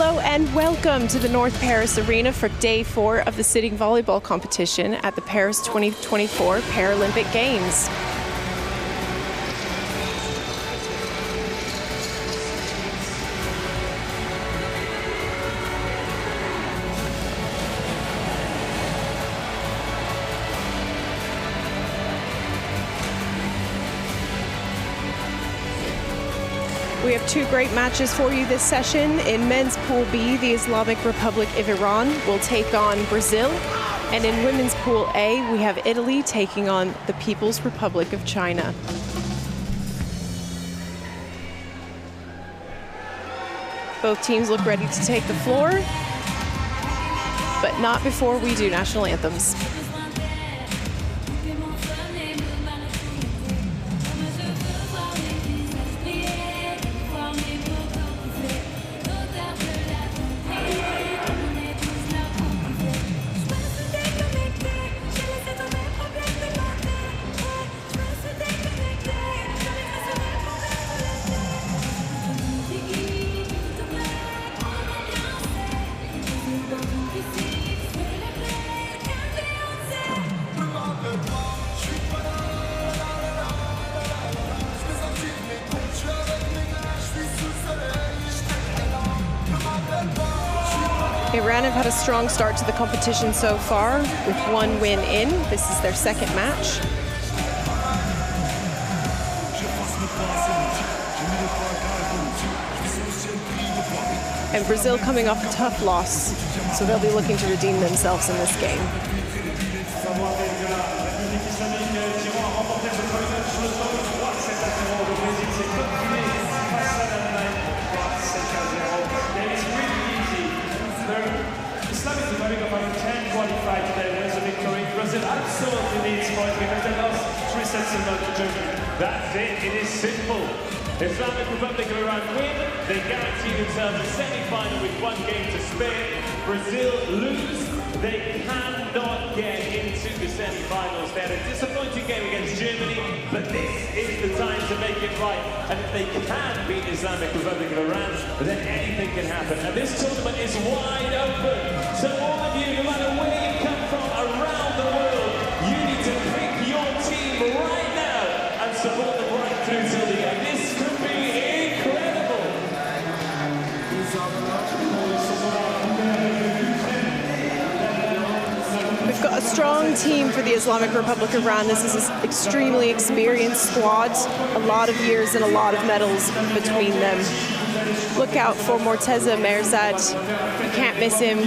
Hello and welcome to the North Paris Arena for Day 4 of the sitting volleyball competition at the Paris 2024 Paralympic Games. We have two great matches for you this session. In men's Pool B, the Islamic Republic of Iran will take on Brazil. And in women's Pool A, we have Italy taking on the People's Republic of China. Both teams look ready to take the floor, but not before we do national anthems. Iran have had a strong start to the competition so far, with one win in. This is their second match. And Brazil coming off a tough loss, so they'll be looking to redeem themselves in this game. Qualified today wins a victory. Brazil absolutely needs points because they lost 3 sets in to Germany. That's it. It is simple. Islamic Republic of Iran win. They guarantee themselves a semi-final with 1 game to spare. Brazil lose. They cannot get into the semi-finals. They had a disappointing game against Germany, but this is the time to make it right. And if they can beat Islamic Republic of Iran, then anything can happen. And this tournament is wide open. So all of you, no matter where you come from around the world, you need to pick your team right now and support them right through till the end. This could be incredible. We've got a strong team for the Islamic Republic of Iran. This is an extremely experienced squad, a lot of years and a lot of medals between them. Look out for Morteza Merzad, you can't miss him.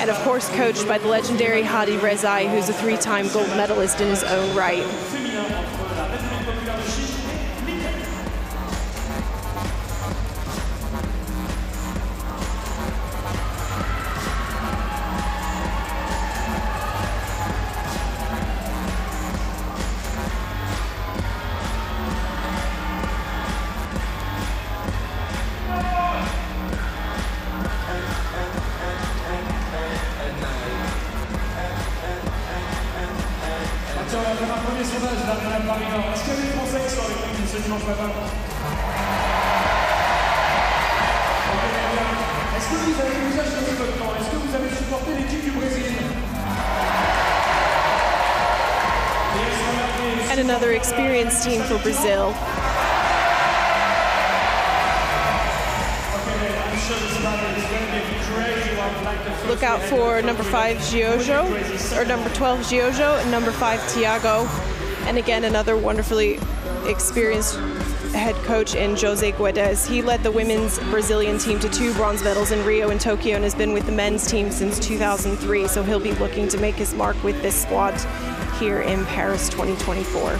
And of course coached by the legendary Hadi Rezai, who's a 3-time gold medalist in his own right. Est-ce qu'il y a des Français qui sont avec nous ce dimanche matin? Est-ce que vous avez déjà choisi votre camp? Est-ce que vous avez supporté l'équipe du Brésil? And another experienced team for Brazil. Look out for number 5 Giojo, or number 12 Giojo, and number 5 Thiago. And again, another wonderfully experienced head coach in Jose Guedes. He led the women's Brazilian team to 2 bronze medals in Rio and Tokyo and has been with the men's team since 2003. So he'll be looking to make his mark with this squad here in Paris 2024.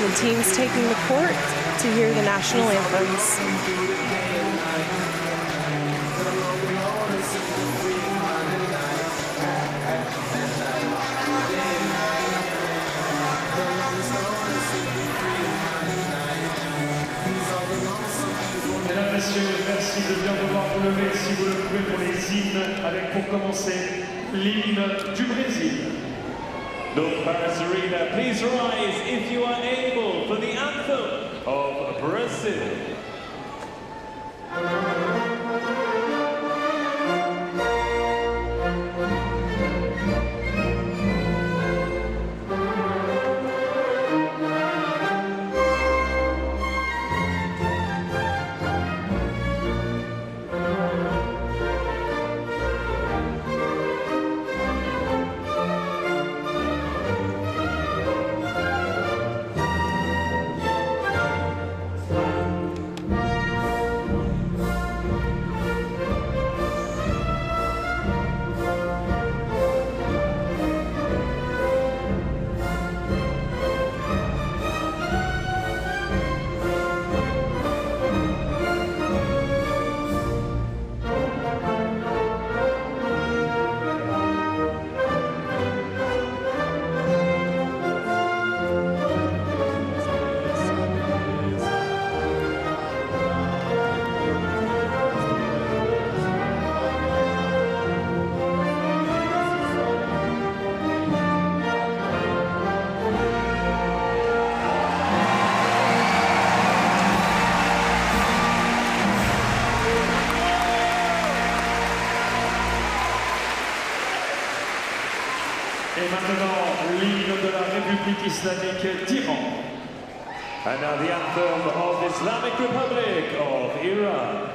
The teams taking the court to hear the national anthems. Mesdames, Messieurs, merci de je viens de voir vous lever, si vous le pouvez, pour les hymnes, avec pour commencer l'hymne du Brésil. Donc, Paris Arena, please rise if you are able for the anthem of Brazil. Et maintenant, l'hymne de la République islamique d'Iran. And now the anthem of the Islamic Republic of Iran.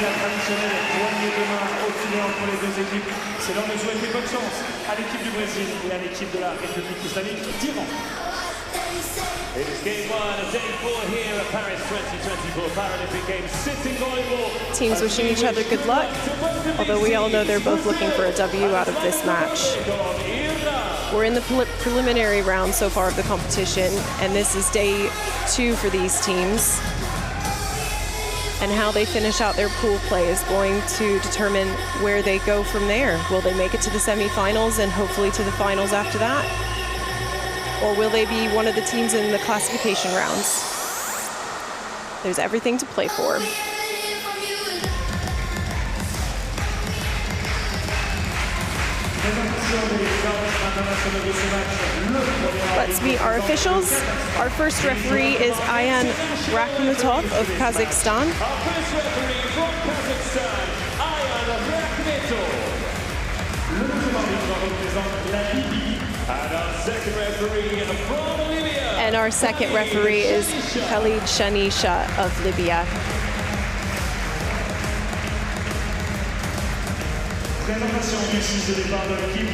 La traditionnelle poignée de main au filet entre les deux équipes. C'est l'heure de souhaiter bonne chance à l'équipe du Brésil et à l'équipe de la République islamique d'Iran. It is game one of day 4 here at Paris 2024 Paralympic Games. Sitting volleyball. Teams wishing each other good luck, although we all know they're both looking for a W out of this match. We're in the preliminary round so far of the competition, and this is day 2 for these teams. And how they finish out their pool play is going to determine where they go from there. Will they make it to the semifinals and hopefully to the finals after that? Or will they be one of the teams in the classification rounds? There's everything to play for. Let's meet our officials. Our first referee is Ayhan Rakhmatov of Kazakhstan. Our first referee from Kazakhstan, Ayhan Rakhmatov. Le deuxième arbitre représente la Libye. And our second referee from Libya. And our second referee is Khalid Shanisha of Libya.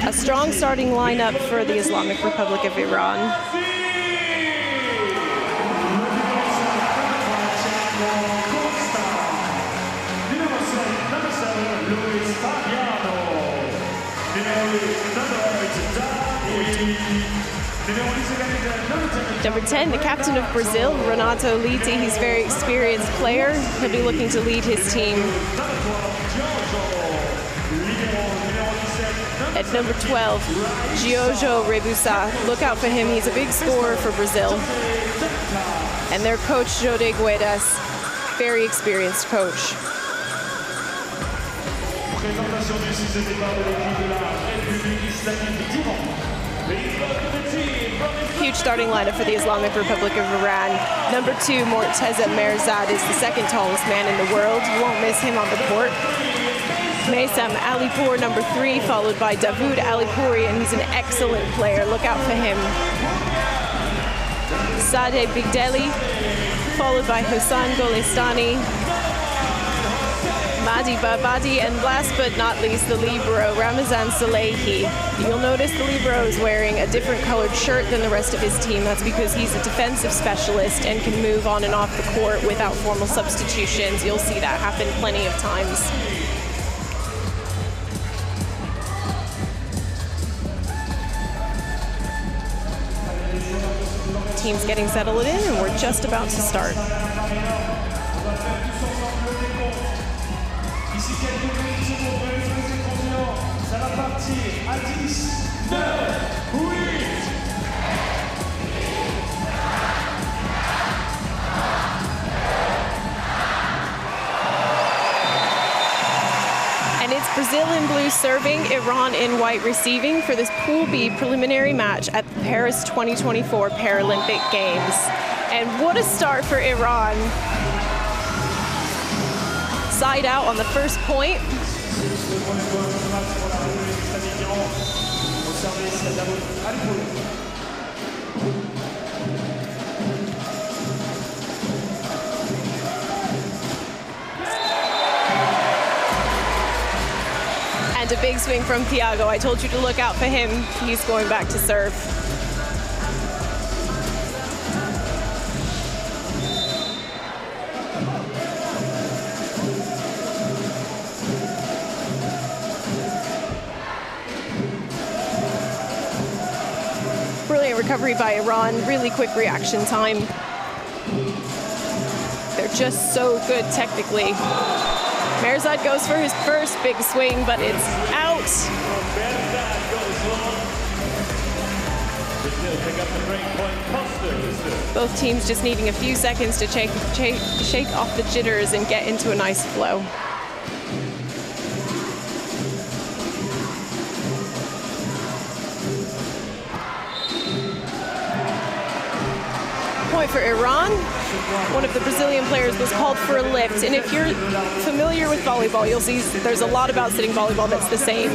A strong starting lineup for the Islamic Republic of Iran. Number 10, the captain of Brazil, Renato Leite. He's a very experienced player. He'll be looking to lead his team. At number 12, Giojo Rebusa. Look out for him. He's a big scorer for Brazil. And their coach, Jode Guedas, very experienced coach. Présentation du 6e départ de l'équipe de la République islamique d'Iran. Huge starting lineup for the Islamic Republic of Iran. Number 2, Morteza Mehrzad, is the second tallest man in the world. You won't miss him on the court. Maysam Alipour, number 3, followed by Davoud Alipouri, and he's an excellent player. Look out for him. Sadeh Bigdeli, followed by Hossan Golestani, Mahdi Babadi, and last but not least, the libero, Ramazan Salehi. You'll notice the libero is wearing a different colored shirt than the rest of his team. That's because he's a defensive specialist and can move on and off the court without formal substitutions. You'll see that happen plenty of times. Team's getting settled in, and we're just about to start. And it's Brazil in blue serving, Iran in white receiving for this Pool B preliminary match at the Paris 2024 Paralympic Games. And what a start for Iran. Side out on the first point. And a big swing from Thiago. I told you to look out for him. He's going back to serve. Brilliant recovery by Iran. Really quick reaction time. They're just so good technically. Mehrzad goes for his first big swing, but it's out. Both teams just needing a few seconds to shake off the jitters and get into a nice flow. Point for Iran. One of the Brazilian players was called for a lift, and if you're familiar with volleyball, you'll see there's a lot about sitting volleyball that's the same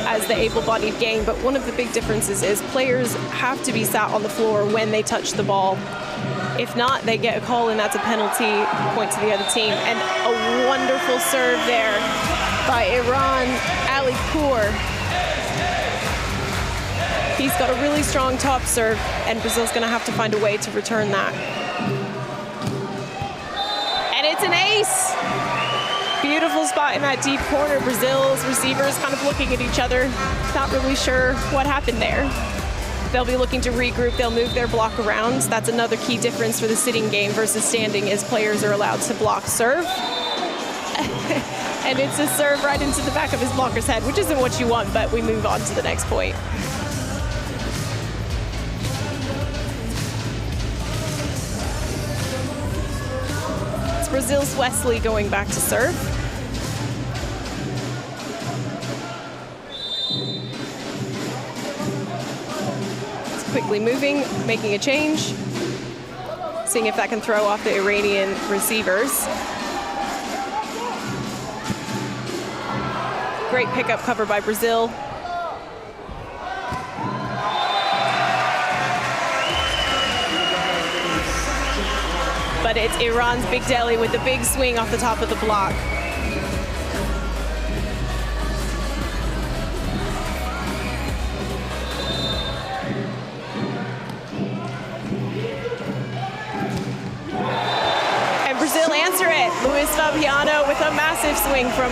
as the able-bodied game, but one of the big differences is players have to be sat on the floor when they touch the ball. If not, they get a call, and that's a penalty point to the other team. And a wonderful serve there by Iran Alipour. He's got a really strong top serve, and Brazil's going to have to find a way to return that. And it's an ace! Beautiful spot in that deep corner. Brazil's receivers kind of looking at each other, not really sure what happened there. They'll be looking to regroup. They'll move their block around. That's another key difference for the sitting game versus standing, is players are allowed to block serve. And it's a serve right into the back of his blocker's head, which isn't what you want, but we move on to the next point. It's Brazil's Wesley going back to serve. Quickly moving, making a change, seeing if that can throw off the Iranian receivers. Great pickup cover by Brazil. But it's Iran's Bigdeli with a big swing off the top of the block. Answer it. Luis Fabiano with a massive swing from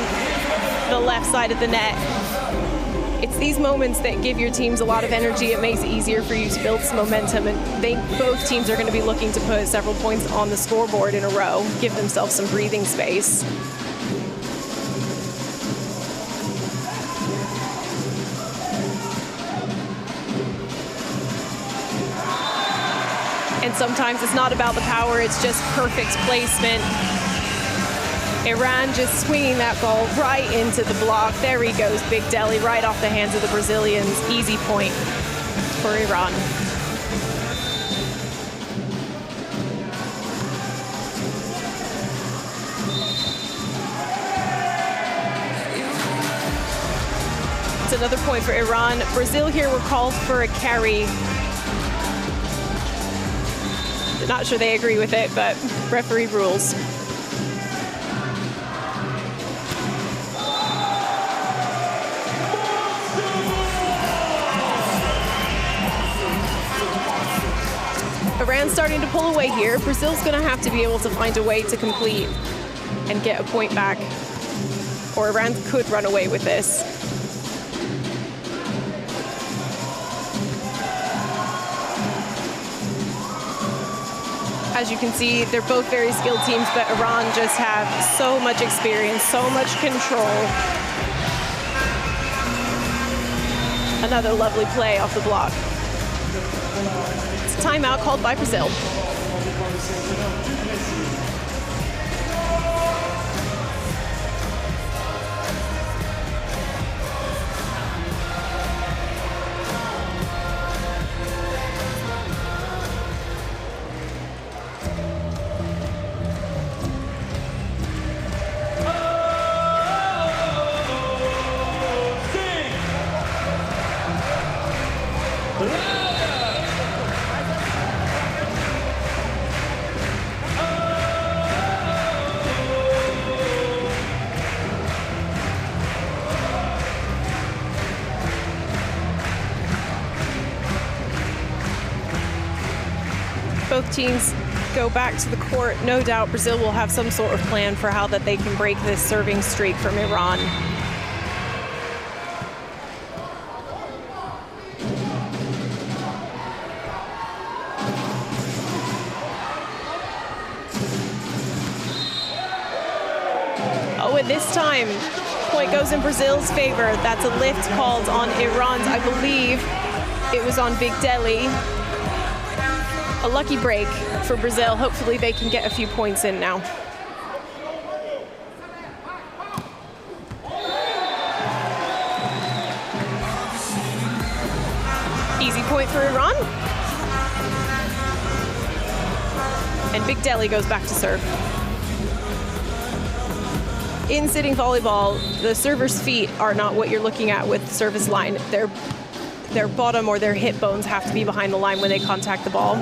the left side of the net. It's these moments that give your teams a lot of energy. It makes it easier for you to build some momentum, and both teams are going to be looking to put several points on the scoreboard in a row, give themselves some breathing space. And sometimes it's not about the power, it's just perfect placement. Iran just swinging that ball right into the block. There he goes, Bigdeli, right off the hands of the Brazilians. Easy point. for Iran. It's another point for Iran. Brazil here were called for a carry. Not sure they agree with it, but referee rules. Iran's starting to pull away here. Brazil's going to have to be able to find a way to complete and get a point back, or Iran could run away with this. As you can see, they're both very skilled teams, but Iran just have so much experience, so much control. Another lovely play off the block. It's a timeout called by Brazil. Both teams go back to the court. No doubt Brazil will have some sort of plan for how that they can break this serving streak from Iran. Oh, and this time, point goes in Brazil's favor. That's a lift called on Iran's. I believe it was on Big Delhi. A lucky break for Brazil. Hopefully they can get a few points in now. Easy point for Iran. And Big Delhi goes back to serve. In sitting volleyball, the server's feet are not what you're looking at with the service line. Their bottom or their hip bones have to be behind the line when they contact the ball.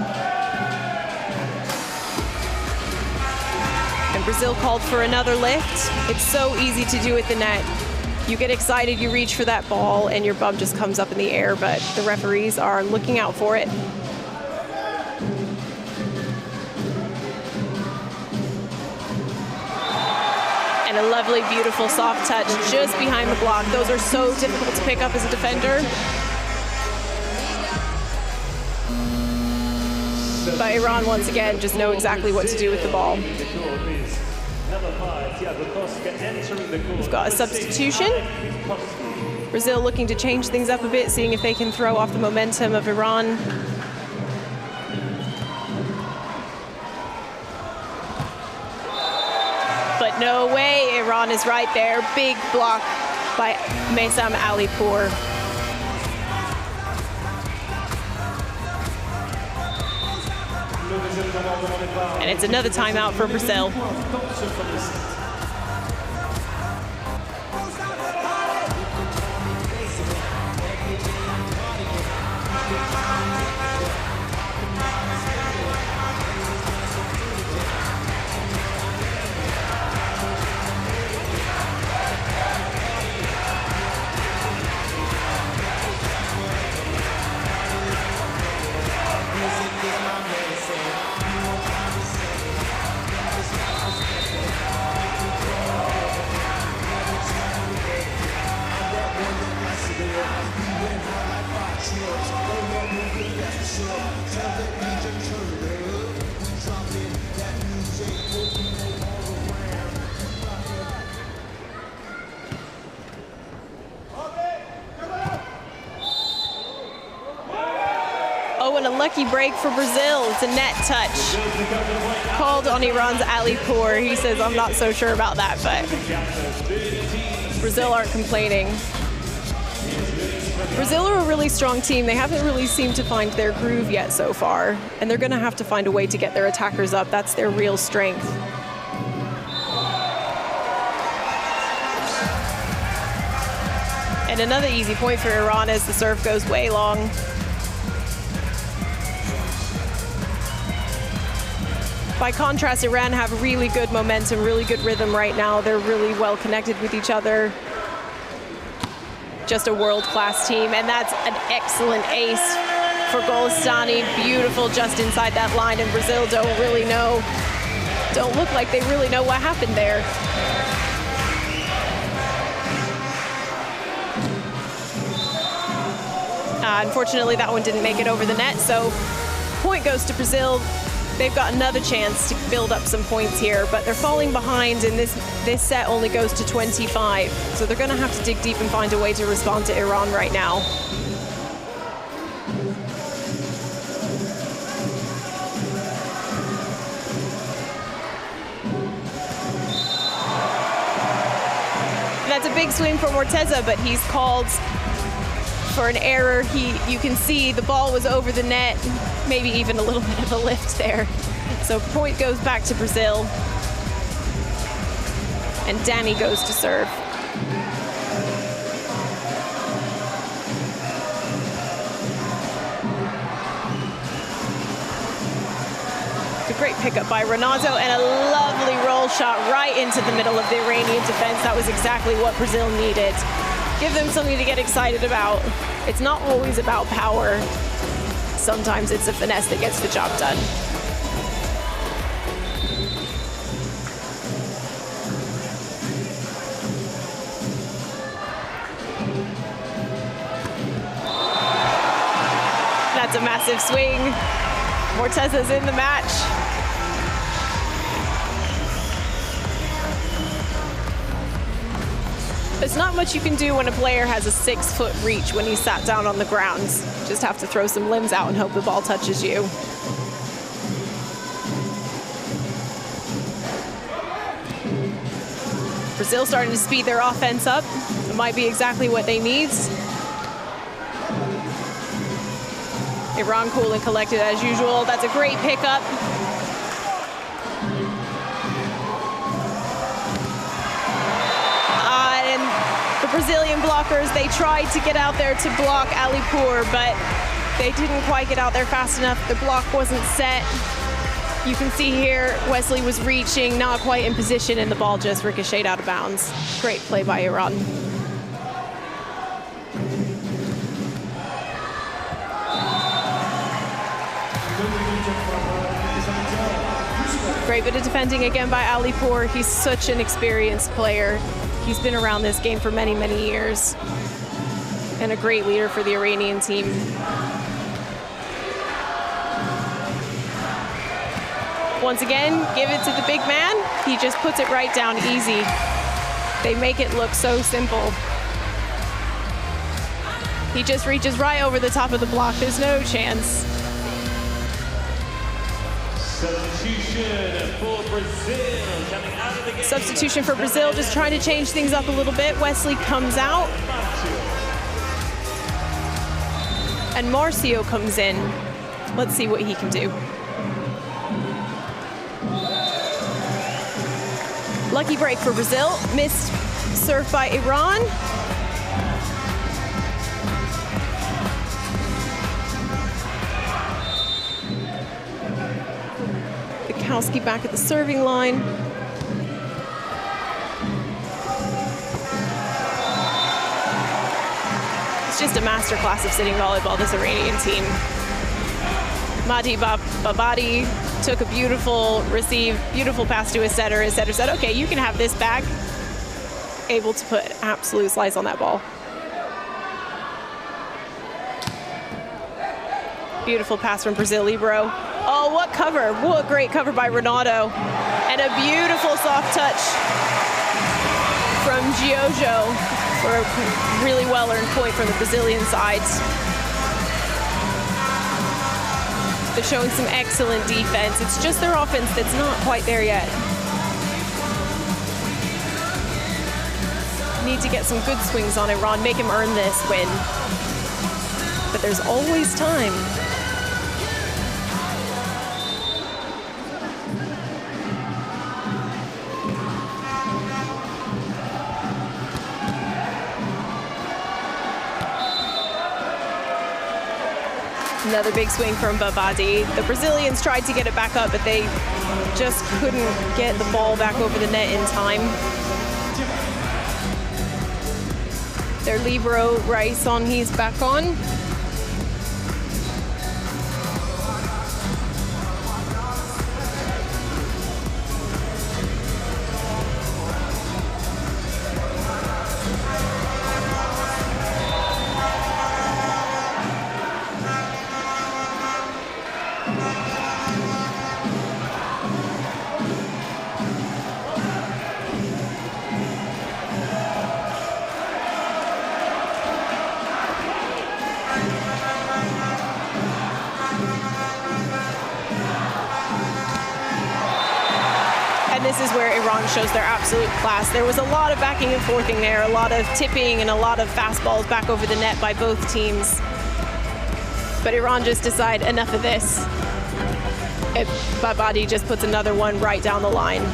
And Brazil called for another lift. It's so easy to do at the net. You get excited, you reach for that ball, and your bum just comes up in the air, but the referees are looking out for it. And a lovely, beautiful soft touch just behind the block. Those are so difficult to pick up as a defender. But Iran, once again, just know exactly what to do with the ball. We've got a substitution. Brazil looking to change things up a bit, seeing if they can throw off the momentum of Iran. But no way, Iran is right there. Big block by Mesam Alipour. And it's another timeout for Brazil. Oh, and a lucky break for Brazil. It's a net touch. Called on Iran's Alipour. He says, I'm not so sure about that, but Brazil aren't complaining. Brazil are a really strong team. They haven't really seemed to find their groove yet so far, and they're going to have to find a way to get their attackers up. That's their real strength. And another easy point for Iran as the serve goes way long. By contrast, Iran have really good momentum, really good rhythm right now. They're really well connected with each other. Just a world-class team, and that's an excellent ace for Golestani. Beautiful just inside that line, and Brazil don't look like they really know what happened there. Unfortunately, that one didn't make it over the net, so point goes to Brazil. They've got another chance to build up some points here, but they're falling behind, and this set only goes to 25. So they're going to have to dig deep and find a way to respond to Iran right now. That's a big swing for Morteza, but he's called for an error. You can see the ball was over the net, maybe even a little bit of a lift there. So point goes back to Brazil, and Danny goes to serve. It's a great pickup by Renato, and a lovely roll shot right into the middle of the Iranian defense. That was exactly what Brazil needed. Give them something to get excited about. It's not always about power. Sometimes it's a finesse that gets the job done. That's a massive swing. Morteza's in the match. There's not much you can do when a player has a 6-foot reach when he's sat down on the ground. Just have to throw some limbs out and hope the ball touches you. Brazil starting to speed their offense up. It might be exactly what they need. Iran cool and collected as usual. That's a great pickup. Brazilian blockers, they tried to get out there to block Alipur, but they didn't quite get out there fast enough. The block wasn't set. You can see here, Wesley was reaching, not quite in position, and the ball just ricocheted out of bounds. Great play by Iran. Great bit of defending again by Alipur. He's such an experienced player. He's been around this game for many, many years, and a great leader for the Iranian team. Once again, give it to the big man. He just puts it right down easy. They make it look so simple. He just reaches right over the top of the block. There's no chance. Substitution for Brazil coming out of the game. Substitution for Brazil, just trying to change things up a little bit. Wesley comes out, and Marcio comes in. Let's see what he can do. Lucky break for Brazil. Missed serve by Iran. Kowski back at the serving line. It's just a masterclass of sitting volleyball, this Iranian team. Mahdi Babadi took a beautiful receive, beautiful pass to his setter. His setter said, okay, you can have this back. Able to put absolute slice on that ball. Beautiful pass from Brazil Libero. Oh, what cover. What great cover by Renato. And a beautiful soft touch from Giojo for a really well-earned point from the Brazilian side. They're showing some excellent defense. It's just their offense that's not quite there yet. Need to get some good swings on Iran, make him earn this win. But there's always time. Another big swing from Babadi. The Brazilians tried to get it back up, but they just couldn't get the ball back over the net in time. Their libero, Raison, he's back on. This is where Iran shows their absolute class. There was a lot of backing and forthing there, a lot of tipping and a lot of fastballs back over the net by both teams. But Iran just decide enough of this. Babadi just puts another one right down the line.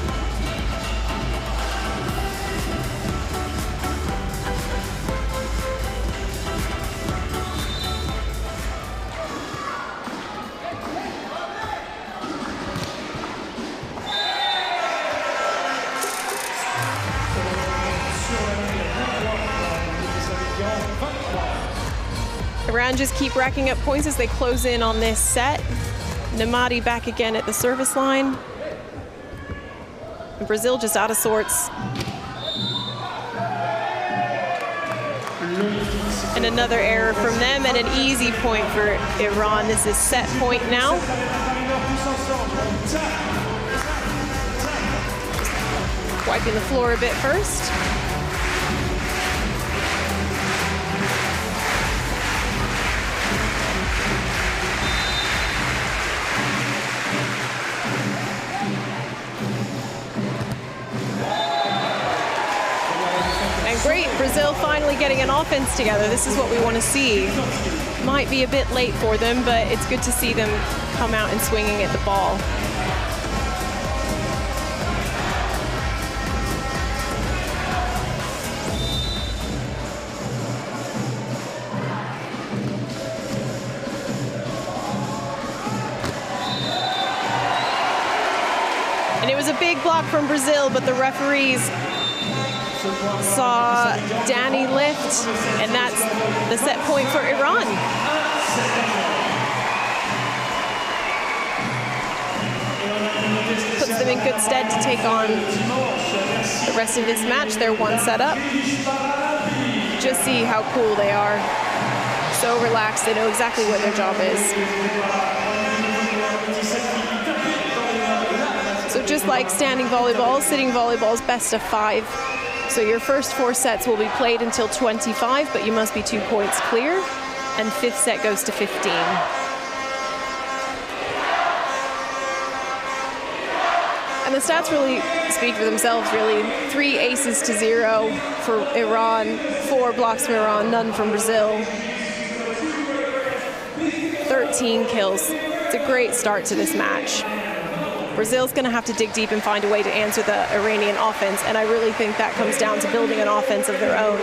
Iran just keep racking up points as they close in on this set. Namadi back again at the service line. And Brazil just out of sorts. And another error from them and an easy point for Iran. This is set point now. Wiping the floor a bit first. Great, Brazil finally getting an offense together. This is what we want to see. Might be a bit late for them, but it's good to see them come out and swinging at the ball. And it was a big block from Brazil, but the referees saw Danny lift, and that's the set point for Iran. Puts them in good stead to take on the rest of this match. They're one set up. Just see how cool they are. So relaxed, they know exactly what their job is. So just like standing volleyball, sitting volleyball is best of 5. So your first 4 sets will be played until 25, but you must be 2 points clear. And 5th set goes to 15. And the stats really speak for themselves, really. 3 aces to 0 for Iran, 4 blocks from Iran, none from Brazil. 13 kills. It's a great start to this match. Brazil's going to have to dig deep and find a way to answer the Iranian offense, and I really think that comes down to building an offense of their own.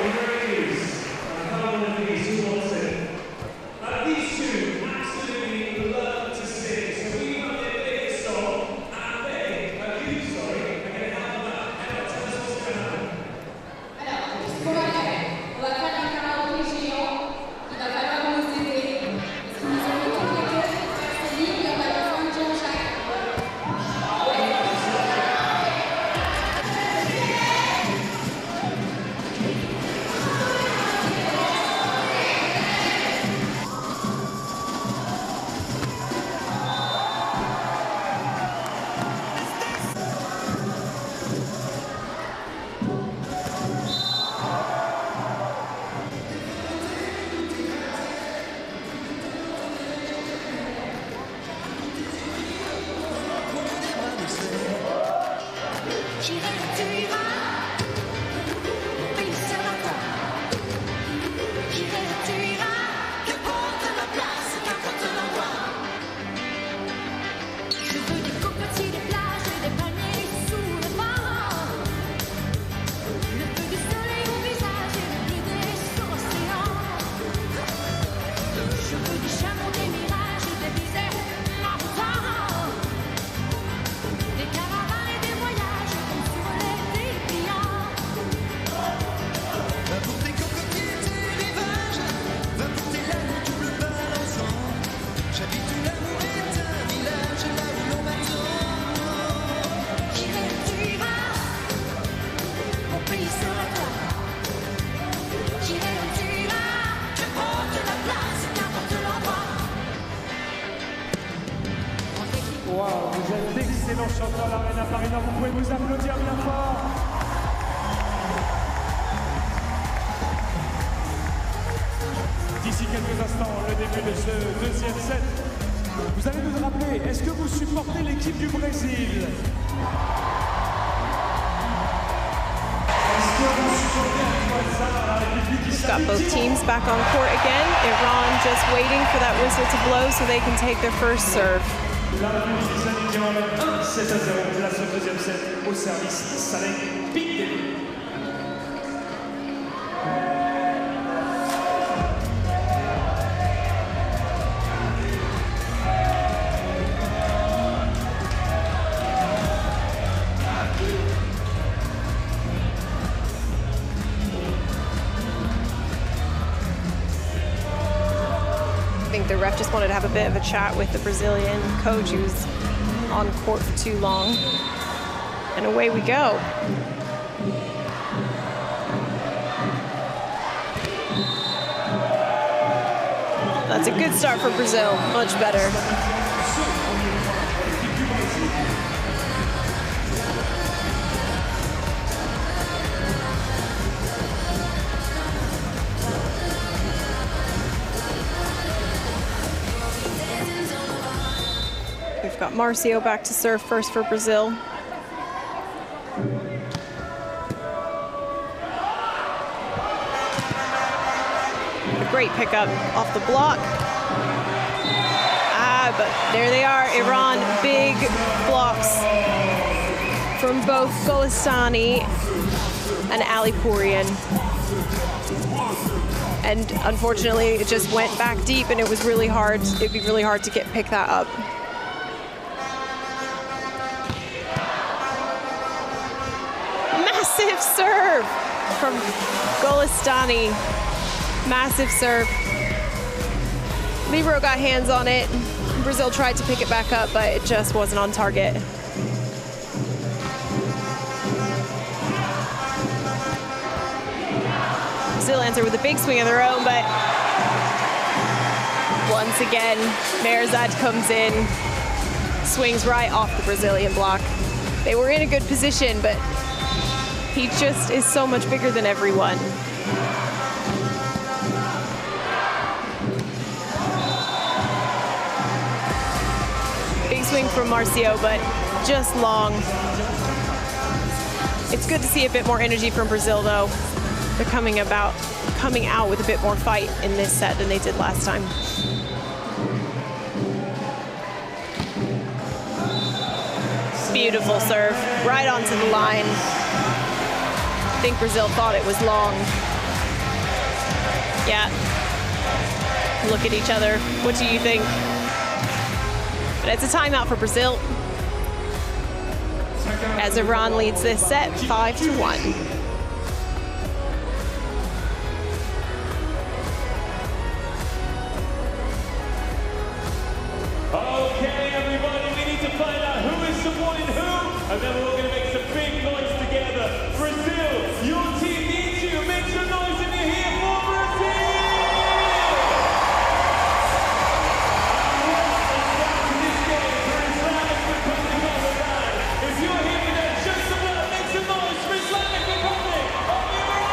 l'excellent Chateau à l'Arena Paris. Vous pouvez vous applaudir bien fort. D'ici quelques instants, le début de ce deuxième set. Vous allez nous rappeler, est-ce que vous supportez l'équipe du Brésil? We've got both teams back on court again. Iran just waiting for that whistle to blow so they can take their first serve. La réponse des amis qui ramène 7-0. Place au deuxième set au service Saleh Big Début. The ref just wanted to have a bit of a chat with the Brazilian coach who was on court for too long. And away we go. That's a good start for Brazil, much better. We've got Marcio back to serve first for Brazil. A great pickup off the block. But there they are, Iran, big blocks from both Golestani and Alipourian. And unfortunately, it just went back deep and it was really hard. It'd be really hard to pick that up. Massive serve from Golestani. Massive serve. Libero got hands on it. Brazil tried to pick it back up, but it just wasn't on target. Brazil answered with a big swing of their own, but once again, Merzad comes in, swings right off the Brazilian block. They were in a good position, but he just is so much bigger than everyone. Big swing from Marcio, but just long. It's good to see a bit more energy from Brazil, though. They're coming out with a bit more fight in this set than they did last time. Beautiful serve, right onto the line. I think Brazil thought it was long. Yeah. Look at each other. What do you think? But it's a timeout for Brazil, as Iran leads this set 5-1. Okay, everybody, we need to find out who is supporting who, and then we're all going to make some big noise together. Brazil, your team needs you. Make some noise if you're here for Brazil! This game for Islamic Republic of Iran. If you're here with them, just some love, make some noise for Islamic Republic of Iran!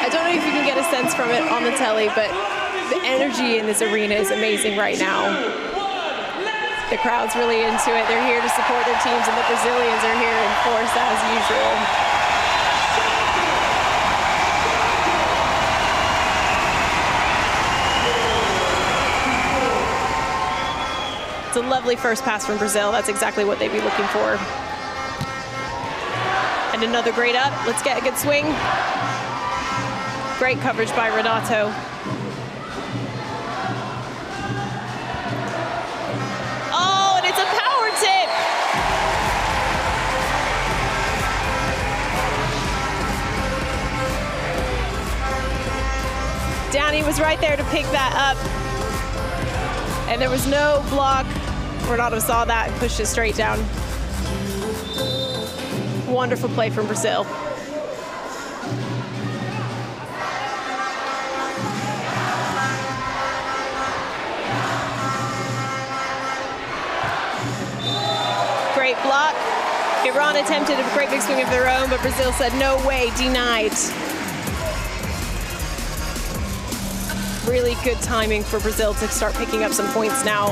I don't know if you can get a sense from it on the telly, but the energy in this arena is amazing right now. The crowd's really into it. They're here to support their teams, and the Brazilians are here in force as usual. It's a lovely first pass from Brazil. That's exactly what they'd be looking for. And another great up. Let's get a good swing. Great coverage by Renato. It's a power tip. Danny was right there to pick that up. And there was no block. Renato saw that and pushed it straight down. Wonderful play from Brazil. Iran attempted a great big swing of their own, but Brazil said no way, denied. Really good timing for Brazil to start picking up some points now.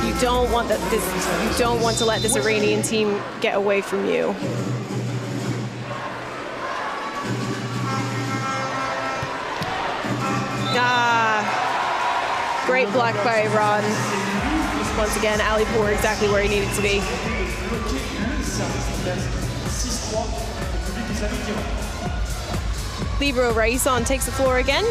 You don't want you don't want to let this Iranian team get away from you. Great block by Iran. Once again, Alipour exactly where he needed to be. Libero Raison takes the floor again.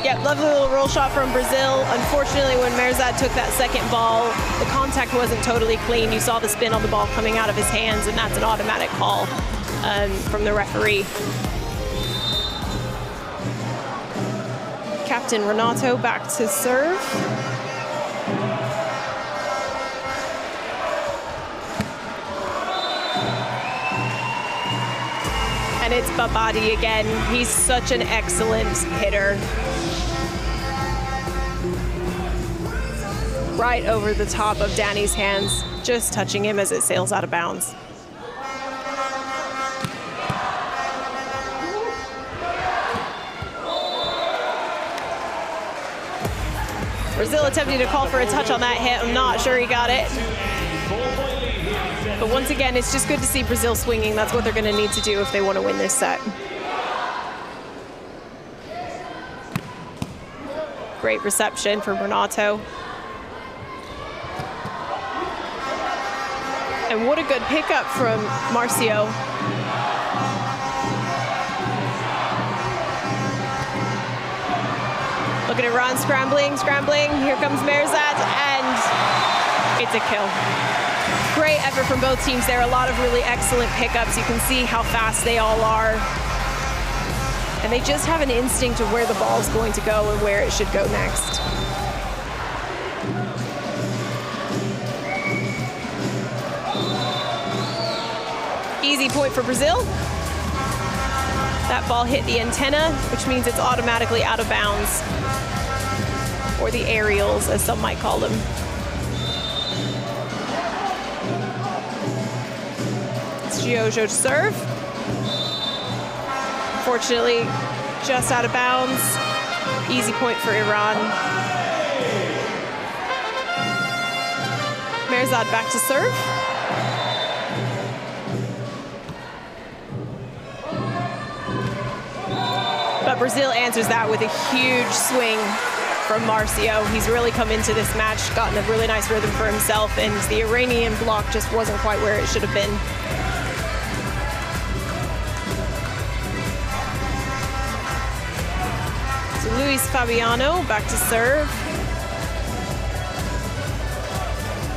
Yep, lovely little roll shot from Brazil. Unfortunately, when Merzad took that second ball, the contact wasn't totally clean. You saw the spin on the ball coming out of his hands, and that's an automatic call from the referee. Captain Renato back to serve. And it's Babadi again. He's such an excellent hitter. Right over the top of Danny's hands, just touching him as it sails out of bounds. Brazil attempting to call for a touch on that hit. I'm not sure he got it. But once again, it's just good to see Brazil swinging. That's what they're going to need to do if they want to win this set. Great reception from Renato. And what a good pickup from Marcio. Look at Iran scrambling. Here comes Merzad, and it's a kill. Great effort from both teams there. A lot of really excellent pickups. You can see how fast they all are. And they just have an instinct of where the ball's going to go and where it should go next. Easy point for Brazil. That ball hit the antenna, which means it's automatically out of bounds. Or the aerials, as some might call them. It's Giojo to serve. Fortunately, just out of bounds. Easy point for Iran. Merzad back to serve. But Brazil answers that with a huge swing from Marcio. He's really come into this match, gotten a really nice rhythm for himself, and the Iranian block just wasn't quite where it should have been. So Luis Fabiano back to serve.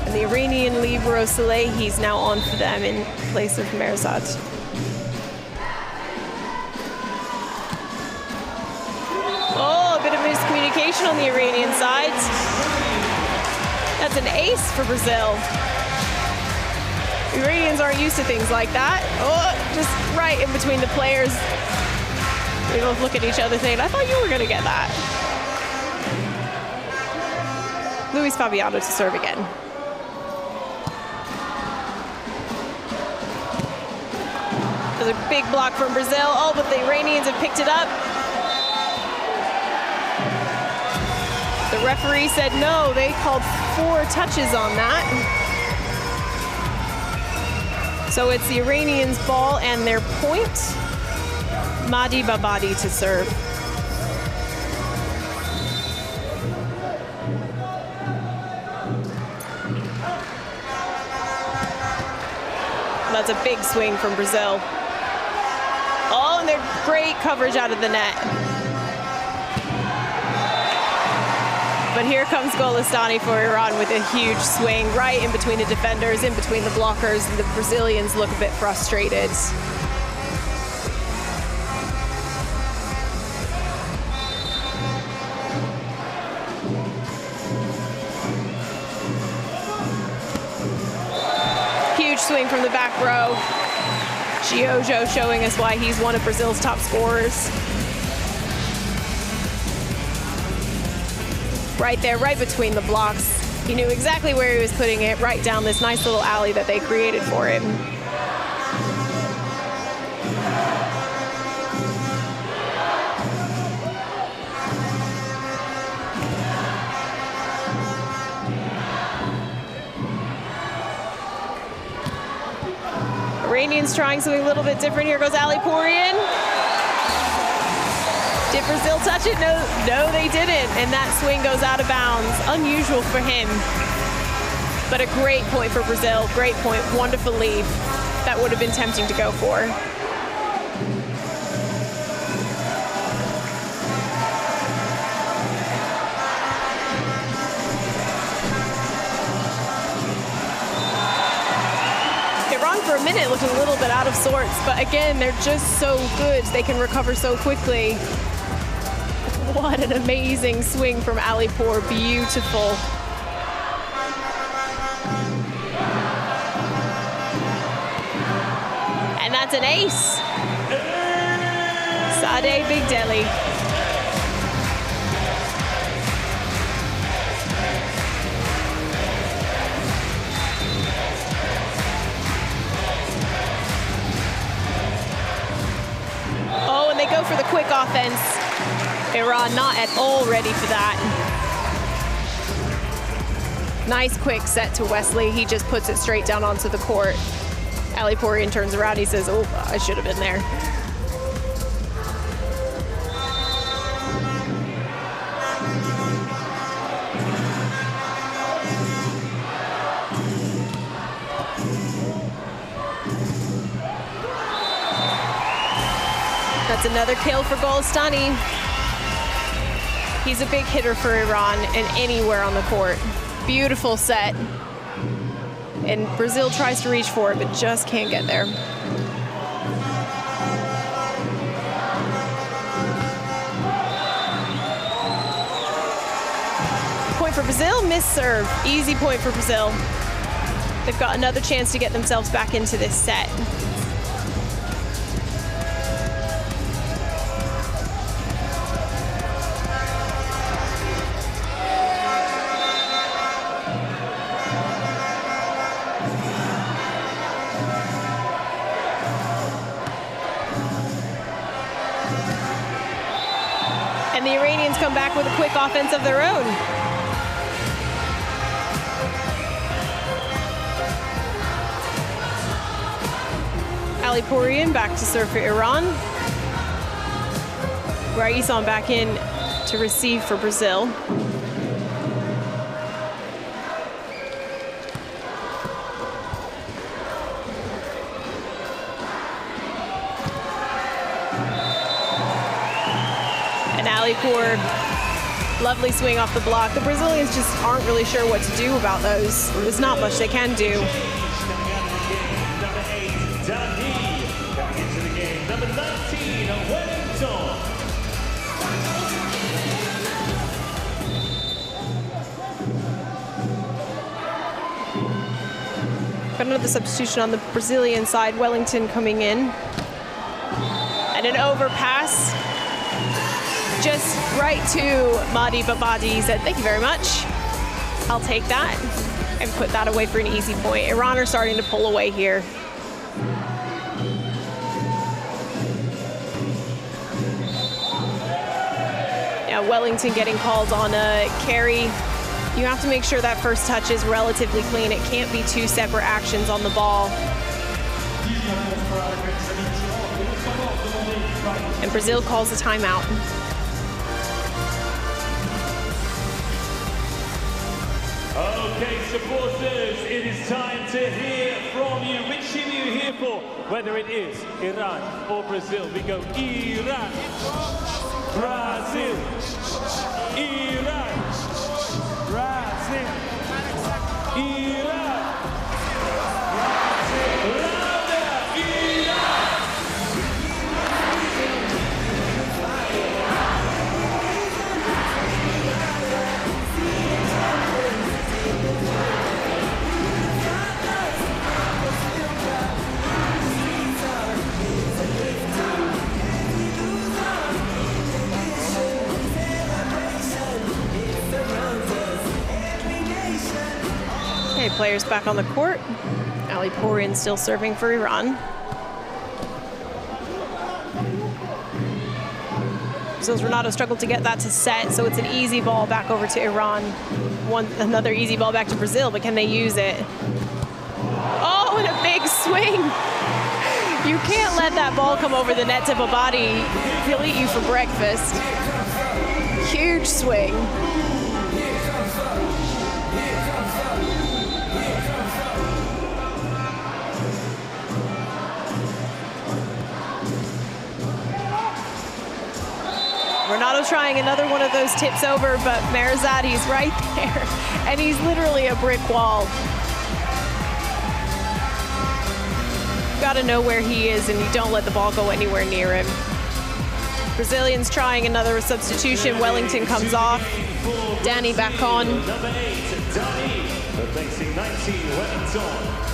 And the Iranian Libero Soleil, he's now on for them in place of Merzad. Miscommunication on the Iranian side. That's an ace for Brazil. Iranians aren't used to things like that. Oh, just right in between the players. They both look at each other saying, I thought you were going to get that. Luis Fabiano to serve again. There's a big block from Brazil. Oh, but the Iranians have picked it up. The referee said no, they called 4 touches on that. So it's the Iranians' ball and their point. Mahdi Babadi to serve. That's a big swing from Brazil. Oh, and they're great coverage out of the net. But here comes Golestani for Iran with a huge swing right in between the defenders, in between the blockers, and the Brazilians look a bit frustrated. Huge swing from the back row. Giojo showing us why he's one of Brazil's top scorers. Right there, right between the blocks. He knew exactly where he was putting it, right down this nice little alley that they created for him. Iranians trying something a little bit different. Here goes Ali Pourian. Did Brazil touch it? No, they didn't. And that swing goes out of bounds. Unusual for him. But a great point for Brazil. Great point. Wonderful lead. That would have been tempting to go for. For a minute looked a little bit out of sorts, but again, they're just so good. They can recover so quickly. What an amazing swing from Alipour. Beautiful. And that's an ace. Sade Big Deli. Oh, and they go for the quick offense. Iran not at all ready for that. Nice quick set to Wesley. He just puts it straight down onto the court. Ali Pourian turns around. He says, oh, I should have been there. That's another kill for Golestani. He's a big hitter for Iran and anywhere on the court. Beautiful set. And Brazil tries to reach for it, but just can't get there. Point for Brazil, missed serve. Easy point for Brazil. They've got another chance to get themselves back into this set. And the Iranians come back with a quick offense of their own. Ali Pourian back to serve for Iran. Raisson back in to receive for Brazil. And Alipour, lovely swing off the block. The Brazilians just aren't really sure what to do about those. There's not much they can do. Number 19, Wellington. Got another substitution on the Brazilian side. Wellington coming in. And an overpass. Just right to Madi Babadi. He said, thank you very much. I'll take that and put that away for an easy point. Iran are starting to pull away here. Wellington getting called on a carry. You have to make sure that first touch is relatively clean. It can't be two separate actions on the ball. And Brazil calls a timeout. Okay, supporters, it is time to hear from you. Which team are you here for? Whether it is Iran or Brazil, we go Iran, Brazil, Iran, Brazil, Iran, louder, Iran. players back on the court. Ali Pourian still serving for Iran. Brazil's Renato struggled to get that to set, so it's an easy ball back over to Iran. Another easy ball back to Brazil, but can they use it? Oh, and a big swing. You can't let that ball come over the net tip of body. He'll eat you for breakfast. Huge swing. Renato trying another one of those tips over, but Mehrzad, he's right there. And he's literally a brick wall. You gotta know where he is, and you don't let the ball go anywhere near him. Brazilians trying another substitution. Wellington comes off. Danny back on. Number 8, Danny, replacing 19, Wellington.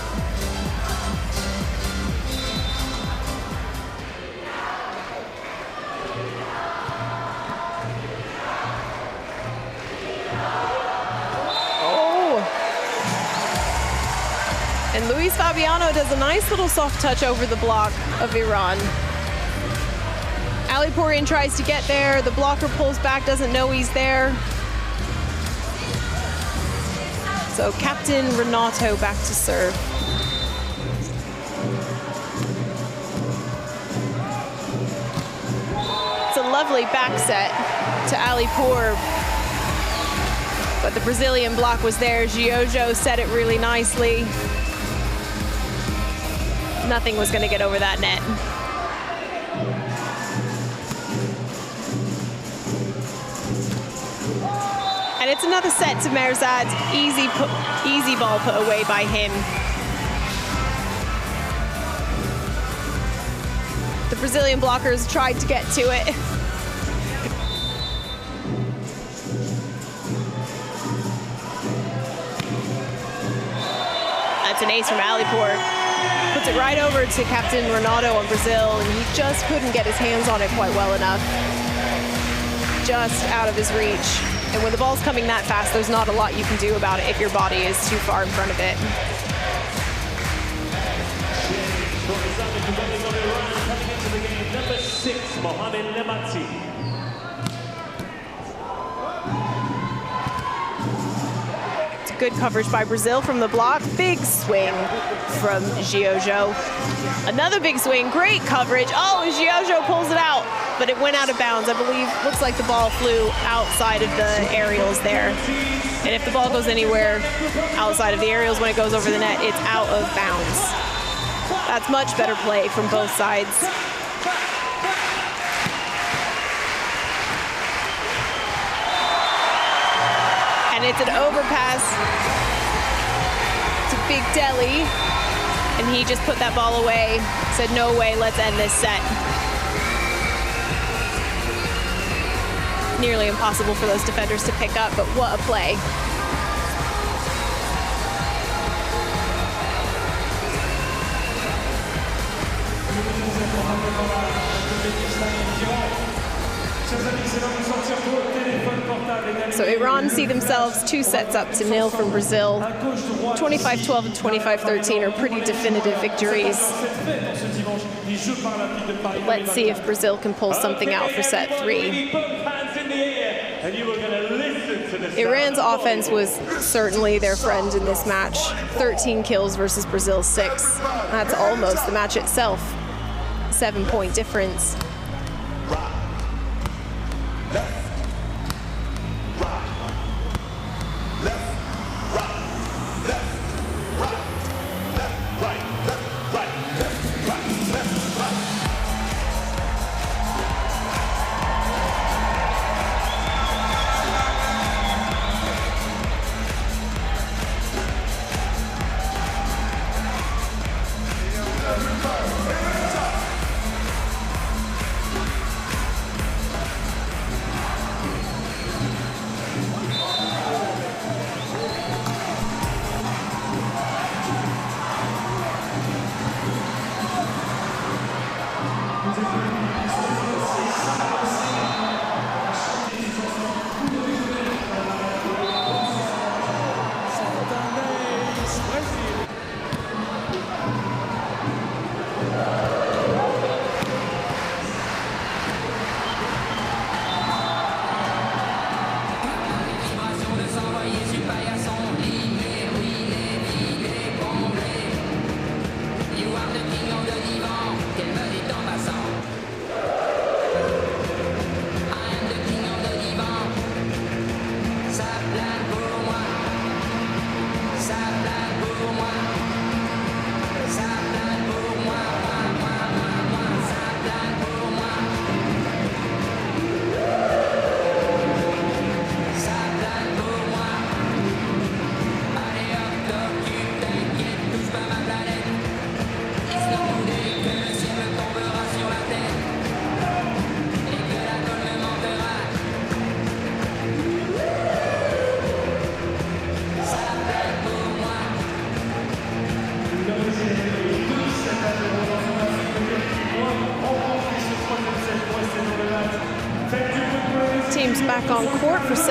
And Luis Fabiano does a nice little soft touch over the block of Iran. Ali Pourian tries to get there. The blocker pulls back, doesn't know he's there. So Captain Renato back to serve. It's a lovely back set to Ali Pour. But the Brazilian block was there. Giojo set it really nicely. Nothing was going to get over that net. And it's another set to Mehrzad. Easy ball put away by him. The Brazilian blockers tried to get to it. That's an ace from Ali Pour. Puts it right over to Captain Renato on Brazil, and he just couldn't get his hands on it quite well enough. Just out of his reach. And when the ball's coming that fast, there's not a lot you can do about it if your body is too far in front of it. Coming into the game, number 6, Mohamed Lemati. Good coverage by Brazil from the block. Big swing from Giojo. Another big swing, great coverage. Oh, Giojo pulls it out, but it went out of bounds. I believe, looks like the ball flew outside of the aerials there. And if the ball goes anywhere outside of the aerials when it goes over the net, it's out of bounds. That's much better play from both sides. And it's an overpass to Big Deli. And he just put that ball away, said, no way, let's end this set. Nearly impossible for those defenders to pick up, but what a play. So Iran see themselves 2 sets up to 0 from Brazil. 25-12 and 25-13 are pretty definitive victories. Let's see if Brazil can pull something out for set 3. Iran's offense was certainly their friend in this match. 13 kills versus Brazil's 6. That's almost the match itself. 7-point difference.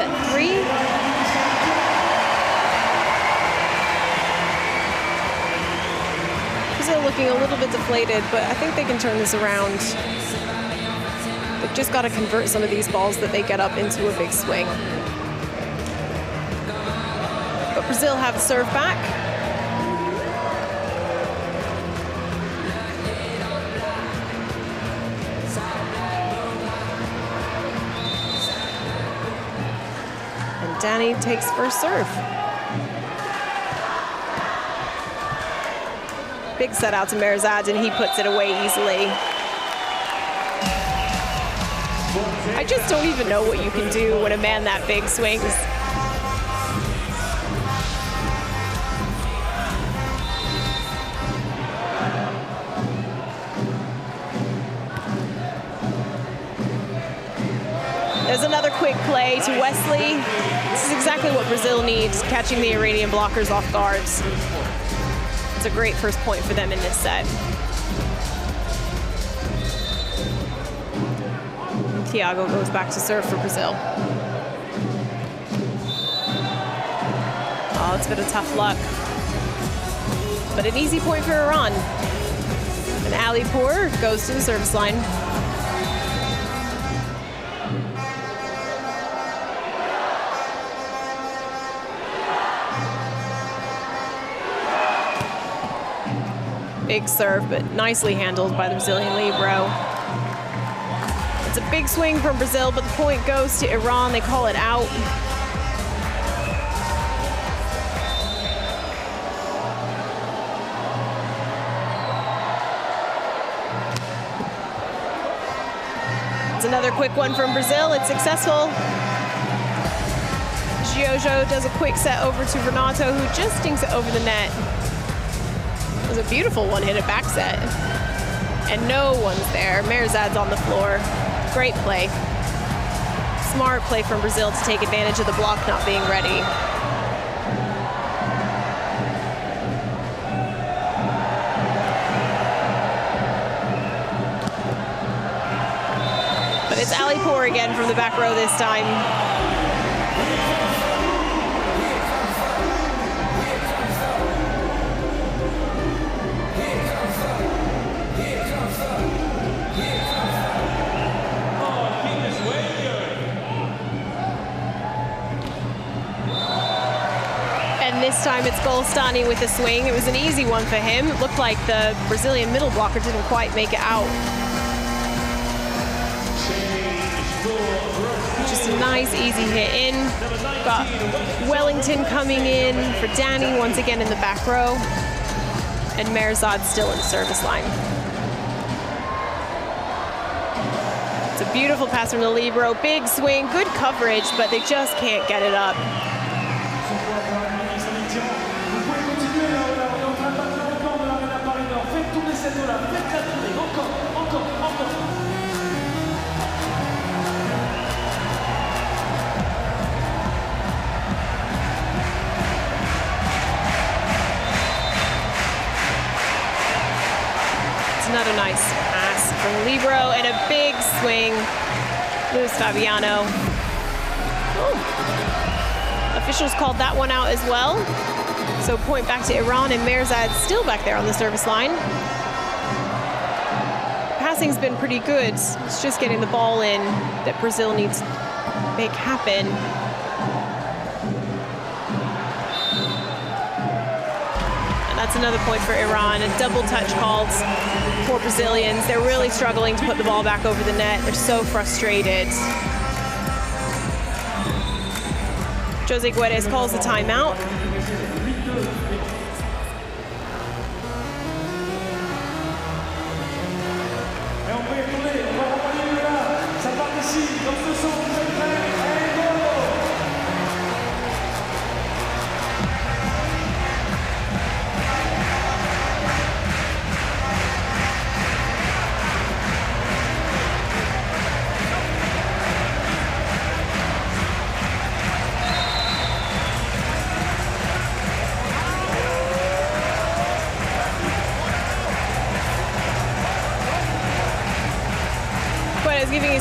set 3. Brazil looking a little bit deflated, but I think they can turn this around. They've just got to convert some of these balls that they get up into a big swing. But Brazil have the serve back. And Danny takes first serve. Big set out to Mehrzad, and he puts it away easily. I just don't even know what you can do when a man that big swings. There's another quick play to Wesley. This is exactly what Brazil needs, catching the Iranian blockers off guards. It's a great first point for them in this set. Thiago goes back to serve for Brazil. Oh, it's been a tough luck. But an easy point for Iran. And Alipour goes to the service line. Big serve, but nicely handled by the Brazilian libero. It's a big swing from Brazil, but the point goes to Iran. They call it out. It's another quick one from Brazil. It's successful. Giojo does a quick set over to Renato, who just dinks it over the net. It was a beautiful one-handed back set. And no one's there. Mehrzad's on the floor. Great play. Smart play from Brazil to take advantage of the block not being ready. But it's Alipour again from the back row this time. This time it's Golstani with a swing. It was an easy one for him. It looked like the Brazilian middle blocker didn't quite make it out. Just a nice, easy hit in. Got Wellington coming in for Danny once again in the back row. And Mehrzad still in the service line. It's a beautiful pass from the libero. Big swing, good coverage, but they just can't get it up. Another nice pass from the libero and a big swing. Luis Fabiano. Oh. Officials called that one out as well. So point back to Iran, and Mehrzad still back there on the service line. Passing's been pretty good. It's just getting the ball in that Brazil needs to make happen. That's another point for Iran. A double touch called for Brazilians. They're really struggling to put the ball back over the net. They're so frustrated. Jose Guedes calls the timeout.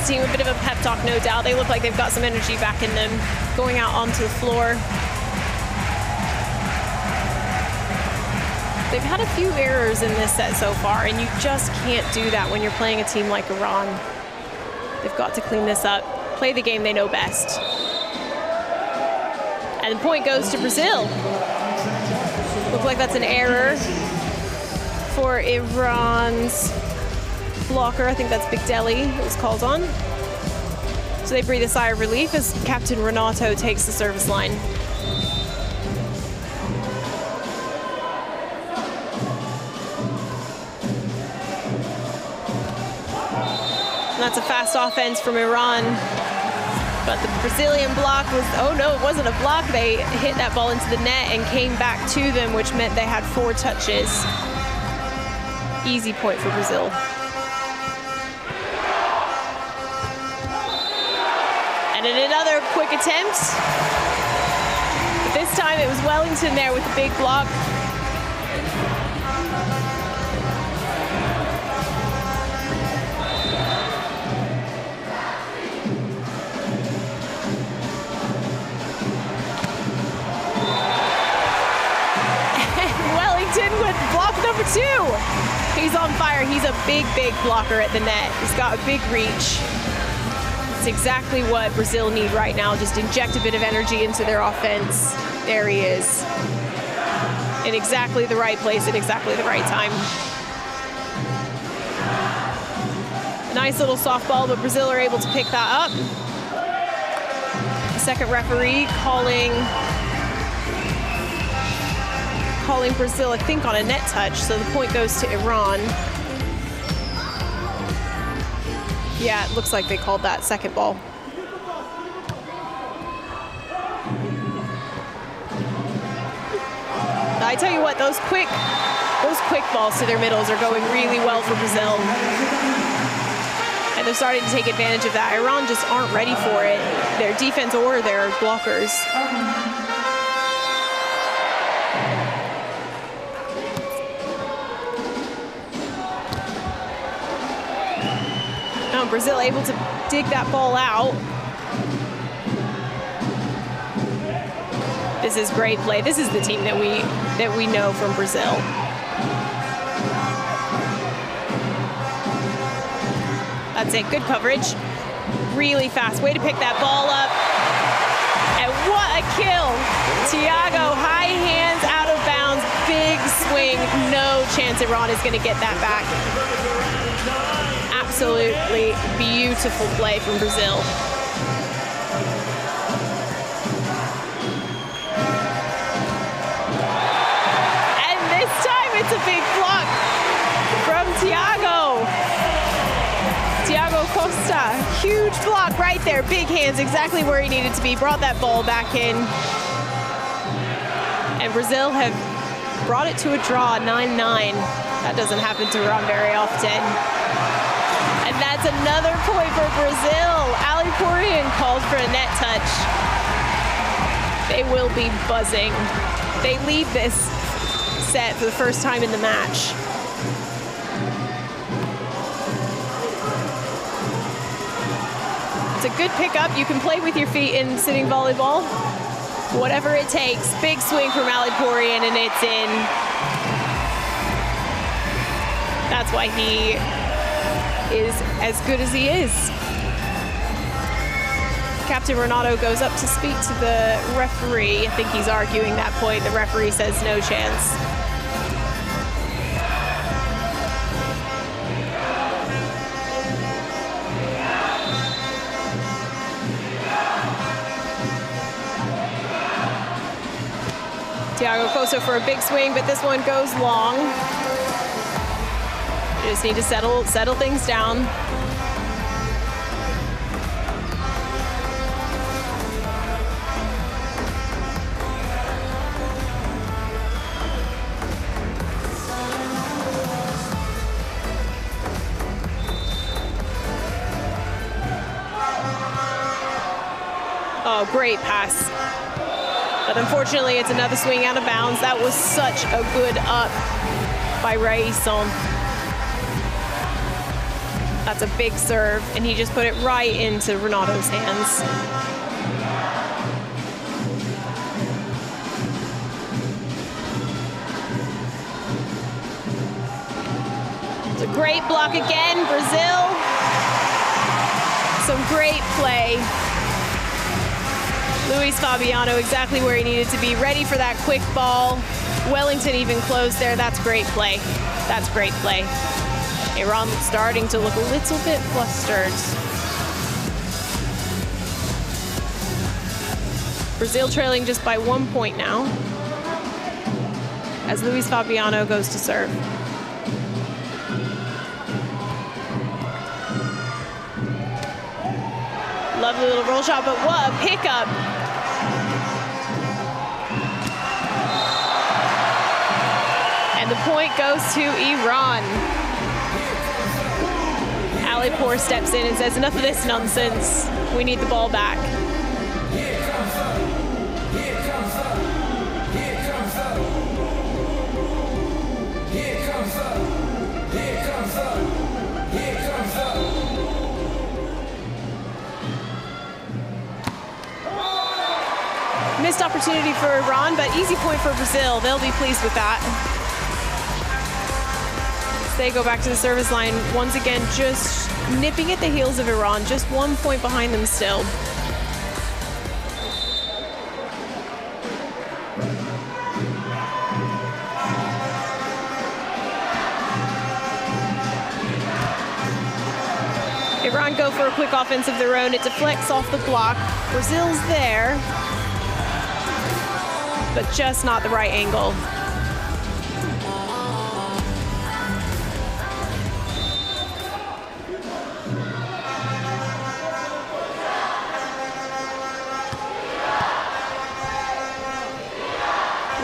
France team a bit of a pep talk, no doubt. They look like they've got some energy back in them, going out onto the floor. They've had a few errors in this set so far, and you just can't do that when you're playing a team like Iran. They've got to clean this up, play the game they know best. And the point goes to Brazil. Looks like that's an error for Iran's blocker. I think that's Big Deli it was called on. So they breathe a sigh of relief as Captain Renato takes the service line. And that's a fast offense from Iran. But the Brazilian block was, oh no, it wasn't a block. They hit that ball into the net and came back to them, which meant they had 4 touches. Easy point for Brazil. And in another quick attempt. But this time it was Wellington there with the big block. With block number 2. He's on fire. He's a big, big blocker at the net. He's got a big reach. It's exactly what Brazil need right now. Just inject a bit of energy into their offense. There he is. In exactly the right place at exactly the right time. Nice little softball, but Brazil are able to pick that up. The second referee calling Brazil, I think, on a net touch, so the point goes to Iran. Yeah, it looks like they called that second ball. I tell you what, those quick balls to their middles are going really well for Brazil. And they're starting to take advantage of that. Iran just aren't ready for it, their defense or their blockers. Brazil able to dig that ball out. This is great play. This is the team that we know from Brazil. That's it. Good coverage. Really fast. Way to pick that ball up. And what a kill. Thiago, high hands, out of bounds, big swing. No chance Iran is going to get that back. Absolutely beautiful play from Brazil. And this time it's a big block from Thiago. Thiago Costa, huge block right there. Big hands, exactly where he needed to be. Brought that ball back in. And Brazil have brought it to a draw, 9-9. That doesn't happen to Iran very often. And that's another point for Brazil. Ali Pourian called for a net touch. They will be buzzing. They lead this set for the first time in the match. It's a good pickup. You can play with your feet in sitting volleyball. Whatever it takes. Big swing from Ali Pourian, and it's in. That's why he is as good as he is. Captain Renato goes up to speak to the referee. I think he's arguing that point. The referee says no chance. Thiago Costa for a big swing, but this one goes long. You just need to settle things down. Oh, great pass. But unfortunately, it's another swing out of bounds. That was such a good up by Raison. That's a big serve, and he just put it right into Renato's hands. It's a great block again, Brazil. Some great play. Luis Fabiano exactly where he needed to be, ready for that quick ball. Wellington even closed there. That's great play. That's great play. Iran starting to look a little bit flustered. Brazil trailing just by 1 point now, as Luis Fabiano goes to serve. Lovely little roll shot, but what a pickup. And the point goes to Iran. Alipour steps in and says, enough of this nonsense. We need the ball back. Missed opportunity for Iran, but easy point for Brazil. They'll be pleased with that. They go back to the service line once again, just nipping at the heels of Iran, just 1 point behind them still. Iran go for a quick offense of their own. It deflects off the block. Brazil's there, but just not the right angle.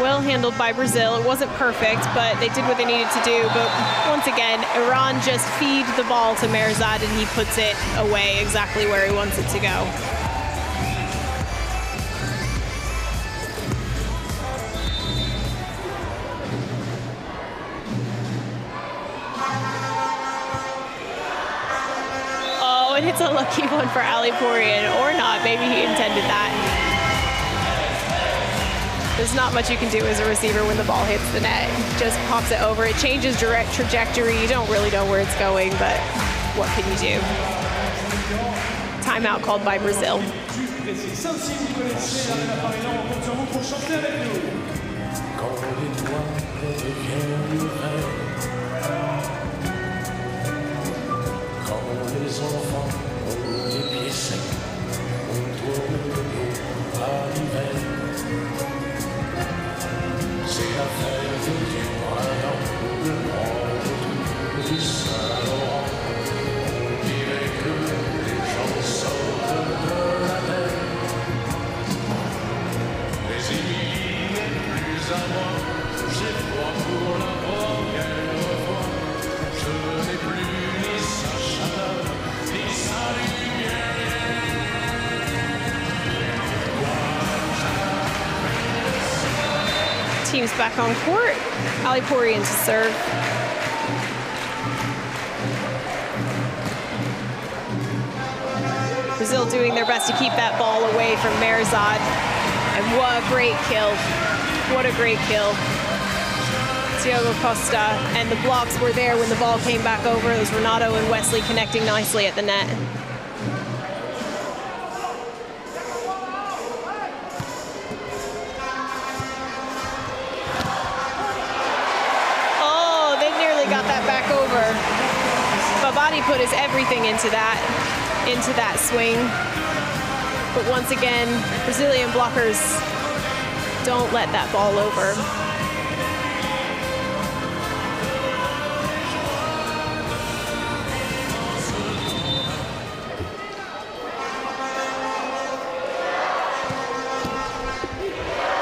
Well handled by Brazil. It wasn't perfect, but they did what they needed to do. But once again, Iran just feed the ball to Mehrzad and he puts it away exactly where he wants it to go. Oh, and it's a lucky one for Alipourian, or not. Maybe he intended that. There's not much you can do as a receiver when the ball hits the net. Just pops it over. It changes direct trajectory. You don't really know where it's going, but what can you do? Timeout called by Brazil. Teams back on court. Alipourian to serve. Brazil doing their best to keep that ball away from Mehrzad. And what a great kill. What a great kill. Thiago Costa, and the blocks were there when the ball came back over. It was Renato and Wesley connecting nicely at the net. Babani put his everything into that swing. But once again, Brazilian blockers don't let that ball over.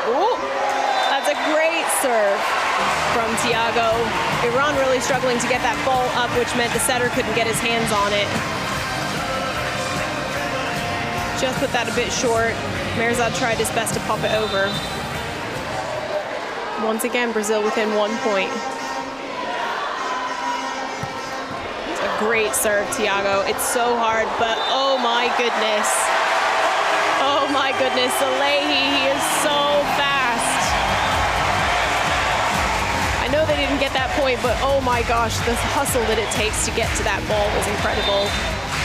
Ooh, that's a great serve from Thiago. Iran really struggling to get that ball up, which meant the setter couldn't get his hands on it. Just put that a bit short. Mehrzad tried his best to pop it over. Once again, Brazil within 1 point. It's a Great serve, Thiago. It's so hard, but oh my goodness. Oh my goodness, Salehi, he is so fast. I know they didn't get that point, but oh my gosh, the hustle that it takes to get to that ball was incredible.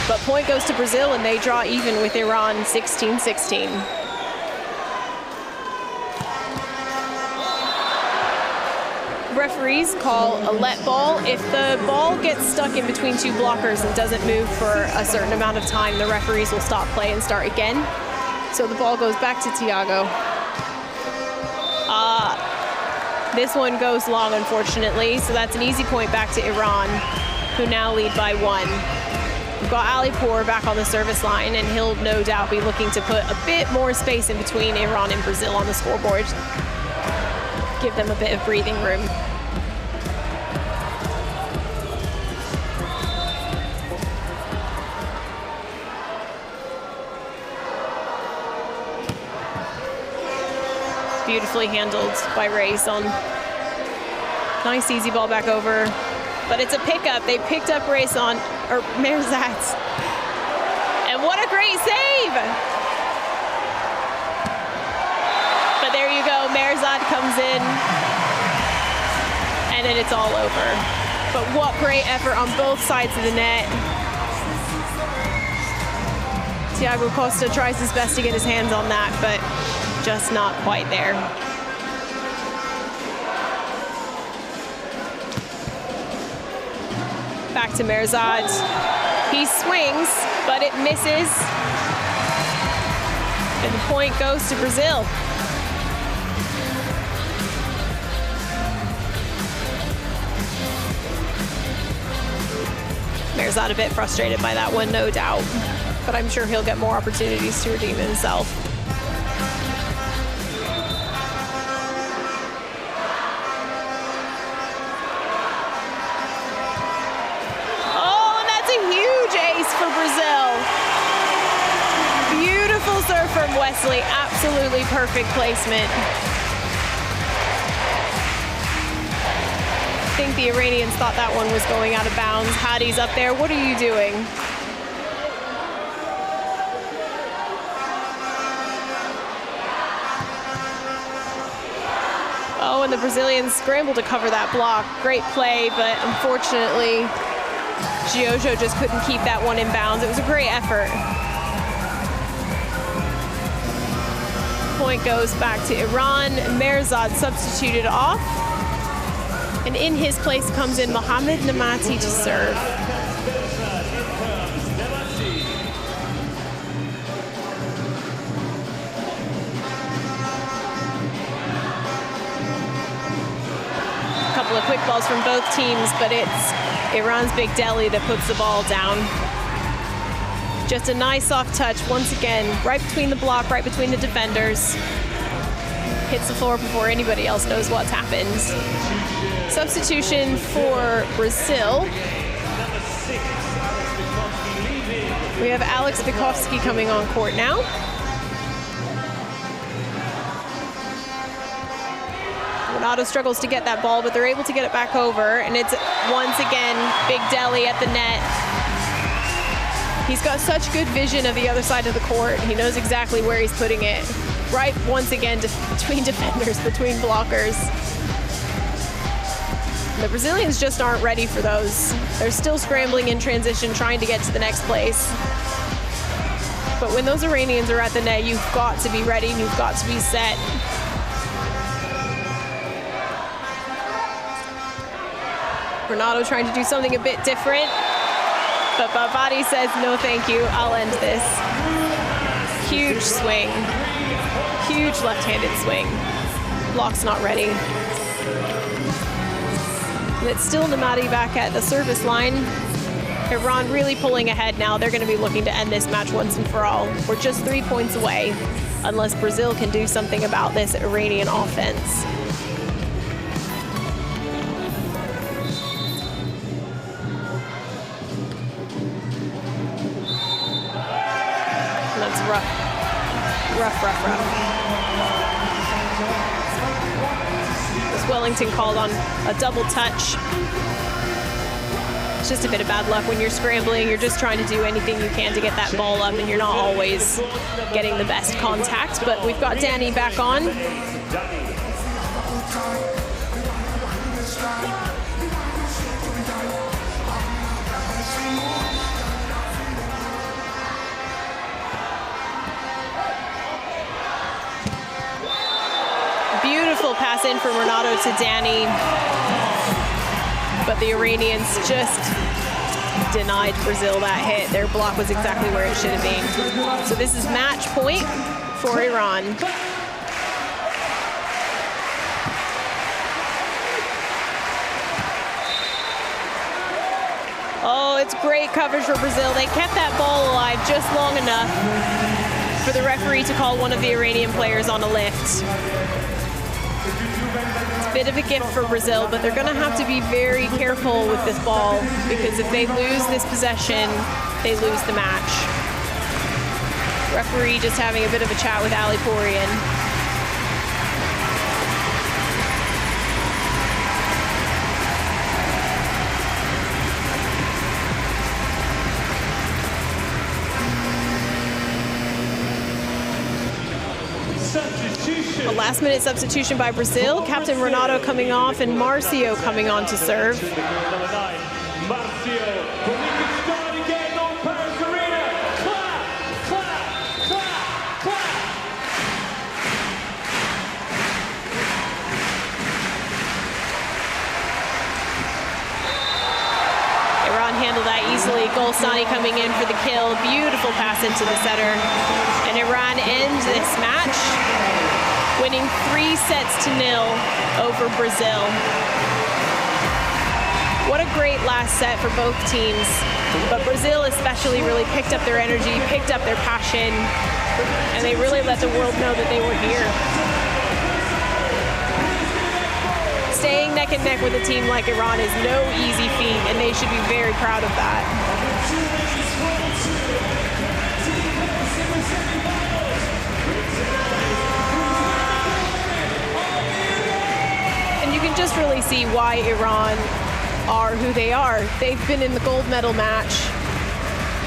But point goes to Brazil, and they draw even with Iran, 16-16. Referees call a let ball. If the ball gets stuck in between two blockers and doesn't move for a certain amount of time, the referees will stop play and start again. So the ball goes back to Thiago. This one goes long, unfortunately, so that's an easy point back to Iran, who now lead by 1. We've got Alipour back on the service line, and he'll no doubt be looking to put a bit more space in between Iran and Brazil on the scoreboard. Give them a bit of breathing room. Beautifully handled by Rayson. Nice easy ball back over, but it's a pickup. They picked up Rayson, or Merzat. And what a great save! But there you go, Merzat comes in, and then it's all over. But what great effort on both sides of the net. Thiago Costa tries his best to get his hands on that, but just not quite there. Back to Merzad. He swings, but it misses. And the point goes to Brazil. Merzad a bit frustrated by that one, no doubt. But I'm sure he'll get more opportunities to redeem himself. For Brazil. Beautiful serve from Wesley, absolutely perfect placement. I think the Iranians thought that one was going out of bounds. Hadi's up there, what are you doing? Oh, and the Brazilians scrambled to cover that block. Great play, but unfortunately, Giojo just couldn't keep that one in bounds. It was a great effort. Point goes back to Iran. Merzad substituted off. And in his place comes in Mohamed Namati to serve. A couple of quick balls from both teams, but it's Iran's Big Deli that puts the ball down. Just a nice soft touch once again, right between the block, right between the defenders. Hits the floor before anybody else knows what's happened. Substitution for Brazil. We have Alex Bukowski coming on court now. Renato struggles to get that ball, but they're able to get it back over, and it's once again Big Deli at the net. He's got such good vision of the other side of the court. He knows exactly where he's putting it. Right, once again, between defenders, between blockers. The Brazilians just aren't ready for those. They're still scrambling in transition, trying to get to the next place. But when those Iranians are at the net, you've got to be ready, you've got to be set. Renato trying to do something a bit different, but Bavati says, no thank you, I'll end this. Huge swing, huge left-handed swing. Block's not ready. And it's still Namadi back at the service line. Iran really pulling ahead now. They're gonna be looking to end this match once and for all. We're just 3 points away, unless Brazil can do something about this Iranian offense. Rough. As Wellington called on a double touch. It's just a bit of bad luck when you're scrambling. You're just trying to do anything you can to get that ball up, and you're not always getting the best contact. But we've got Danny back on. Beautiful pass in from Renato to Danny, but the Iranians just denied Brazil that hit. Their block was exactly where it should have been. So this is match point for Iran. Oh, it's great coverage for Brazil. They kept that ball alive just long enough for the referee to call one of the Iranian players on a lift. It's a bit of a gift for Brazil, but they're going to have to be very careful with this ball, because if they lose this possession, they lose the match. Referee just having a bit of a chat with Ali Porian. A last-minute substitution by Brazil. Captain Renato coming off and Marcio coming on to serve. Iran handled that easily. Golstani coming in for the kill. Beautiful pass into the setter. And Iran ends this match winning 3-0 over Brazil. What a great last set for both teams. But Brazil especially really picked up their energy, picked up their passion, and they really let the world know that they were here. Staying neck and neck with a team like Iran is no easy feat, and they should be very proud of that. You can just really see why Iran are who they are. They've been in the gold medal match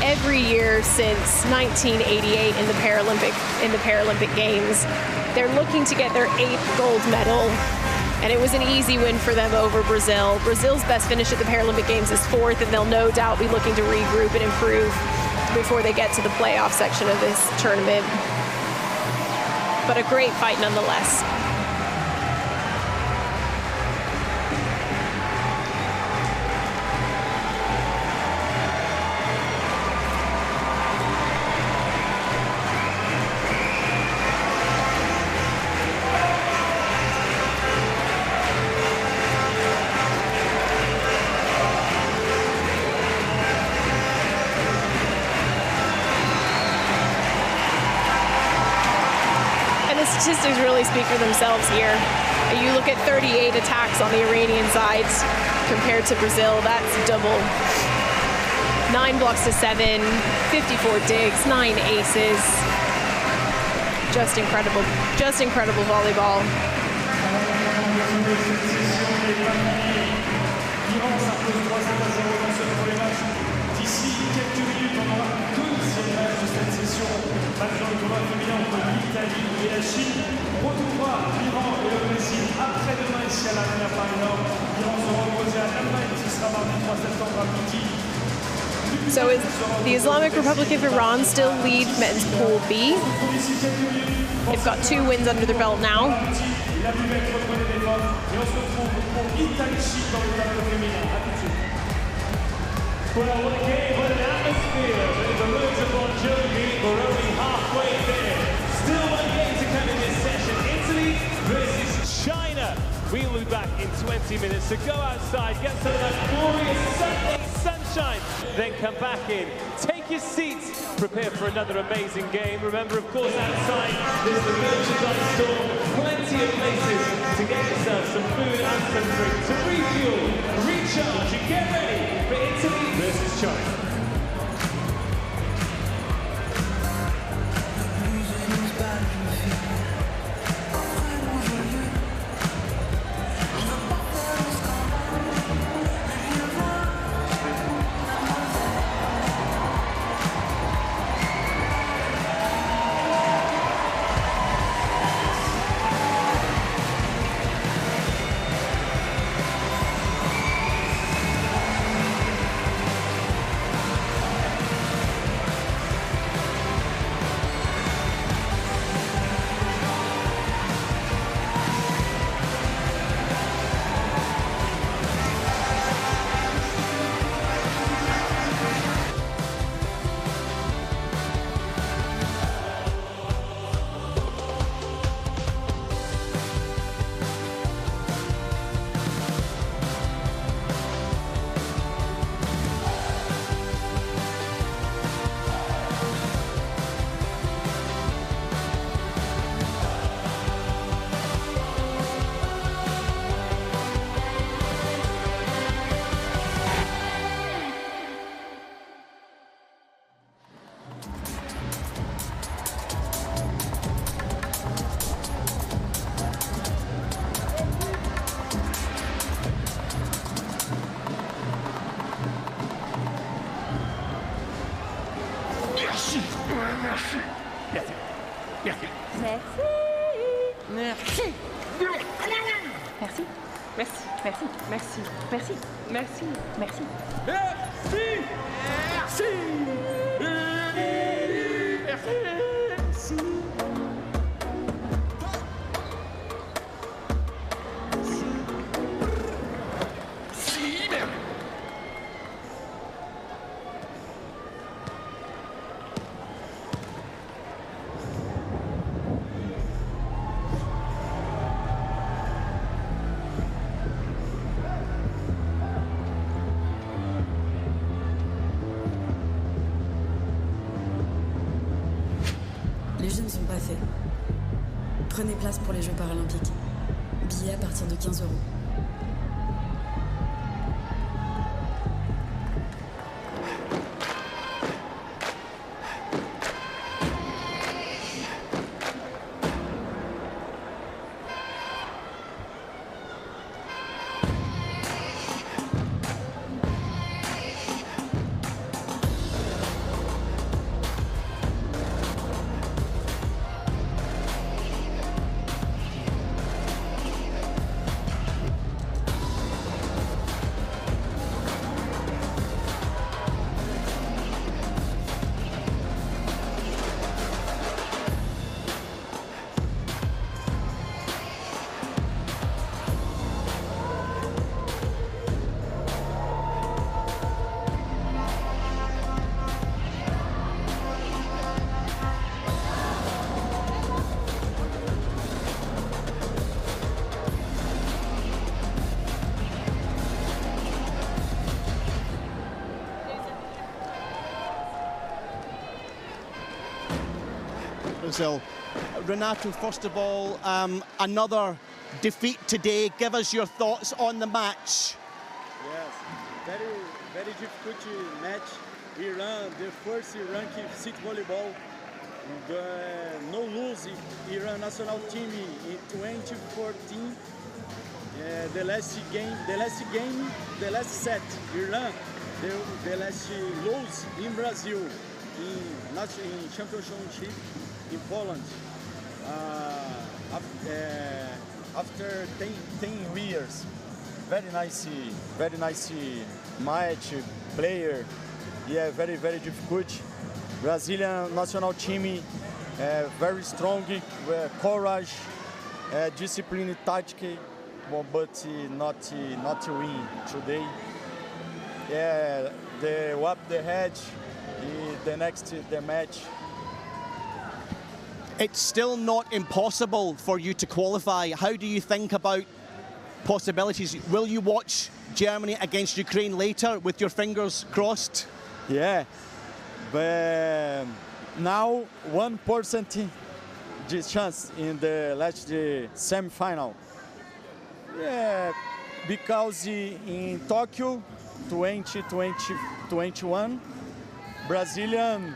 every year since 1988 in the Paralympic Games. They're looking to get their 8th gold medal, and it was an easy win for them over Brazil. Brazil's best finish at the Paralympic Games is 4th, and they'll no doubt be looking to regroup and improve before they get to the playoff section of this tournament. But a great fight nonetheless. Statistics really speak for themselves here. You look at 38 attacks on the Iranian sides compared to Brazil, that's double. 9 blocks to 7, 54 digs, 9 aces. Just incredible volleyball. Maintenant, le tournoi féminin entre l'Italie et la Chine retrouvera l'Iran et le Brésil après-demain ici à l'Arena Paris Nord. L'Iran sera opposé à l'Allemagne, ce sera mardi 3 septembre à midi. So is the Islamic Republic of Iran still lead men's pool B? They've got 2 wins under their belt now. Well, what a game, what an atmosphere. The words of Bon Jovi, we're only halfway there. Still one game to come in this session. Italy versus China. We'll be back in 20 minutes. So go outside, get some of that glorious Sunday sunshine, then come back in. Take your seats, prepare for another amazing game. Remember, of course, outside there's the merchandise store. Plenty of places to get yourself some food and some drink to refuel, recharge, and get ready for Italy versus China. Merci. Merci. Merci. Merci. Merci. Merci. Merci. Merci. Merci. Merci. Les jeux ne sont pas faits. Prenez place pour les Jeux Paralympiques. Billets à partir de 15 €. Brazil. Renato, first of all, another defeat today. Give us your thoughts on the match. Yes, very difficult match. Iran, the first ranking city volleyball. No lose Iran national team in 2014. The last set, Iran, the last lose in Brazil in championship in Poland. After 10 years, very nice match, player. Yeah, very difficult. Brazilian national team, very strong, courage, discipline, tactic, but not win today. Yeah, they whap the head. The match. It's still not impossible for you to qualify. How do you think about possibilities? Will you watch Germany against Ukraine later with your fingers crossed? Yeah, but now 1% chance in the last semi-final. Yeah, because in Tokyo 2021, Brazilian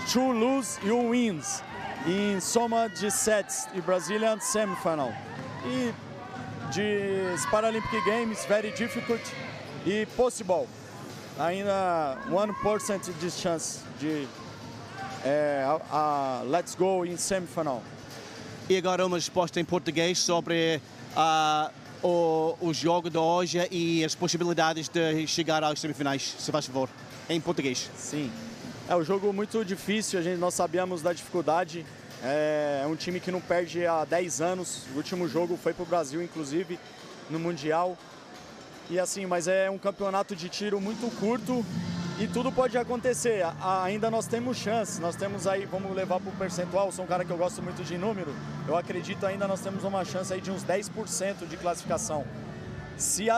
2 lose, you wins. Em soma de sets e Brazilian semifinal. E de Paralympic Games, very difficult e possible. Ainda 1% de chance de let's go in semifinal. E agora uma resposta em português sobre o jogo de hoje e as possibilidades de chegar às semifinais, se faz favor, em português. Sim. É um jogo muito difícil, nós sabíamos da dificuldade. É um time que não perde há 10 anos. O último jogo foi para o Brasil, inclusive, no Mundial. E assim, mas é um campeonato de tiro muito curto e tudo pode acontecer. Ainda nós temos chance, nós temos aí, vamos levar para o percentual, sou um cara que eu gosto muito de número. Eu acredito ainda nós temos uma chance aí de uns 10% de classificação. Se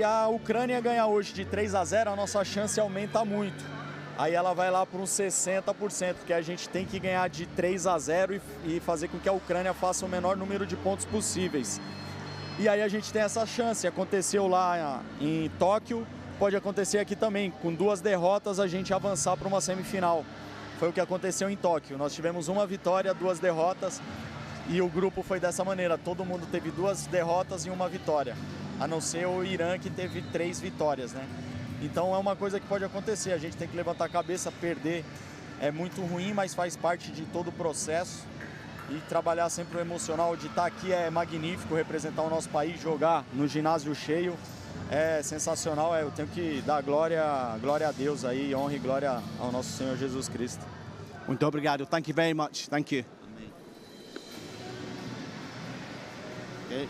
a Ucrânia ganhar hoje de 3-0, a nossa chance aumenta muito. Aí ela vai lá para uns 60%, porque a gente tem que ganhar de 3-0 e fazer com que a Ucrânia faça o menor número de pontos possíveis. E aí a gente tem essa chance. Aconteceu lá em Tóquio, pode acontecer aqui também. Com 2 derrotas a gente avançar para uma semifinal. Foi o que aconteceu em Tóquio. Nós tivemos 1 vitória, 2 derrotas e o grupo foi dessa maneira. Todo mundo teve 2 derrotas e 1 vitória. A não ser o Irã, que teve 3 vitórias, né? Então é uma coisa que pode acontecer, a gente tem que levantar a cabeça, perder é muito ruim, mas faz parte de todo o processo. e trabalhar sempre o emocional de estar aqui é magnífico, representar o nosso país, jogar no ginásio cheio é sensacional. Eu tenho que dar glória a Deus aí, honra e glória ao nosso Senhor Jesus Cristo. Muito obrigado. Thank you very much. Thank you. Okay.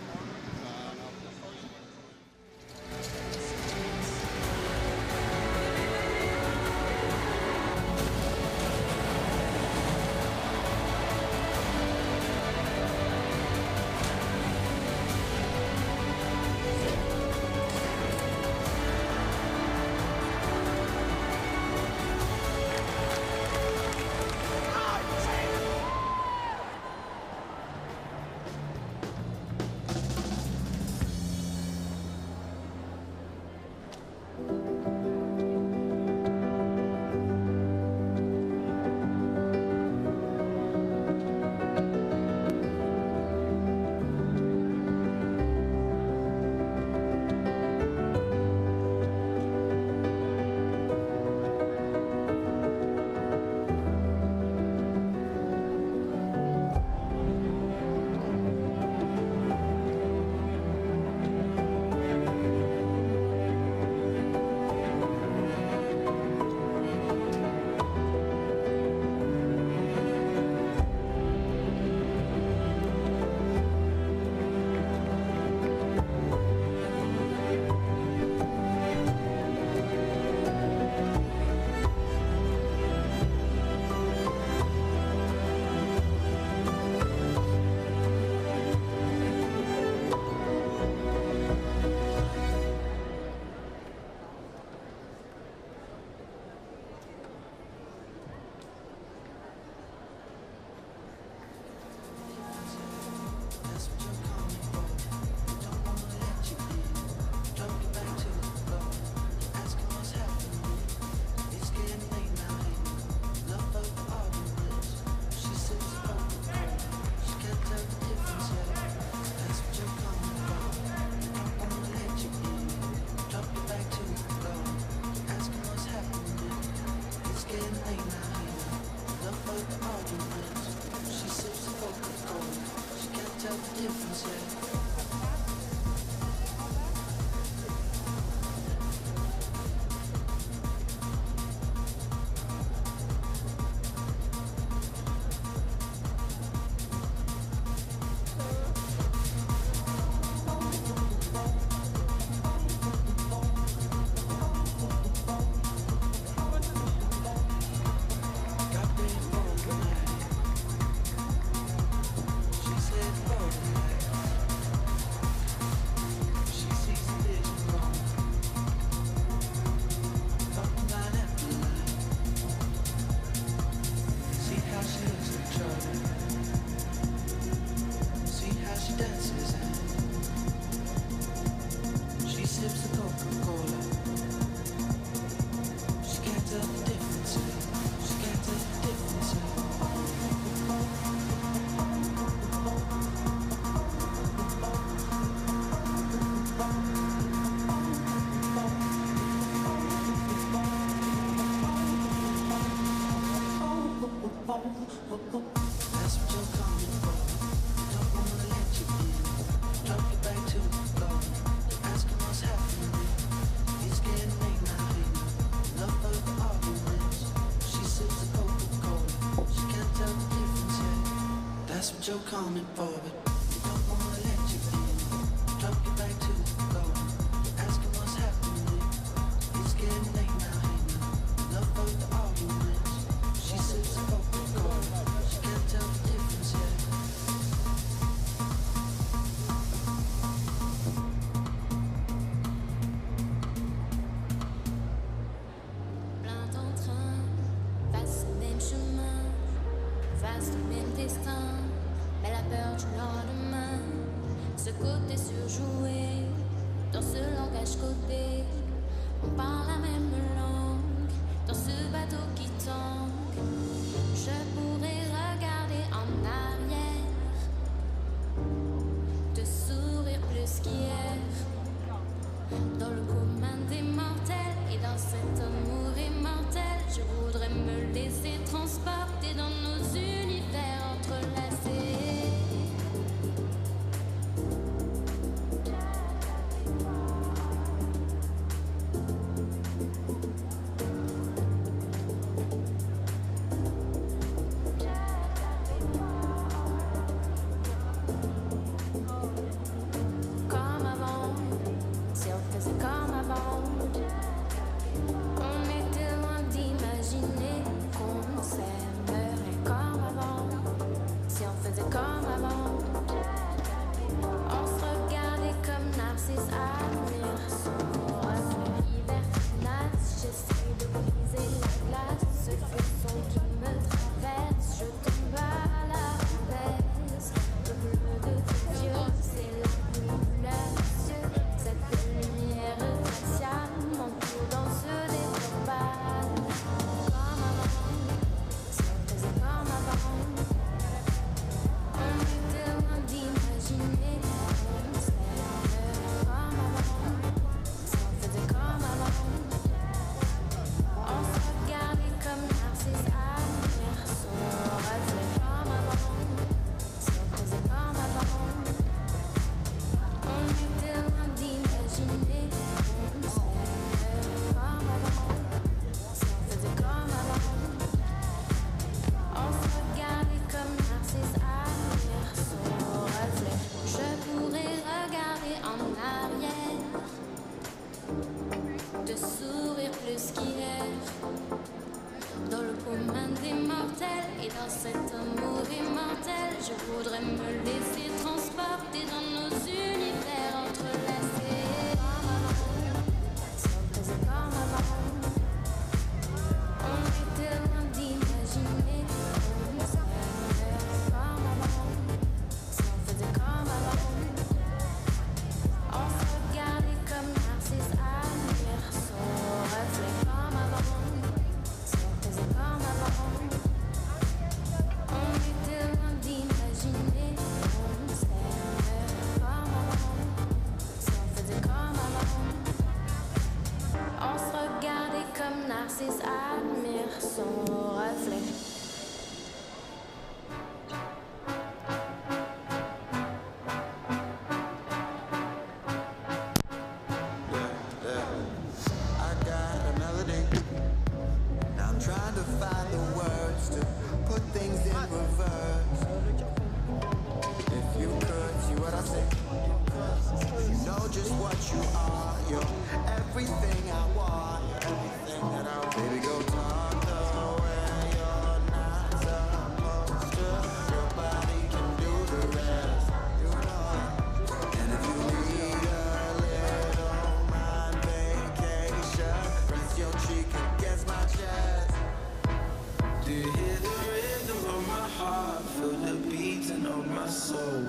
You're coming for, but you don't wanna let you in. Drop you back to the floor, asking what's happening. It's getting late now, hey now. Enough of the arguments. She sips a Coca-Cola, she can't tell the difference yet. Plein d'entrain, face au même chemin, face au même destin. Mais la peur du lendemain, ce côté surjoué, dans ce langage codé, on parle la même langue, dans ce bateau qui tangue. Je pourrais regarder en arrière, te sourire plus qu'hier, dans le commun des mortels et dans cet amour immortel. Je voudrais me laisser transporter dans nos univers entrelacés. yes you are. You're everything I want, everything that I want. Baby, go talk the way you're not supposed to. Your body can do the rest, you know it. And if you need a little mind vacation, press your cheek against my chest. Do you hear the rhythm of my heart? Feel the beating of my soul.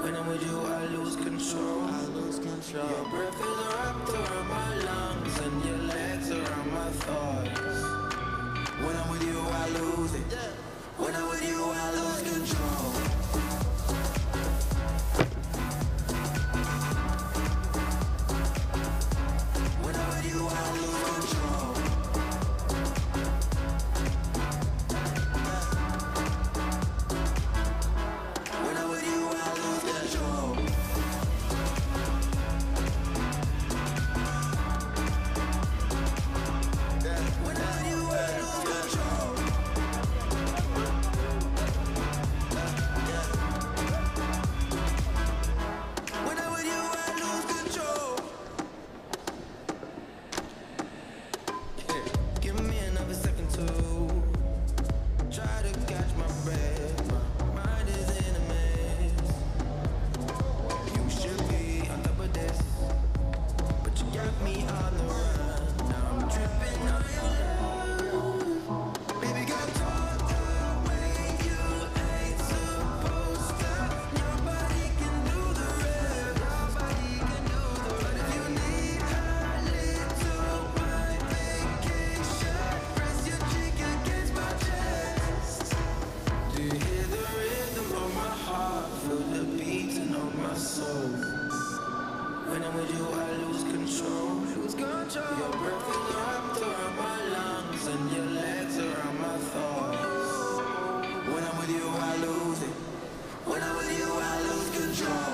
When I'm with you, I lose control. I lose control. Your breath is wrapped around my lungs and your legs around my thighs. When I'm with you, I lose it. When I'm with you, I lose control. When I'm with you, I lose control. When I'm with you, I lose control. When I'm with you, I lose control. When I'm with you, I lose control. Give me another second to try to catch my breath. My mind is in a mess. You should be on top of this, but you got me on the run. Now I'm tripping on your love. Baby, go talk the way you ain't supposed to. Your body can do the rest. Your body can do the rest. But if you need a little mind vacation, press your cheek against my chest. Do you hear the rhythm of my heart? Feel the beating of my soul. When I'm with you, I lose control. Lose control. Your breath is wrapped around my lungs and your legs around my thighs. When I'm with you, I lose it. When I'm with you, I lose control.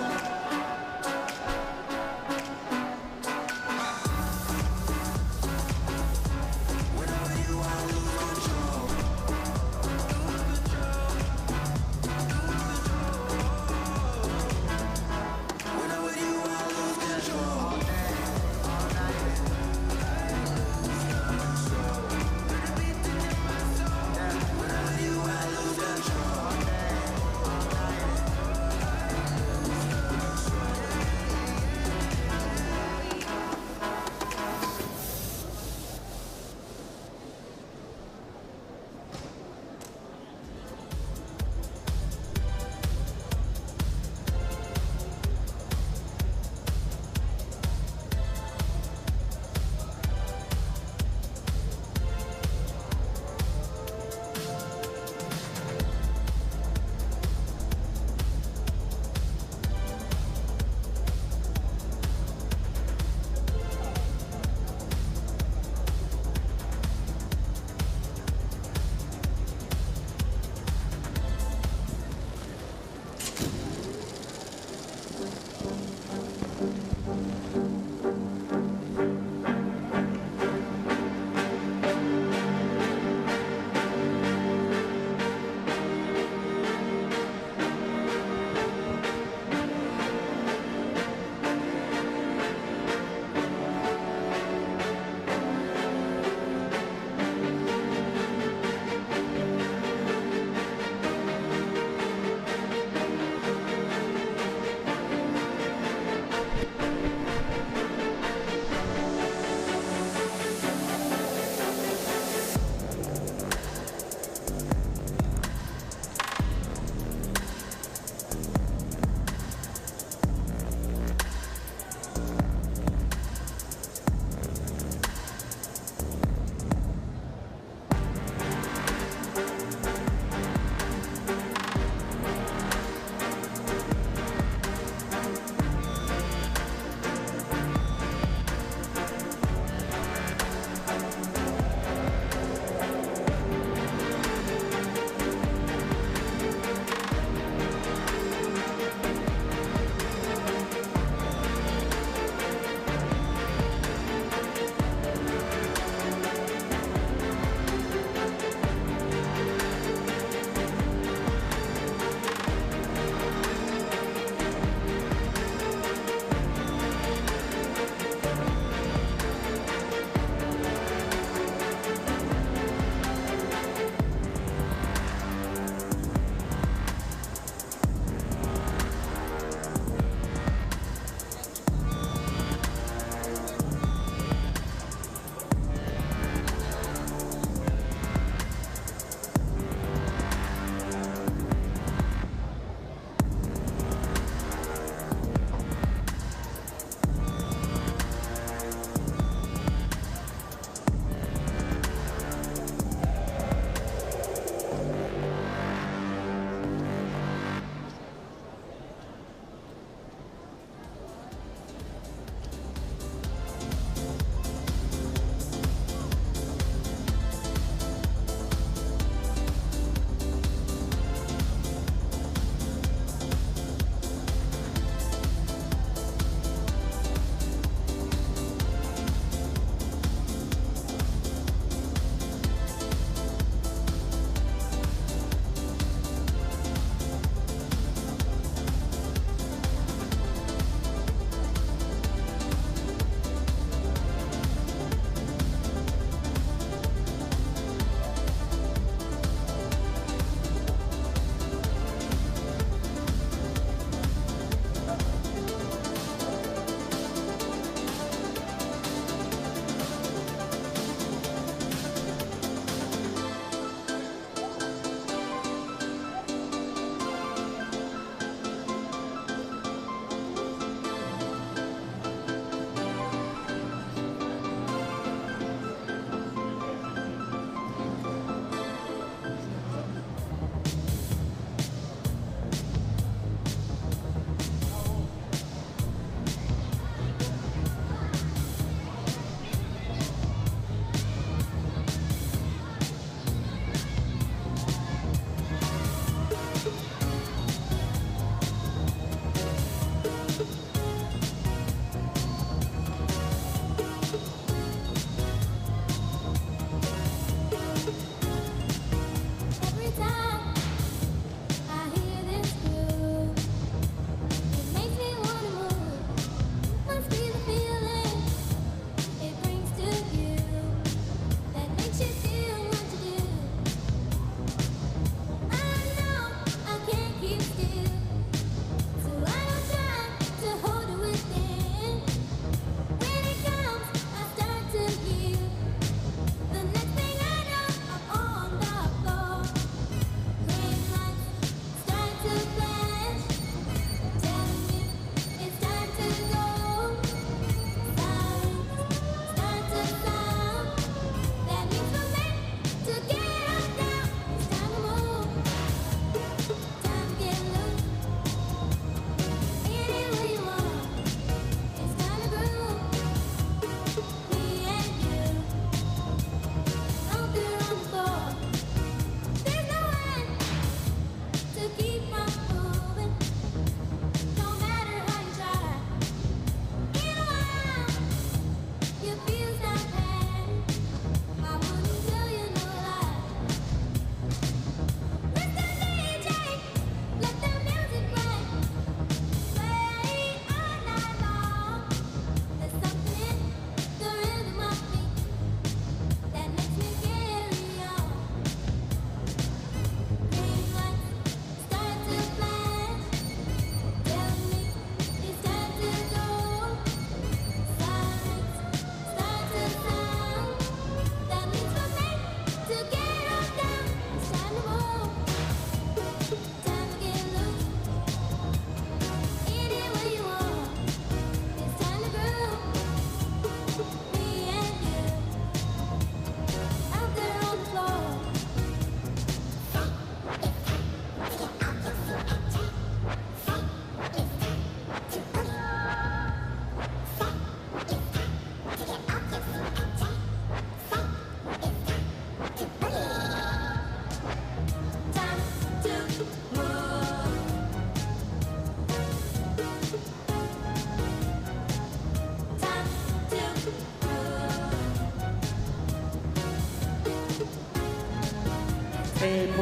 When I'm with you, I lose control. Lose control. Lose control. When I'm with you, I lose control. All day, all night. I lose control. With a beating in my soul. When I'm with you, I lose control. All day, all night.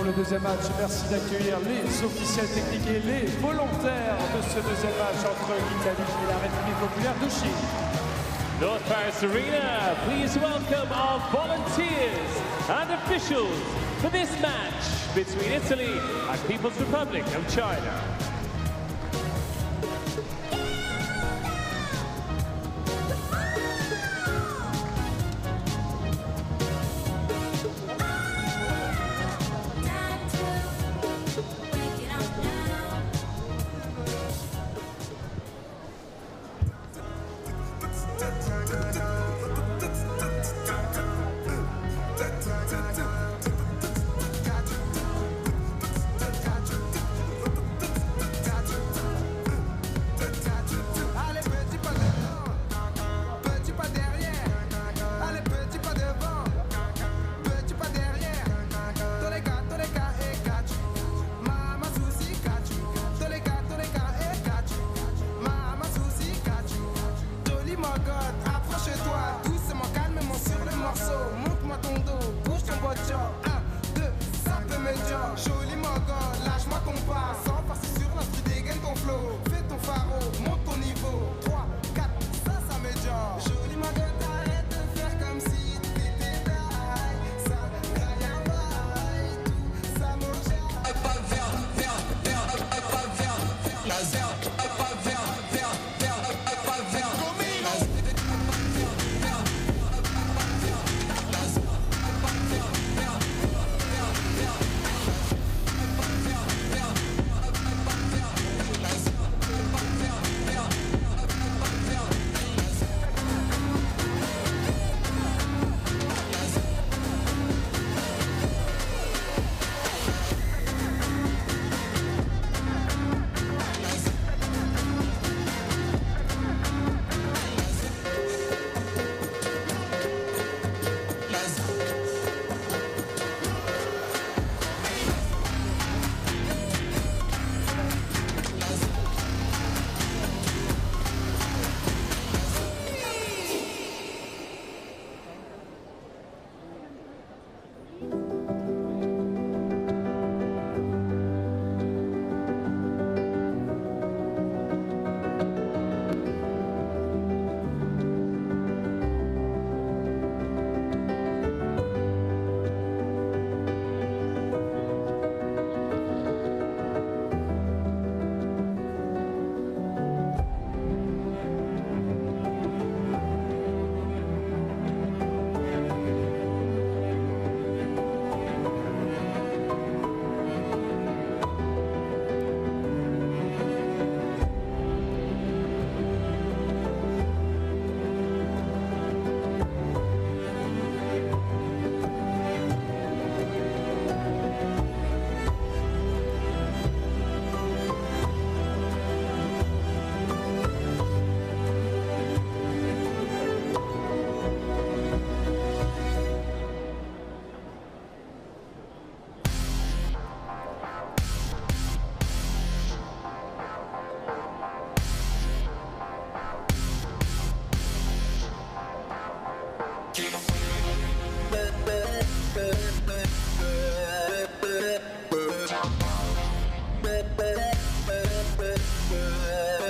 pour le deuxième match. Merci d'accueillir les officiels techniques et les volontaires de ce deuxième match entre l'Italie et la République populaire de Chine. North Paris Arena, please welcome our volunteers and officials for this match between Italy and People's Republic of China.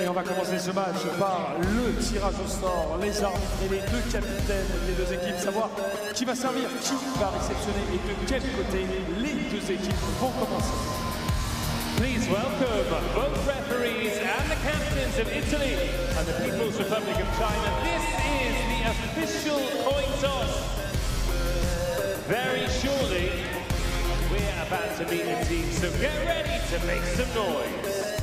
Et on va commencer ce match par le tirage au sort, les arbitres et les deux capitaines des deux équipes, savoir qui va servir, qui va réceptionner et de quel côté les deux équipes vont commencer. Please welcome both referees and the captains of Italy and the People's Republic of China. This is the official coin toss. Very shortly, we're about to meet the team, so get ready to make some noise.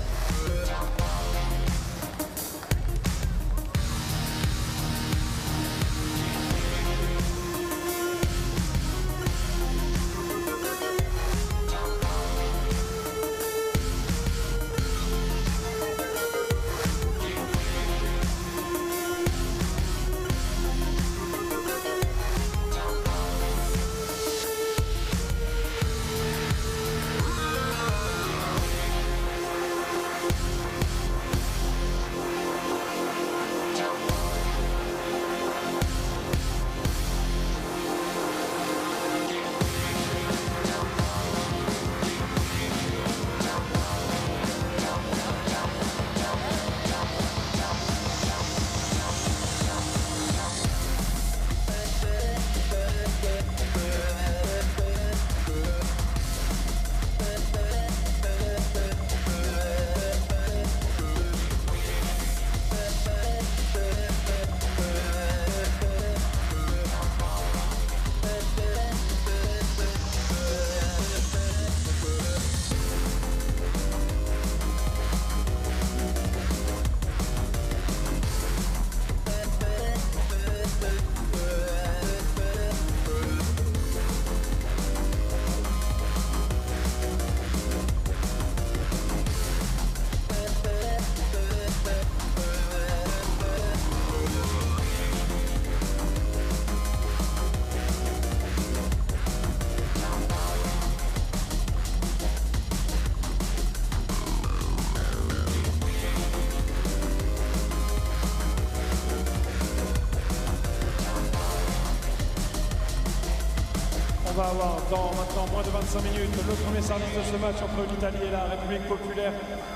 va avoir dans maintenant moins de 25 minutes le premier service de ce match entre l'Italie et la République populaire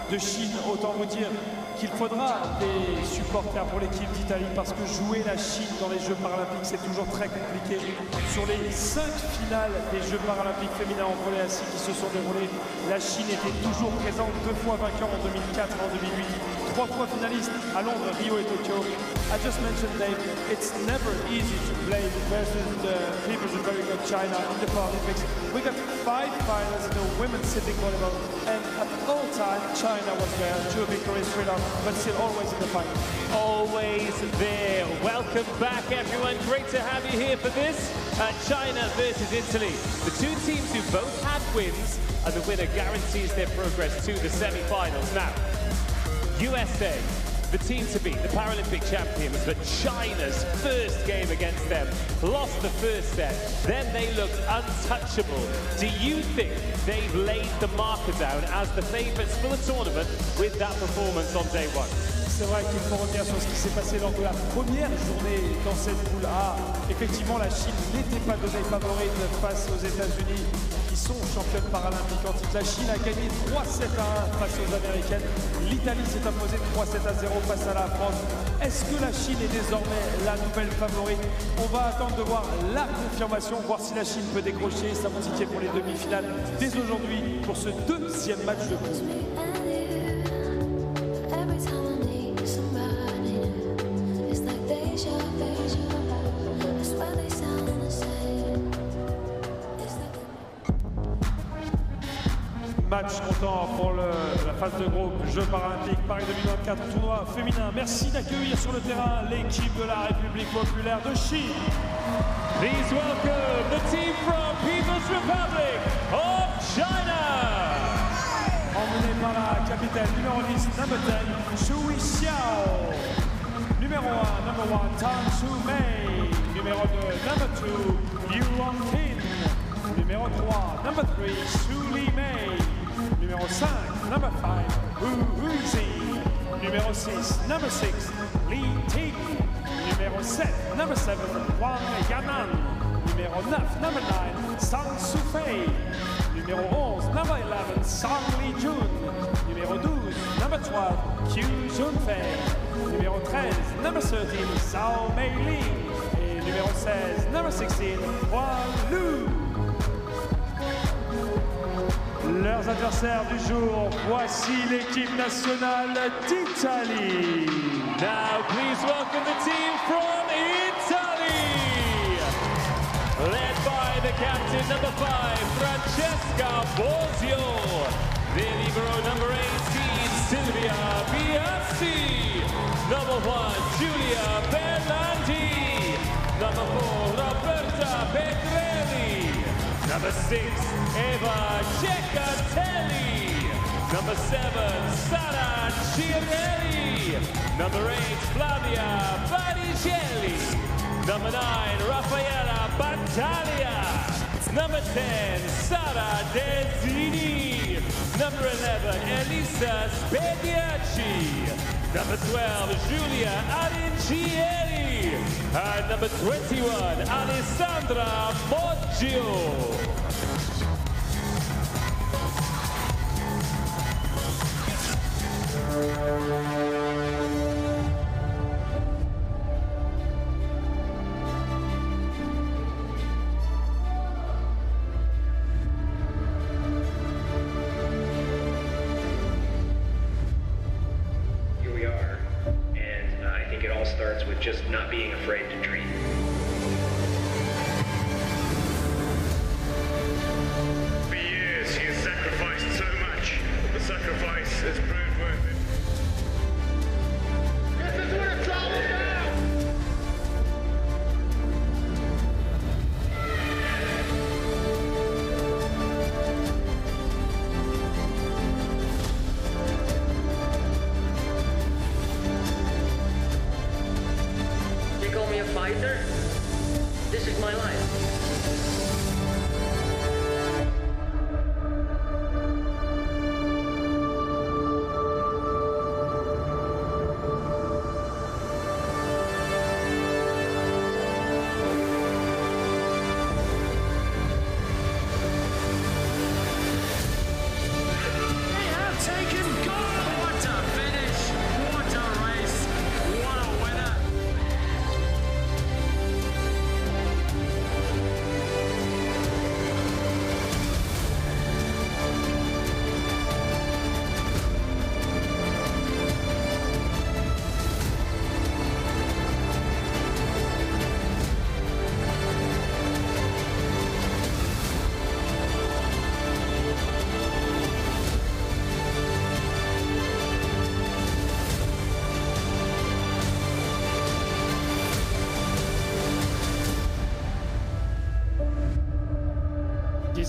de Chine. Autant vous dire qu'il faudra des supporters pour l'équipe d'Italie parce que jouer la Chine dans les Jeux paralympiques c'est toujours très compliqué. Sur les 5 finales des Jeux paralympiques féminins en volley assis qui se sont déroulés, la Chine était toujours présente, 2 fois vainqueur en 2004 et en 2008, 3 fois finaliste à Londres, Rio et Tokyo. I just mentioned, Dave, it's never easy to play versus the People's Republic of China in the Paralympics. We got 5 finals in the women's sitting volleyball, and at all time China was there, 2 victories straight up, but still always in the final. Always there. Welcome back, everyone. Great to have you here for this. China versus Italy. The two teams who both had wins, and the winner guarantees their progress to the semi-finals. Now, USA, the team to beat, the Paralympic champions, but China's first game against them lost the first set. Then they looked untouchable. Do you think they've laid the marker down as the favourites for the tournament with that performance on day one? C'est vrai qu'il faut revenir sur ce qui s'est passé lors de la première journée dans cette poule A. Effectivement, la Chine n'était pas donnée favorite face aux États-Unis, qui sont championnes paralympiques en titre. La Chine a gagné 3-7-1 face aux Américaines. L'Italie s'est imposée 3-7-0 face à la France. Est-ce que la Chine est désormais la nouvelle favorite? On va attendre de voir la confirmation, voir si la Chine peut décrocher sa ticket pour les demi-finales dès aujourd'hui pour ce deuxième match de poule. Match comptant pour la phase de groupe Jeux paralympiques Paris 2024 tournoi féminin. Merci d'accueillir sur le terrain l'équipe de la République populaire de Chine. Please welcome the team from People's Republic of China. Emmené par la capitaine numéro 10, number 10, Shui Xiao. Numéro 1, number 1, Tang Su Mei. Numéro 2, number 2, Liu Longqin. Numéro 3, number 3, Su Li Mei. Numéro 5, number 5, Hu Uzi. Numéro 6, number 6, Li Ting. Numéro 7, number 7, Wang Yanan. Numéro 9, number 9, Sang Sufei. Numéro 11, number 11, Sang Li Jun. Numéro 12, number 12, Qiu Junfei. Numéro 13, number 13, Zhao Meiling. Et numéro 16, number 16, Huan Lu. Leurs adversaires du jour, voici l'équipe nationale d'Italie. Now please welcome the team from Italy. Led by the captain, number 5, Francesca Bosio. Their libero, number 18, Silvia Biassi. Number 1, Giulia Berlandi. Number 4, Roberta Petrelli. Number 6, Eva Ceccatelli. Number 7, Sara Chiarelli. Number 8, Flavia Barigelli. Number 9, Raffaella Battaglia. Number 10, Sara Desini. Number 11, Elisa Spediacci. Number 12, Giulia Arincieri. And number 21, Alessandra Moggio. Here we are, and I think it all starts with just not being afraid to dream. For years, he has sacrificed so much. The sacrifice has proved worth it. This is what it's all about! They call me a fighter. This is my life.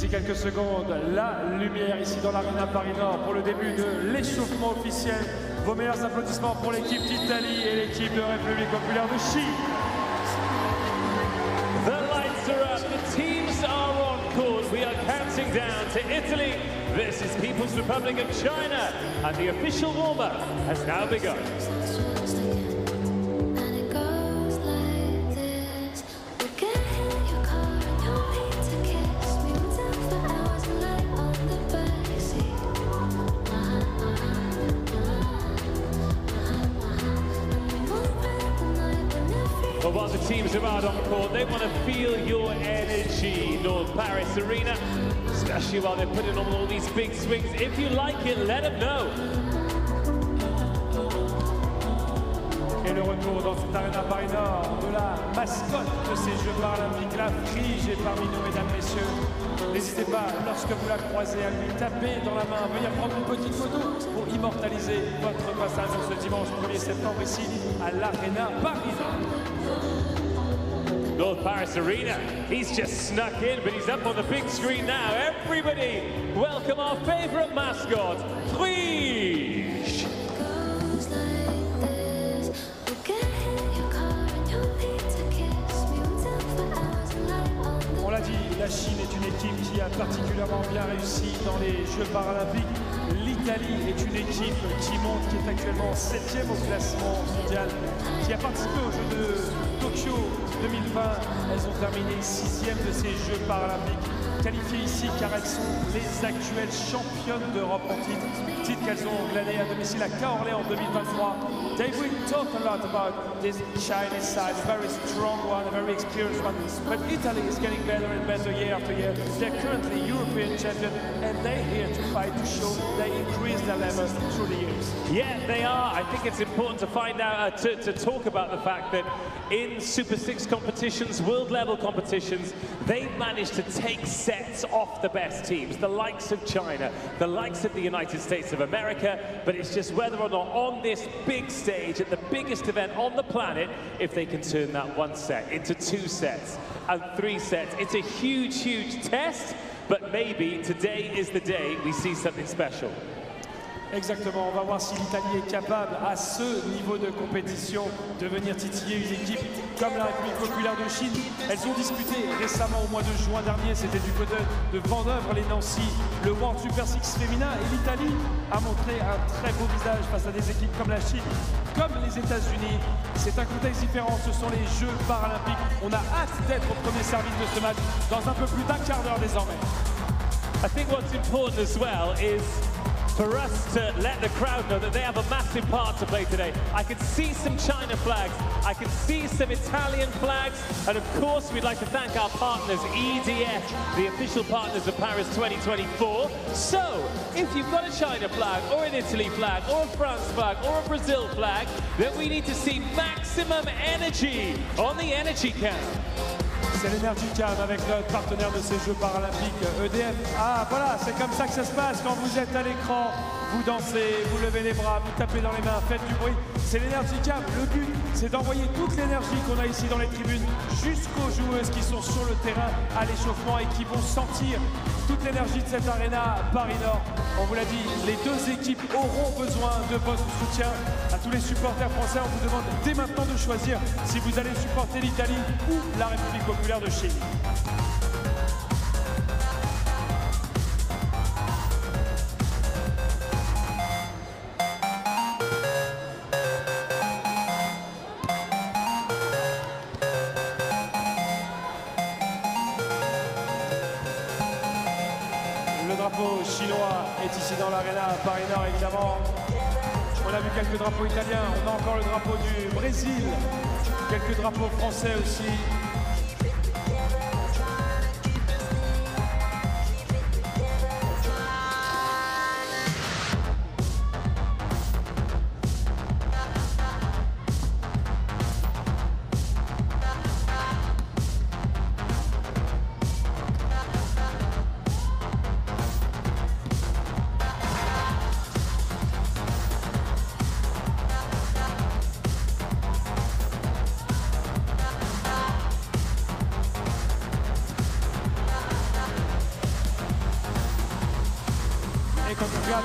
D'ici quelques secondes, la lumière ici dans l'Arena Paris-Nord pour le début de l'échauffement officiel. Vos meilleurs applaudissements pour l'équipe d'Italie et l'équipe de République populaire de Chine. The lights are up, the teams are on court. We are counting down to Italy versus People's Republic of China, and the official warm-up has now begun. But while the teams are out on court, they want to feel your energy, North Paris Arena, especially while they're putting on all these big swings. If you like it, let them know. Et le retour dans cette Arena Paris-Nord de la mascotte de ces Jeux Paralympiques, la Frige est parmi nous, mesdames, messieurs. N'hésitez pas, lorsque vous la croisez, à lui taper dans la main, à venir prendre une petite photo pour immortaliser votre passage ce dimanche 1er septembre ici à l'Arena Paris-Nord. North Paris Arena, he's just snuck in, but he's up on the big screen now. Everybody, welcome our favorite mascot, Frige. On l'a dit, la Chine est une équipe qui a particulièrement bien réussi dans les Jeux Paralympiques. L'Italie est une équipe qui monte, qui est actuellement 7e au classement mondial, qui a participé aux Jeux de Tokyo 2020. Elles ont terminé 6e de ces Jeux Paralympiques. Qualifiées ici car elles sont les actuelles championnes d'Europe en titre qu'elles ont glané à domicile à Caorlet en 2023. They will talk a lot about this Chinese side, a very strong one, a very experienced one, but Italy is getting better and better year after year. They're currently European champion and they're here to fight to show they increase their level through the years. Yeah, they are. I think it's important to find out, to talk about the fact that in Super 6 competitions, world level competitions, they've managed to take sets off the best teams, the likes of China, the likes of the United States of America, but it's just whether or not on this big stage, at the biggest event on the planet, if they can turn that one set into 2 sets and 3 sets. It's a huge, huge test, but maybe today is the day we see something special. Exactement, on va voir si l'Italie est capable à ce niveau de compétition de venir titiller une équipe comme la République populaire de Chine. Elles ont disputé récemment au mois de juin dernier, c'était du côté de Vendœuvre-les-Nancy, le World Super 6 féminin, et l'Italie a montré un très beau visage face à des équipes comme la Chine, comme les États-Unis. C'est un contexte différent, ce sont les Jeux Paralympiques. On a hâte d'être au premier service de ce match dans un peu plus d'1 quart d'heure désormais. I think what's important as well is for us to let the crowd know that they have a massive part to play today. I can see some China flags, I can see some Italian flags, and of course we'd like to thank our partners, EDF, the official partners of Paris 2024. So, if you've got a China flag, or an Italy flag, or a France flag, or a Brazil flag, then we need to see maximum energy on the energy cam. C'est l'Energy Cam avec notre partenaire de ces Jeux Paralympiques, EDF. Ah voilà, c'est comme ça que ça se passe quand vous êtes à l'écran. Vous dansez, vous levez les bras, vous tapez dans les mains, faites du bruit. C'est l'Energy Cam. Le but, c'est d'envoyer toute l'énergie qu'on a ici dans les tribunes jusqu'aux joueuses qui sont sur le terrain à l'échauffement et qui vont sentir toute l'énergie de cette Arena Paris-Nord. On vous l'a dit, les 2 équipes auront besoin de votre soutien. À tous les supporters français, on vous demande dès maintenant de choisir si vous allez supporter l'Italie ou la République populaire de Chine. Le drapeau chinois est ici dans l'Arena Paris-Nord, évidemment. On a vu quelques drapeaux italiens, on a encore le drapeau du Brésil, quelques drapeaux français aussi.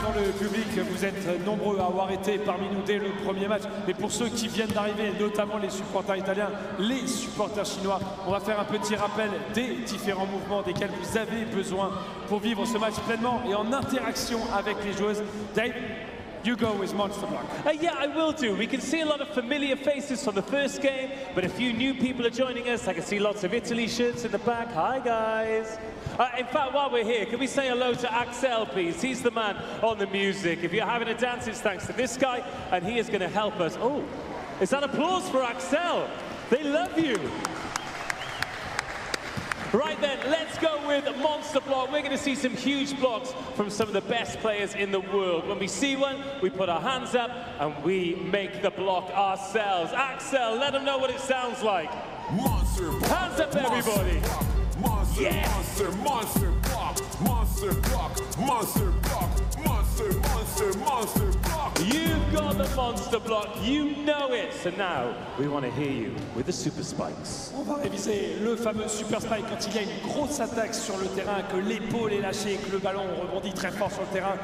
dans le public, vous êtes nombreux à avoir été parmi nous dès le premier match. Mais pour ceux qui viennent d'arriver, notamment les supporters italiens, les supporters chinois, on va faire un petit rappel des différents mouvements desquels vous avez besoin pour vivre ce match pleinement et en interaction avec les joueuses. Dave, you go with Monster Block. Yeah, I will do. We can see a lot of familiar faces from the first game, but a few new people are joining us. I can see lots of Italy shirts in the back. Hi, guys. In fact, while we're here, can we say hello to Axel, please? He's the man on the music. If you're having a dance, it's thanks to this guy, and he is going to help us. Oh, is that applause for Axel? They love you. Right then, let's go with Monster Block. We're going to see some huge blocks from some of the best players in the world. When we see one, we put our hands up and we make the block ourselves. Axel, let them know what it sounds like. Monster block. Hands up, everybody. Monster, Yeah. monster, monster block. Monster block. Monster block. Monster, monster, monster block. You've got the Monster Block. You know it. So now, we want to hear you with the Super Spikes. On va réviser le fameux Super Spike quand il y a une grosse attaque sur le terrain, que l'épaule est lâchée, que le ballon rebondit très fort sur le terrain.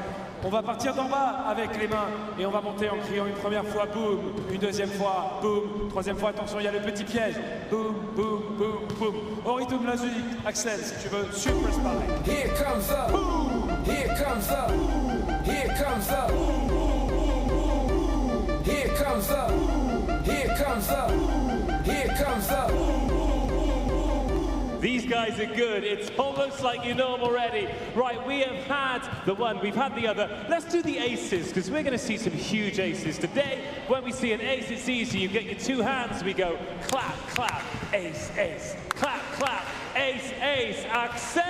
On va partir d'en bas avec les mains et on va monter en criant une première fois boum, une deuxième fois boum, troisième fois attention, il y a le petit piège. Boum, boum, boum, boum. Au rythme de la musique, Axel, si tu veux, Super Spike. Here comes up. Here comes up. Here comes up. Here comes up. Here comes up. Here comes up. These guys are good. It's almost like you know them already. Right, we have had the one, we've had the other. Let's do the aces, because we're going to see some huge aces. Today, when we see an ace, it's easy. You get your two hands, we go clap, clap, ace, ace, clap, clap, ace, ace. Axel.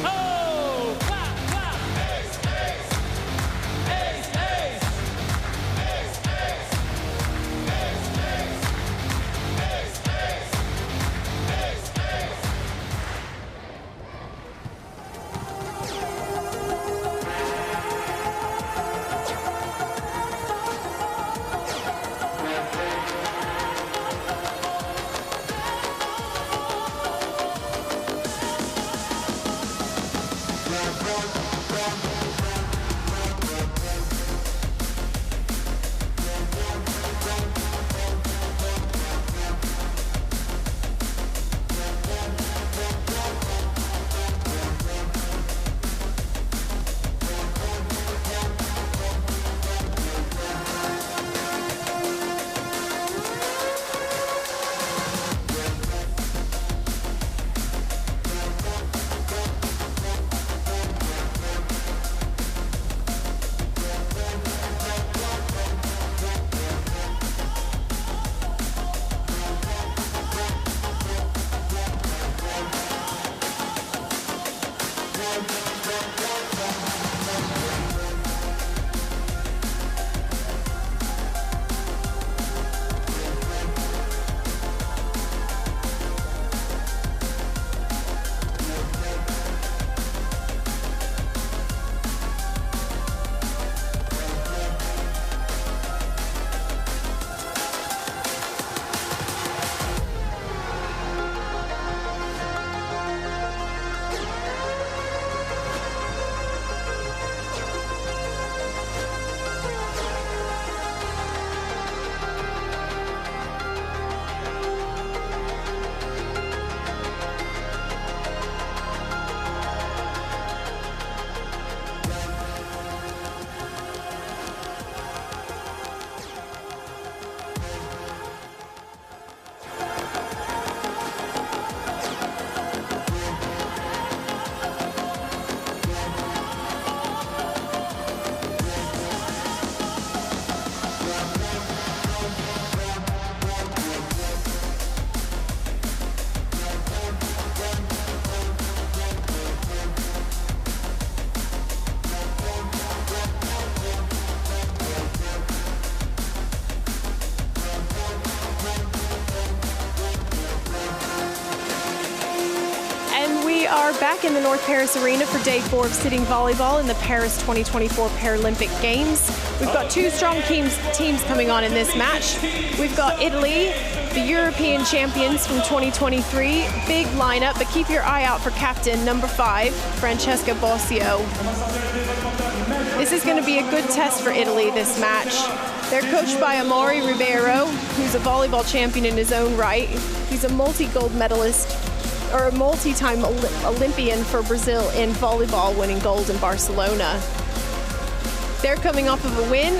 Oh, clap, clap. Ace, ace. Ace, ace. Ace, ace. Ace, ace. Ace, ace. Ace, ace. Back in the North Paris Arena for day 4 of sitting volleyball in the Paris 2024 Paralympic Games. We've got two strong teams coming on in this match. We've got Italy, the European champions from 2023. Big lineup, but keep your eye out for captain number 5, Francesca Bossio. This is going to be a good test for Italy, this match. They're coached by Amaury Ribeiro, who's a volleyball champion in his own right. He's a multi-gold medalist, or a multi-time Olympian for Brazil in volleyball, winning gold in Barcelona. They're coming off of a win,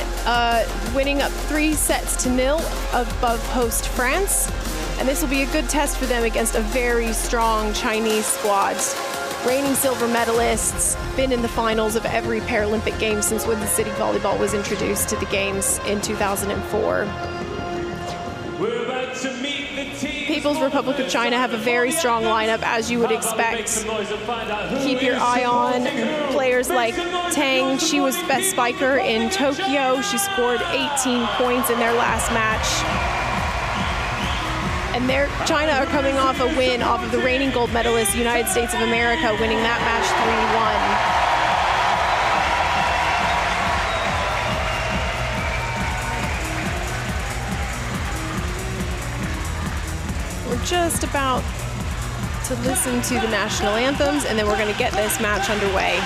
winning up 3-0 above host France. And this will be a good test for them against a very strong Chinese squad. Reigning silver medalists, been in the finals of every Paralympic Games since Windy City Volleyball was introduced to the Games in 2004. We're about to meet the team. People's Republic of China have a very strong lineup, as you would expect. Keep your eye on players like Tang. She was best spiker in Tokyo. She scored 18 points in their last match. And China are coming off a win off of the reigning gold medalist, United States of America, winning that match 3-1. We're just about to listen to the national anthems, and then we're going to get this match underway.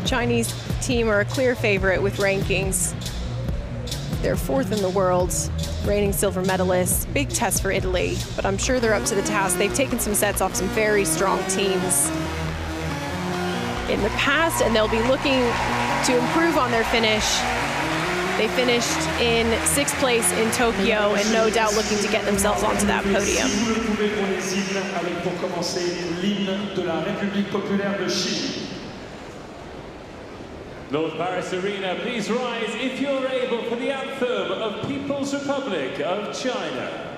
Chinese team are a clear favorite with rankings. They're 4th in the world, reigning silver medalists. Big test for Italy, but I'm sure they're up to the task. They've taken some sets off some very strong teams in the past, and they'll be looking to improve on their finish. They finished in 6th place in Tokyo, and no doubt looking to get themselves onto that podium. North Paris Arena, please rise if you're able for the anthem of People's Republic of China.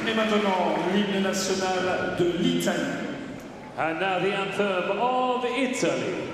Et maintenant, l'hymne national de l'Italie. And now the anthem of Italy.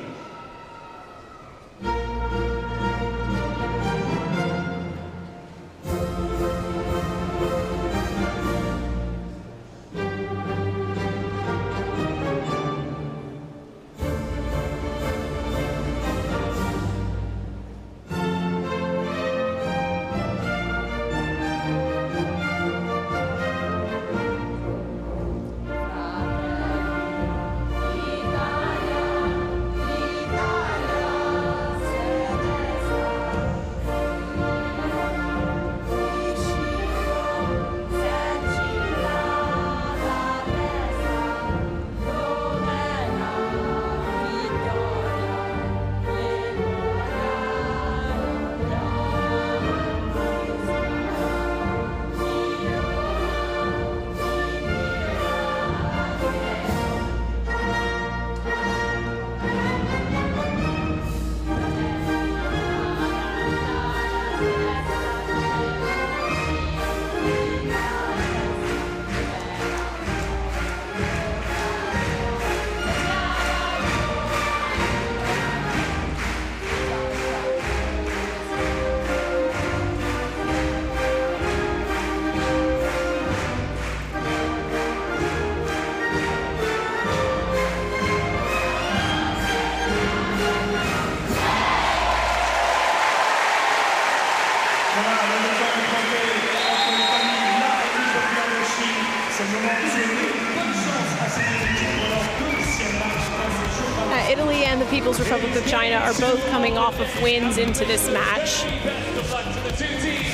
People's Republic of China are both coming off of wins into this match.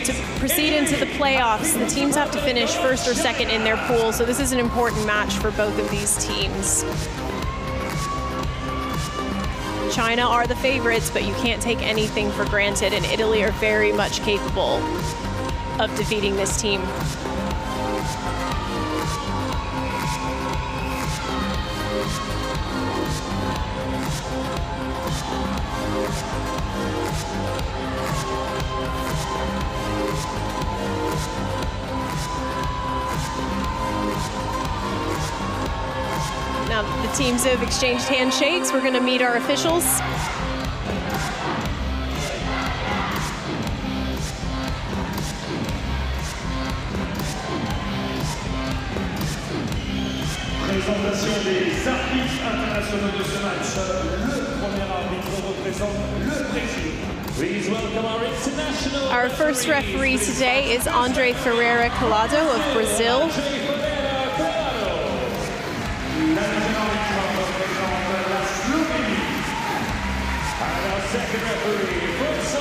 To proceed into the playoffs, the teams have to finish first or second in their pool, so this is an important match for both of these teams. China are the favorites, but you can't take anything for granted, and Italy are very much capable of defeating this team. Now the teams have exchanged handshakes. We're going to meet our officials. Présentation des arbitres internationaux de ce match. Le premier arbitre représente le Brésil. Please welcome our international. Our first referee today is Andre Ferreira Collado of Brazil.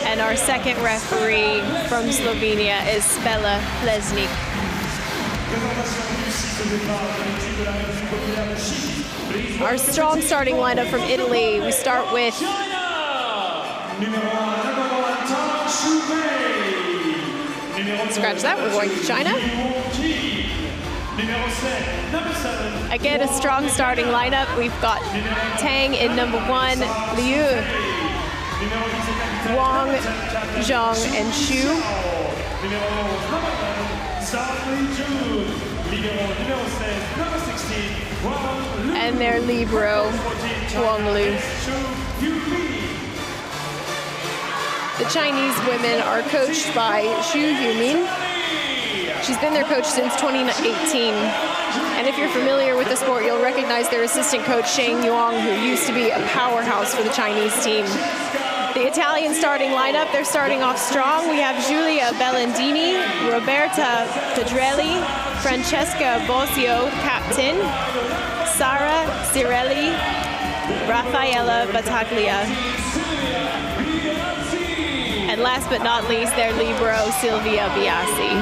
And our second referee from Slovenia is Bela Plesnik. Our strong starting lineup from Italy. We start with scratch that, we're going to China. Again, a strong starting lineup. We've got Tang in number 1, Liu, Wang, Zhang, and Xu. And their libero, Wang Lu. The Chinese women are coached by Xu Yumin. She's been their coach since 2018. And if you're familiar with the sport, you'll recognize their assistant coach, Sheng Yuang, who used to be a powerhouse for the Chinese team. The Italian starting lineup, they're starting off strong. We have Giulia Bellandini, Roberta Pedrelli, Francesca Bosio, captain, Sara Cirelli, Raffaella Battaglia. And last but not least, their libero, Silvia Biasi.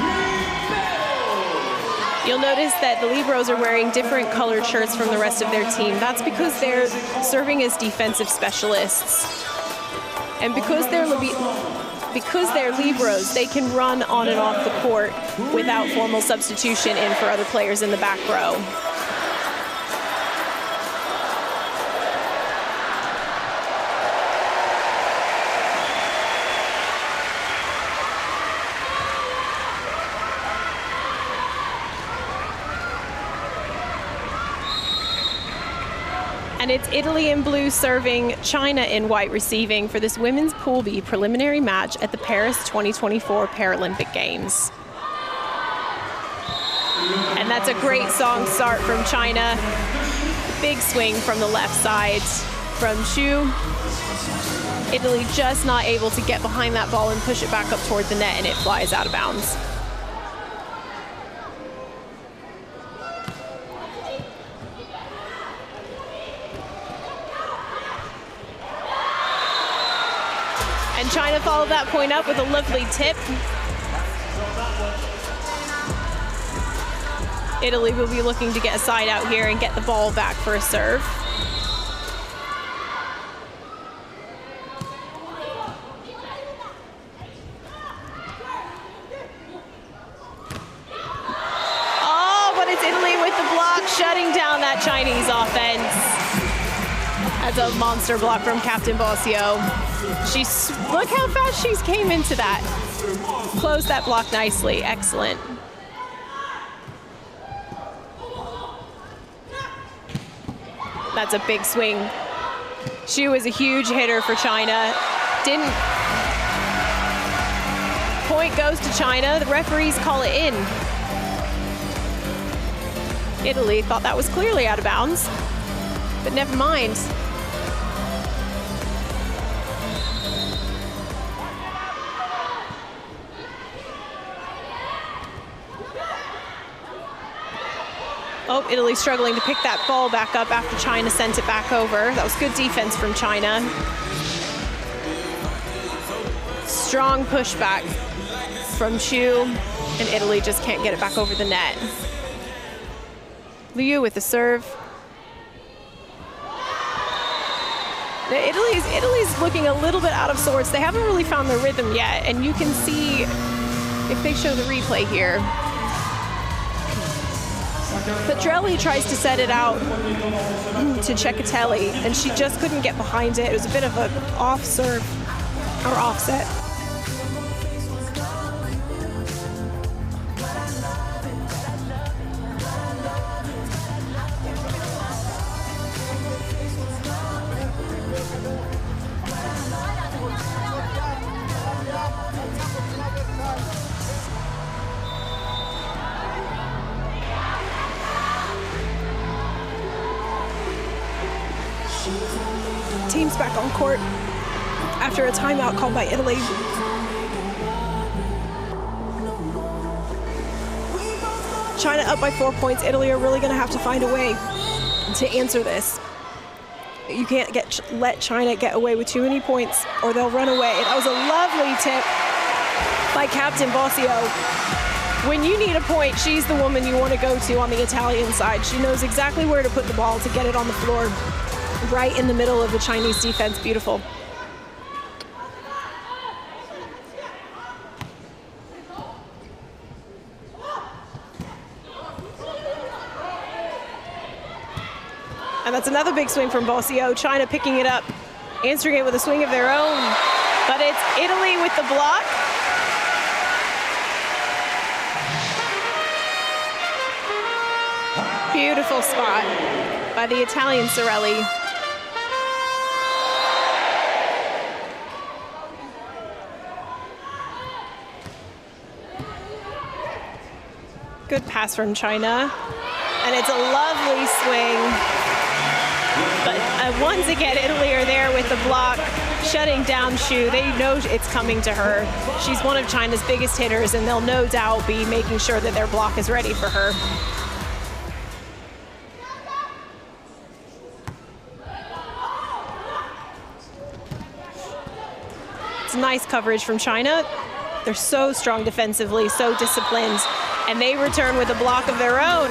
You'll notice that the liberos are wearing different colored shirts from the rest of their team. That's because they're serving as defensive specialists. And because they're liberos, they can run on and off the court without formal substitution in for other players in the back row. And it's Italy in blue serving, China in white receiving for this women's Pool B preliminary match at the Paris 2024 Paralympic Games. And that's a great song start from China. Big swing from the left side from Xu. Italy just not able to get behind that ball and push it back up toward the net, and it flies out of bounds. And China followed that point up with a lovely tip. Italy will be looking to get a side out here and get the ball back for a serve. Oh, but it's Italy with the block, shutting down that Chinese offense. That's a monster block from Captain Bosio. Look how fast she came into that. Closed that block nicely, excellent. That's a big swing. Xu is a huge hitter for China. Point goes to China. The referees call it in. Italy thought that was clearly out of bounds, but never mind. Oh, Italy struggling to pick that ball back up after China sent it back over. That was good defense from China. Strong pushback from Chu, and Italy just can't get it back over the net. Liu with the serve. Italy's looking a little bit out of sorts. They haven't really found their rhythm yet, and you can see if they show the replay here. Petrelli tries to set it out to Cecchitelli, and she just couldn't get behind it. It was a bit of an off serve or offset. Teams back on court after a timeout called by Italy. China up by 4 points. Italy are really going to have to find a way to answer this. You can't let China get away with too many points or they'll run away. That was a lovely tip by Captain Bossio. When you need a point, she's the woman you want to go to on the Italian side. She knows exactly where to put the ball to get it on the floor. Right in the middle of the Chinese defense. Beautiful. And that's another big swing from Bossio. China picking it up, answering it with a swing of their own. But it's Italy with the block. Beautiful spot by the Italian Sorelli. Good pass from China, and it's a lovely swing. But once again, Italy are there with the block, shutting down Chu. They know it's coming to her. She's one of China's biggest hitters, and they'll no doubt be making sure that their block is ready for her. It's nice coverage from China. They're so strong defensively, so disciplined. And they return with a block of their own.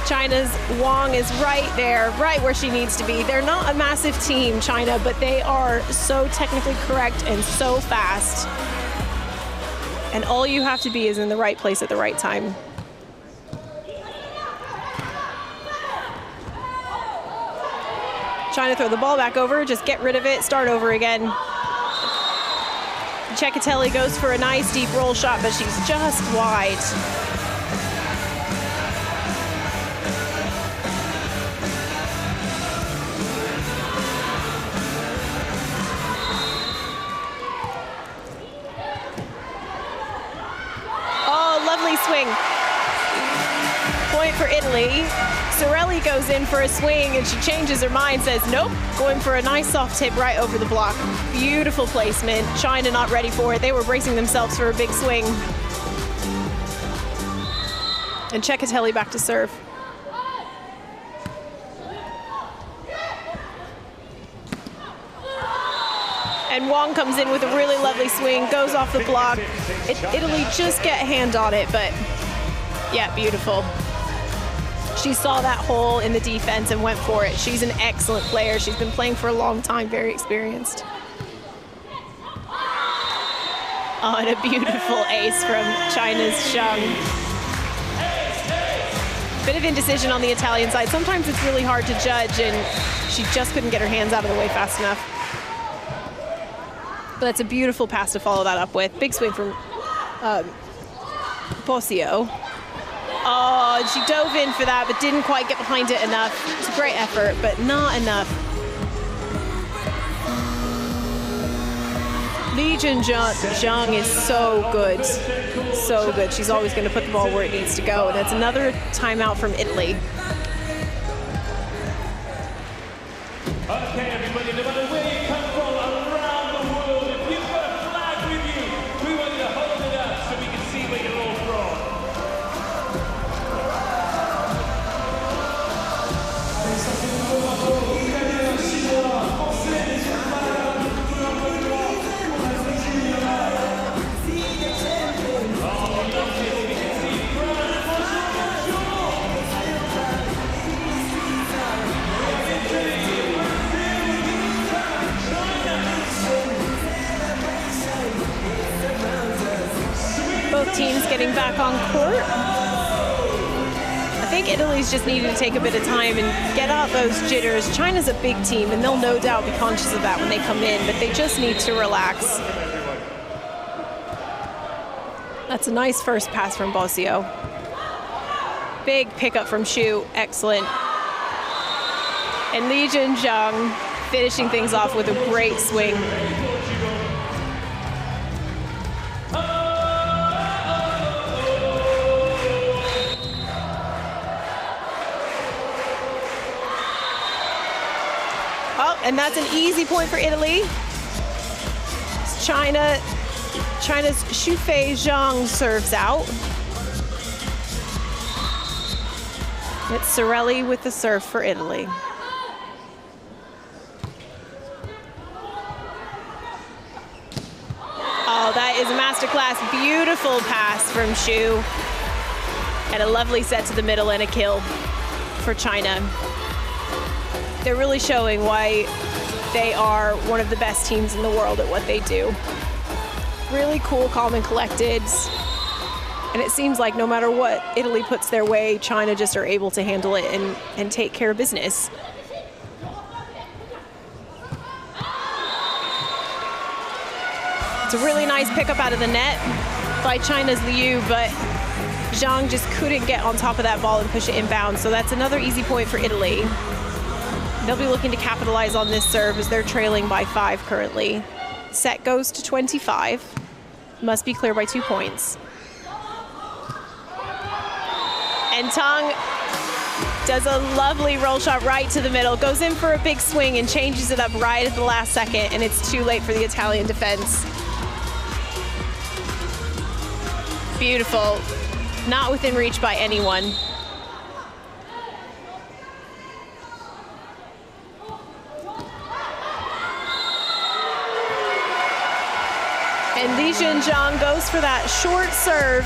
China's Wang is right there, right where she needs to be. They're not a massive team, China, but they are so technically correct and so fast. And all you have to be is in the right place at the right time. China throw the ball back over, just get rid of it, start over again. Cecchitelli goes for a nice deep roll shot, but she's just wide. Oh, lovely swing. Point for Italy. Sorelli goes in for a swing and she changes her mind, says nope, going for a nice soft tip right over the block. Beautiful placement. China not ready for it. They were bracing themselves for a big swing. And Cecchitelli back to serve. And Wang comes in with a really lovely swing, goes off the block. Italy just get a hand on it, but yeah, beautiful. She saw that hole in the defense and went for it. She's an excellent player. She's been playing for a long time, very experienced. Oh, and a beautiful ace from China's Zhang. Bit of indecision on the Italian side. Sometimes it's really hard to judge, and she just couldn't get her hands out of the way fast enough. But that's a beautiful pass to follow that up with. Big swing from Bossio. Oh, she dove in for that, but didn't quite get behind it enough. It's a great effort, but not enough. Li Zhang is so good. So good. She's always going to put the ball where it needs to go. And that's another timeout from Italy. Okay, everybody, no matter where you come from around the world, if you've got a flag with you, we want you to hold it up so we can see where you're all from. teams getting back on court. I think Italy's just needing to take a bit of time and get out those jitters. China's a big team, and they'll no doubt be conscious of that when they come in, but they just need to relax. That's a nice first pass from Bosio. Big pickup from Xu, excellent. And Li Junzhang finishing things off with a great swing. Oh, and that's an easy point for Italy. China's Xufei Zhang serves out. It's Sorelli with the serve for Italy. Oh, that is a masterclass. Beautiful pass from Xu. And a lovely set to the middle and a kill for China. They're really showing why they are one of the best teams in the world at what they do. Really cool, calm, and collected. And it seems like no matter what Italy puts their way, China just are able to handle it and take care of business. It's a really nice pickup out of the net by China's Liu, but Zhang just couldn't get on top of that ball and push it inbound. So that's another easy point for Italy. They'll be looking to capitalize on this serve as they're trailing by 5 currently. Set goes to 25. Must be clear by 2 points. And Tang does a lovely roll shot right to the middle, goes in for a big swing and changes it up right at the last second, and it's too late for the Italian defense. Beautiful. Not within reach by anyone. And Li Junzhang goes for that short serve,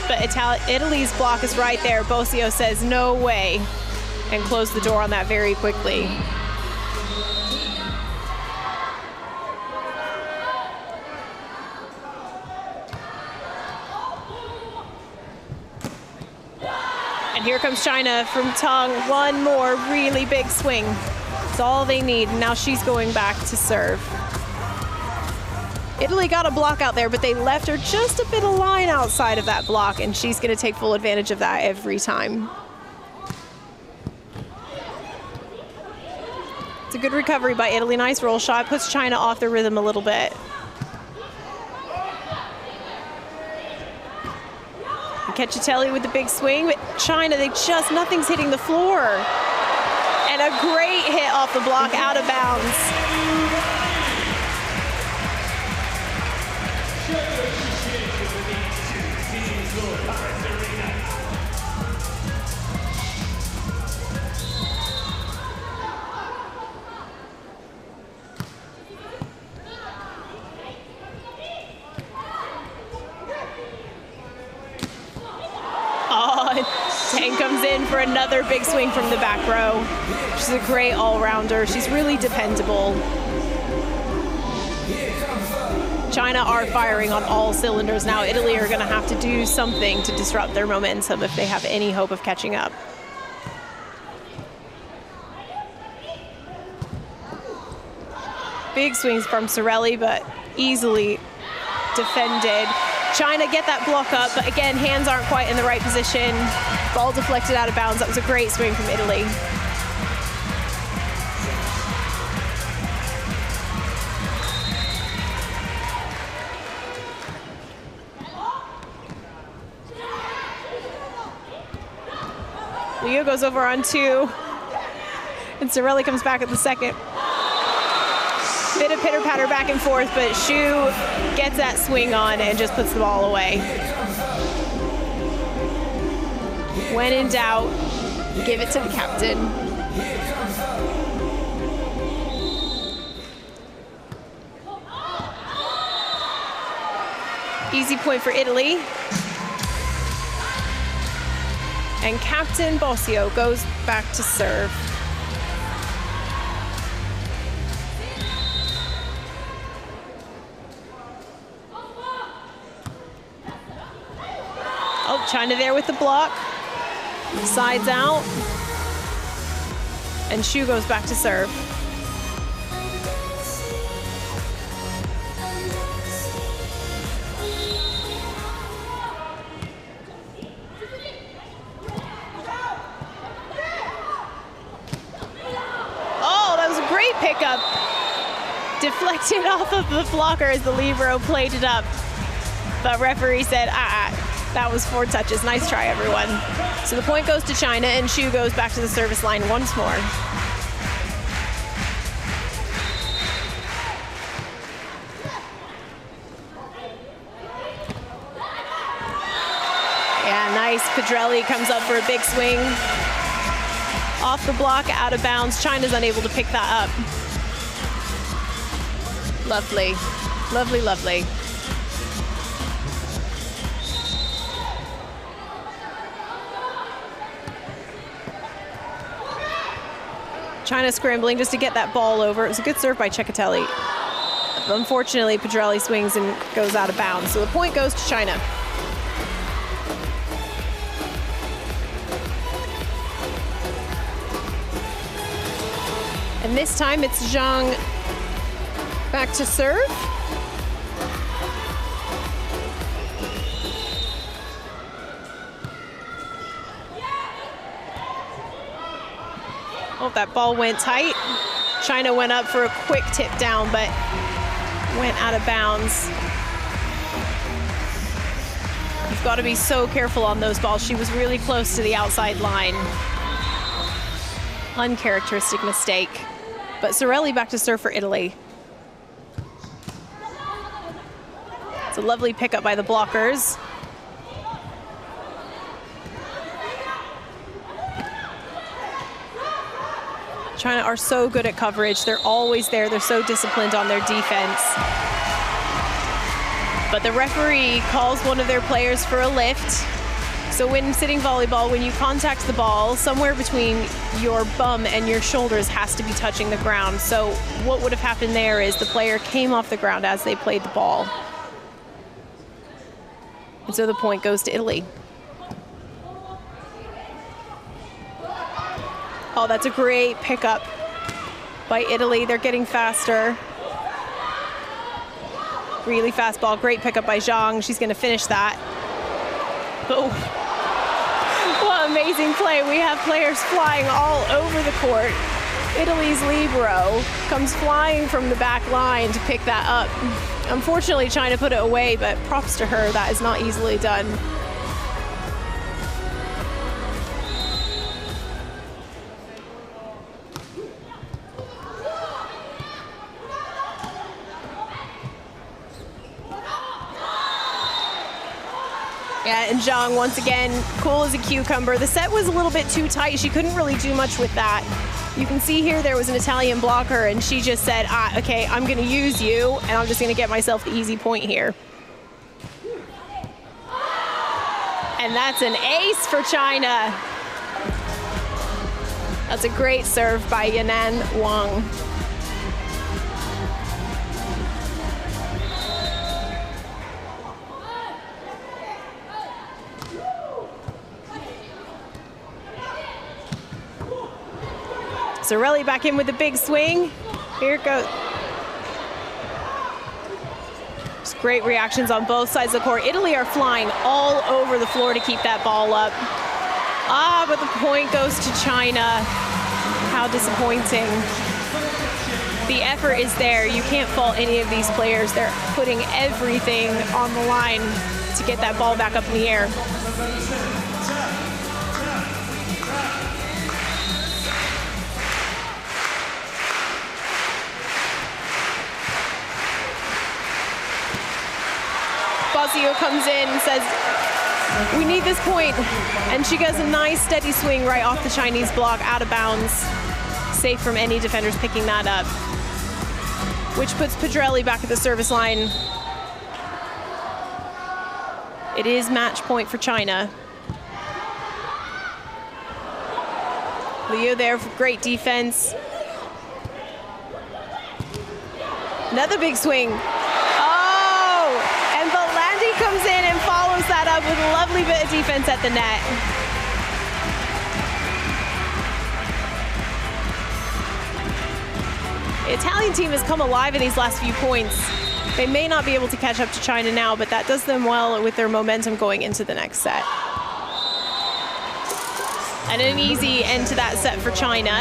but Italy's block is right there. Bosio says no way and closed the door on that very quickly. And here comes China from Tang. One more really big swing. It's all they need. Now she's going back to serve. Italy got a block out there, but they left her just a bit of line outside of that block, and she's going to take full advantage of that every time. It's a good recovery by Italy. Nice roll shot. Puts China off the rhythm a little bit. Cacciatelli with the big swing, but China, nothing's hitting the floor. And a great hit off the block, out of bounds. Tang comes in for another big swing from the back row. She's a great all-rounder. She's really dependable. China are firing on all cylinders now. Italy are going to have to do something to disrupt their momentum if they have any hope of catching up. Big swings from Sorelli, but easily defended. China get that block up, but again, hands aren't quite in the right position. Ball deflected out of bounds. That was a great swing from Italy. Liu goes over on 2, and Sorelli comes back at the second. Bit of pitter-patter back and forth, but Xu gets that swing on and just puts the ball away. When in doubt, give it to the captain. Easy point for Italy. And Captain Bosio goes back to serve. China there with the block. Sides out. And Xu goes back to serve. Oh, that was a great pickup. Deflected off of the blocker as the libero played it up. But referee said, that was 4 touches. Nice try, everyone. So the point goes to China, and Xu goes back to the service line once more. Yeah, nice. Pedrelli comes up for a big swing. Off the block, out of bounds. China's unable to pick that up. Lovely. Lovely, lovely. China scrambling just to get that ball over. It was a good serve by Cecchitelli. Unfortunately, Pedrelli swings and goes out of bounds. So the point goes to China. And this time it's Zhang back to serve. Oh, that ball went tight. China went up for a quick tip down, but went out of bounds. You've got to be so careful on those balls. She was really close to the outside line. Uncharacteristic mistake. But Sorelli back to serve for Italy. It's a lovely pickup by the blockers. China are so good at coverage. They're always there. They're so disciplined on their defense. But the referee calls one of their players for a lift. So when sitting volleyball, when you contact the ball, somewhere between your bum and your shoulders has to be touching the ground. So what would have happened there is the player came off the ground as they played the ball. And so the point goes to Italy. Oh, that's a great pickup by Italy. They're getting faster. Really fast ball. Great pickup by Zhang. She's going to finish that. Oh, what amazing play. We have players flying all over the court. Italy's libero comes flying from the back line to pick that up. Unfortunately, China put it away, but props to her. That is not easily done. Yeah, and Zhang, once again, cool as a cucumber. The set was a little bit too tight. She couldn't really do much with that. You can see here there was an Italian blocker, and she just said, okay, I'm going to use you, and I'm just going to get myself the easy point here. And that's an ace for China. That's a great serve by Yanan Wang. Sorelli back in with a big swing. Here it goes. Just great reactions on both sides of the court. Italy are flying all over the floor to keep that ball up. But the point goes to China. How disappointing. The effort is there. You can't fault any of these players. They're putting everything on the line to get that ball back up in the air. Bosio comes in and says, we need this point. And she gets a nice steady swing right off the Chinese block, out of bounds. Safe from any defenders picking that up. Which puts Pedrelli back at the service line. It is match point for China. Liu there for great defense. Another big swing. Comes in and follows that up with a lovely tiny bit of defense at the net. The Italian team has come alive in these last few points. They may not be able to catch up to China now, but that does them well with their momentum going into the next set. And an easy end to that set for China,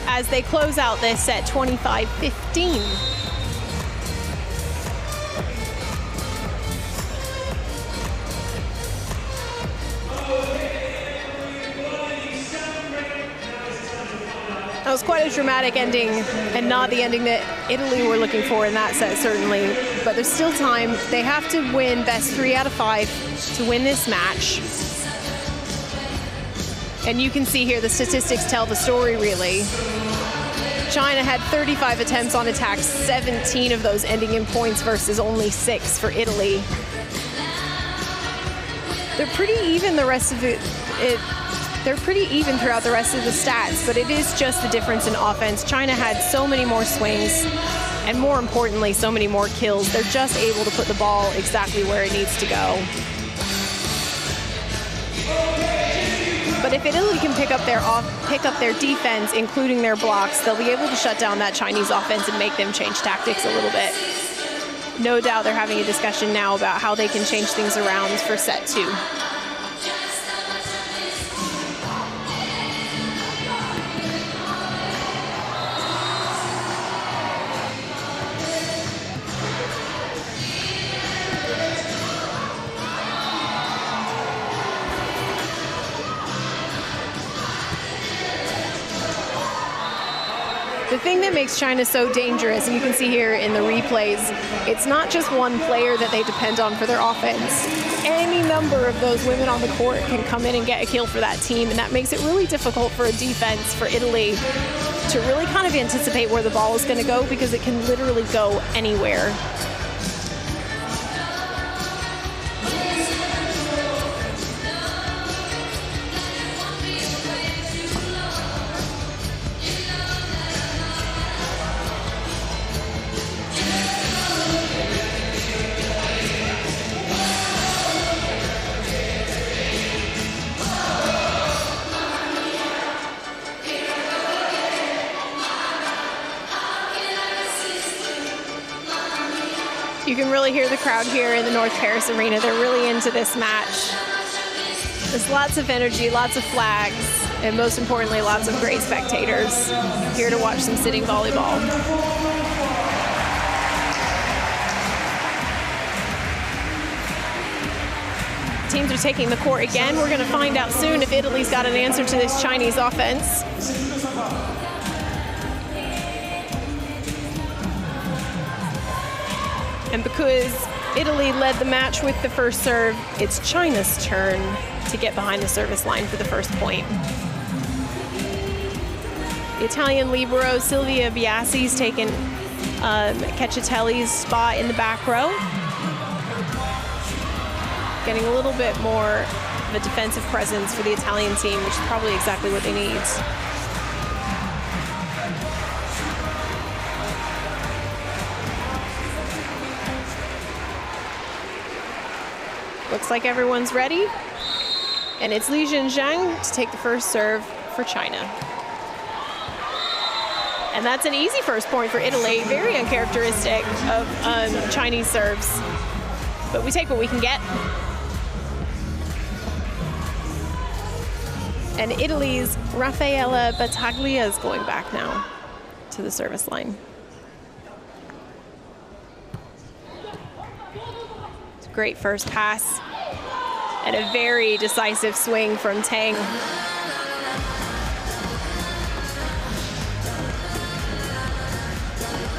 as they close out this set 25-15. That was quite a dramatic ending, and not the ending that Italy were looking for in that set, certainly. But there's still time. They have to win best 3 out of 5 to win this match. And you can see here the statistics tell the story, really. China had 35 attempts on attack, 17 of those ending in points versus only 6 for Italy. They're pretty even the rest of it. They're pretty even throughout the rest of the stats, but it is just the difference in offense. China had so many more swings, and more importantly, so many more kills. They're just able to put the ball exactly where it needs to go. But if Italy can pick up their defense, including their blocks, they'll be able to shut down that Chinese offense and make them change tactics a little bit. No doubt they're having a discussion now about how they can change things around for set 2. The thing that makes China so dangerous, and you can see here in the replays, it's not just one player that they depend on for their offense. Any number of those women on the court can come in and get a kill for that team, and that makes it really difficult for a defense for Italy to really kind of anticipate where the ball is going to go, because it can literally go anywhere. You can really hear the crowd here in the North Paris Arena. They're really into this match. There's lots of energy, lots of flags, and most importantly, lots of great spectators here to watch some sitting volleyball. Teams are taking the court again. We're going to find out soon if Italy's got an answer to this Chinese offense. And because Italy led the match with the first serve, it's China's turn to get behind the service line for the first point. The Italian libero Silvia Biasi's taken Cacciatelli's spot in the back row. Getting a little bit more of a defensive presence for the Italian team, which is probably exactly what they need. Looks like everyone's ready. And it's Li Jinzhang to take the first serve for China. And that's an easy first point for Italy, very uncharacteristic of Chinese serves. But we take what we can get. And Italy's Raffaella Battaglia is going back now to the service line. It's a great first pass and a very decisive swing from Tang.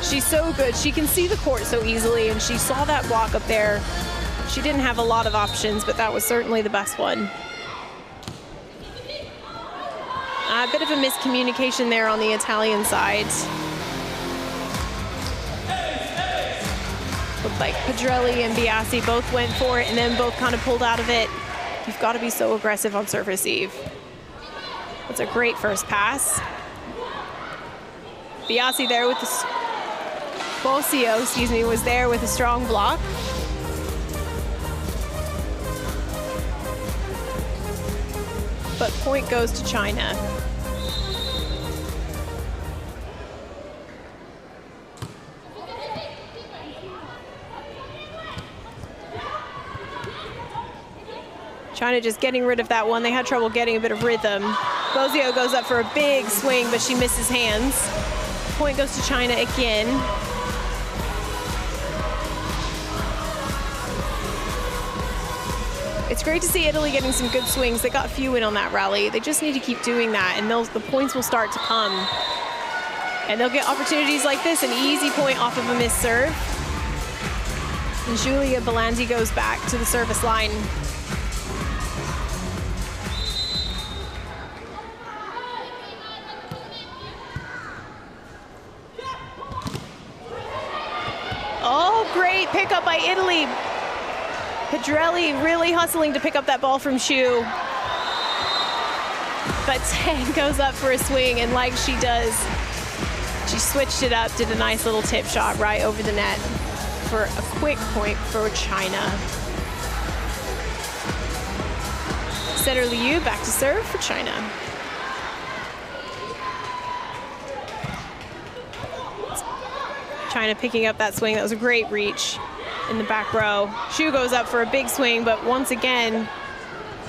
She's so good. She can see the court so easily, and she saw that block up there. She didn't have a lot of options, but that was certainly the best one. A bit of a miscommunication there on the Italian side. Looked like Pedrelli and Biasi both went for it and then both kind of pulled out of it. You've got to be so aggressive on service, Eve. That's a great first pass. Biasi there with the... Bosio, excuse me, was there with a strong block. but point goes to China. China just getting rid of that one. They had trouble getting a bit of rhythm. Bozio goes up for a big swing, but she misses hands. Point goes to China again. It's great to see Italy getting some good swings. They got a few in on that rally. They just need to keep doing that, and the points will start to come. And they'll get opportunities like this, an easy point off of a missed serve. And Giulia Belanti goes back to the service line. Oh, great pickup by Italy. Pedrelli really hustling to pick up that ball from Xu. But Tang goes up for a swing, and like she does, she switched it up, did a nice little tip shot right over the net for a quick point for China. Setter Liu back to serve for China. China picking up that swing. That was a great reach in the back row. Xu goes up for a big swing, but once again,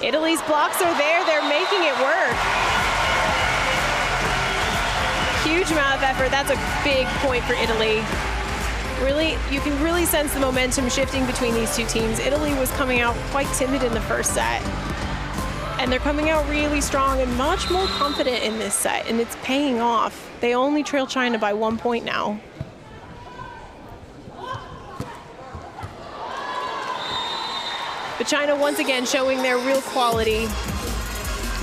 Italy's blocks are there. They're making it work. Huge amount of effort. That's a big point for Italy. Really, you can really sense the momentum shifting between these two teams. Italy was coming out quite timid in the first set, and they're coming out really strong and much more confident in this set, and it's paying off. They only trail China by 1 point now. But China once again showing their real quality.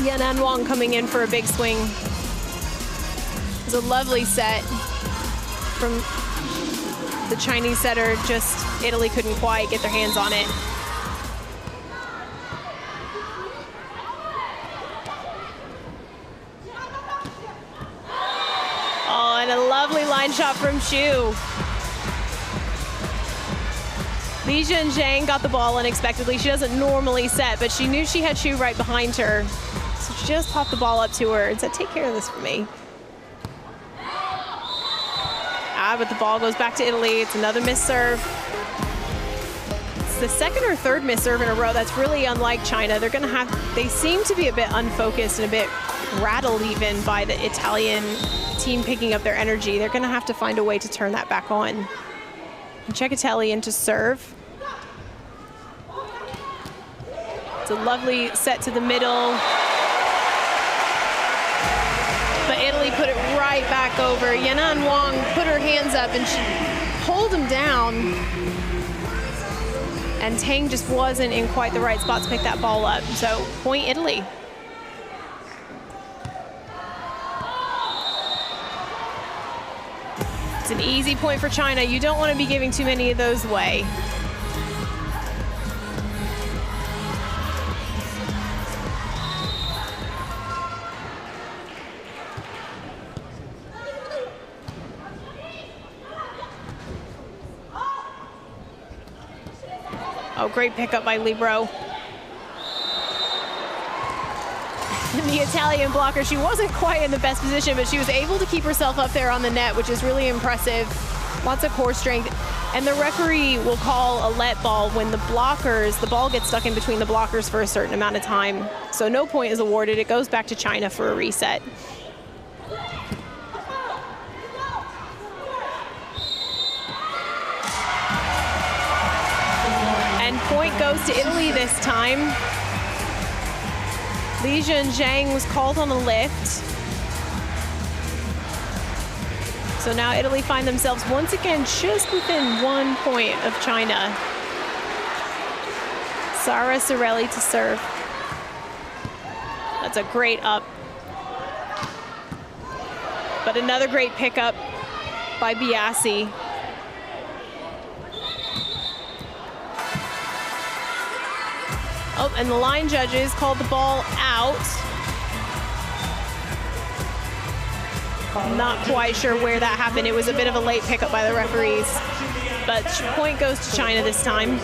Yanan Wang coming in for a big swing. It was a lovely set from the Chinese setter, just Italy couldn't quite get their hands on it. Oh, and a lovely line shot from Xu. Li Zhenzhang got the ball unexpectedly. She doesn't normally set, but she knew she had Xu right behind her. So she just popped the ball up to her and said, take care of this for me. But the ball goes back to Italy. It's another missed serve. It's the second or third missed serve in a row. That's really unlike China. They're gonna have, they seem to be a bit unfocused and a bit rattled even by the Italian team picking up their energy. They're gonna have to find a way to turn that back on. And Cecchitelli into serve. It's a lovely set to the middle. But Italy put it right back over. Yanan Wang put her hands up and she pulled him down. And Tang just wasn't in quite the right spot to pick that ball up. So point Italy. It's an easy point for China. You don't want to be giving too many of those away. Oh, great pickup by Libero. And the Italian blocker, she wasn't quite in the best position, but she was able to keep herself up there on the net, which is really impressive. Lots of core strength. And the referee will call a let ball when the blockers, the ball gets stuck in between the blockers for a certain amount of time. So no point is awarded. It goes back to China for a reset. And point goes to Italy this time. Li Zhenzhang was called on a lift. So now Italy find themselves once again just within 1 point of China. Sara Sorelli to serve. That's a great up. But another great pickup by Biasi. Oh, and the line judges called the ball out. Not quite sure where that happened. It was a bit of a late pickup by the referees. But point goes to China this time.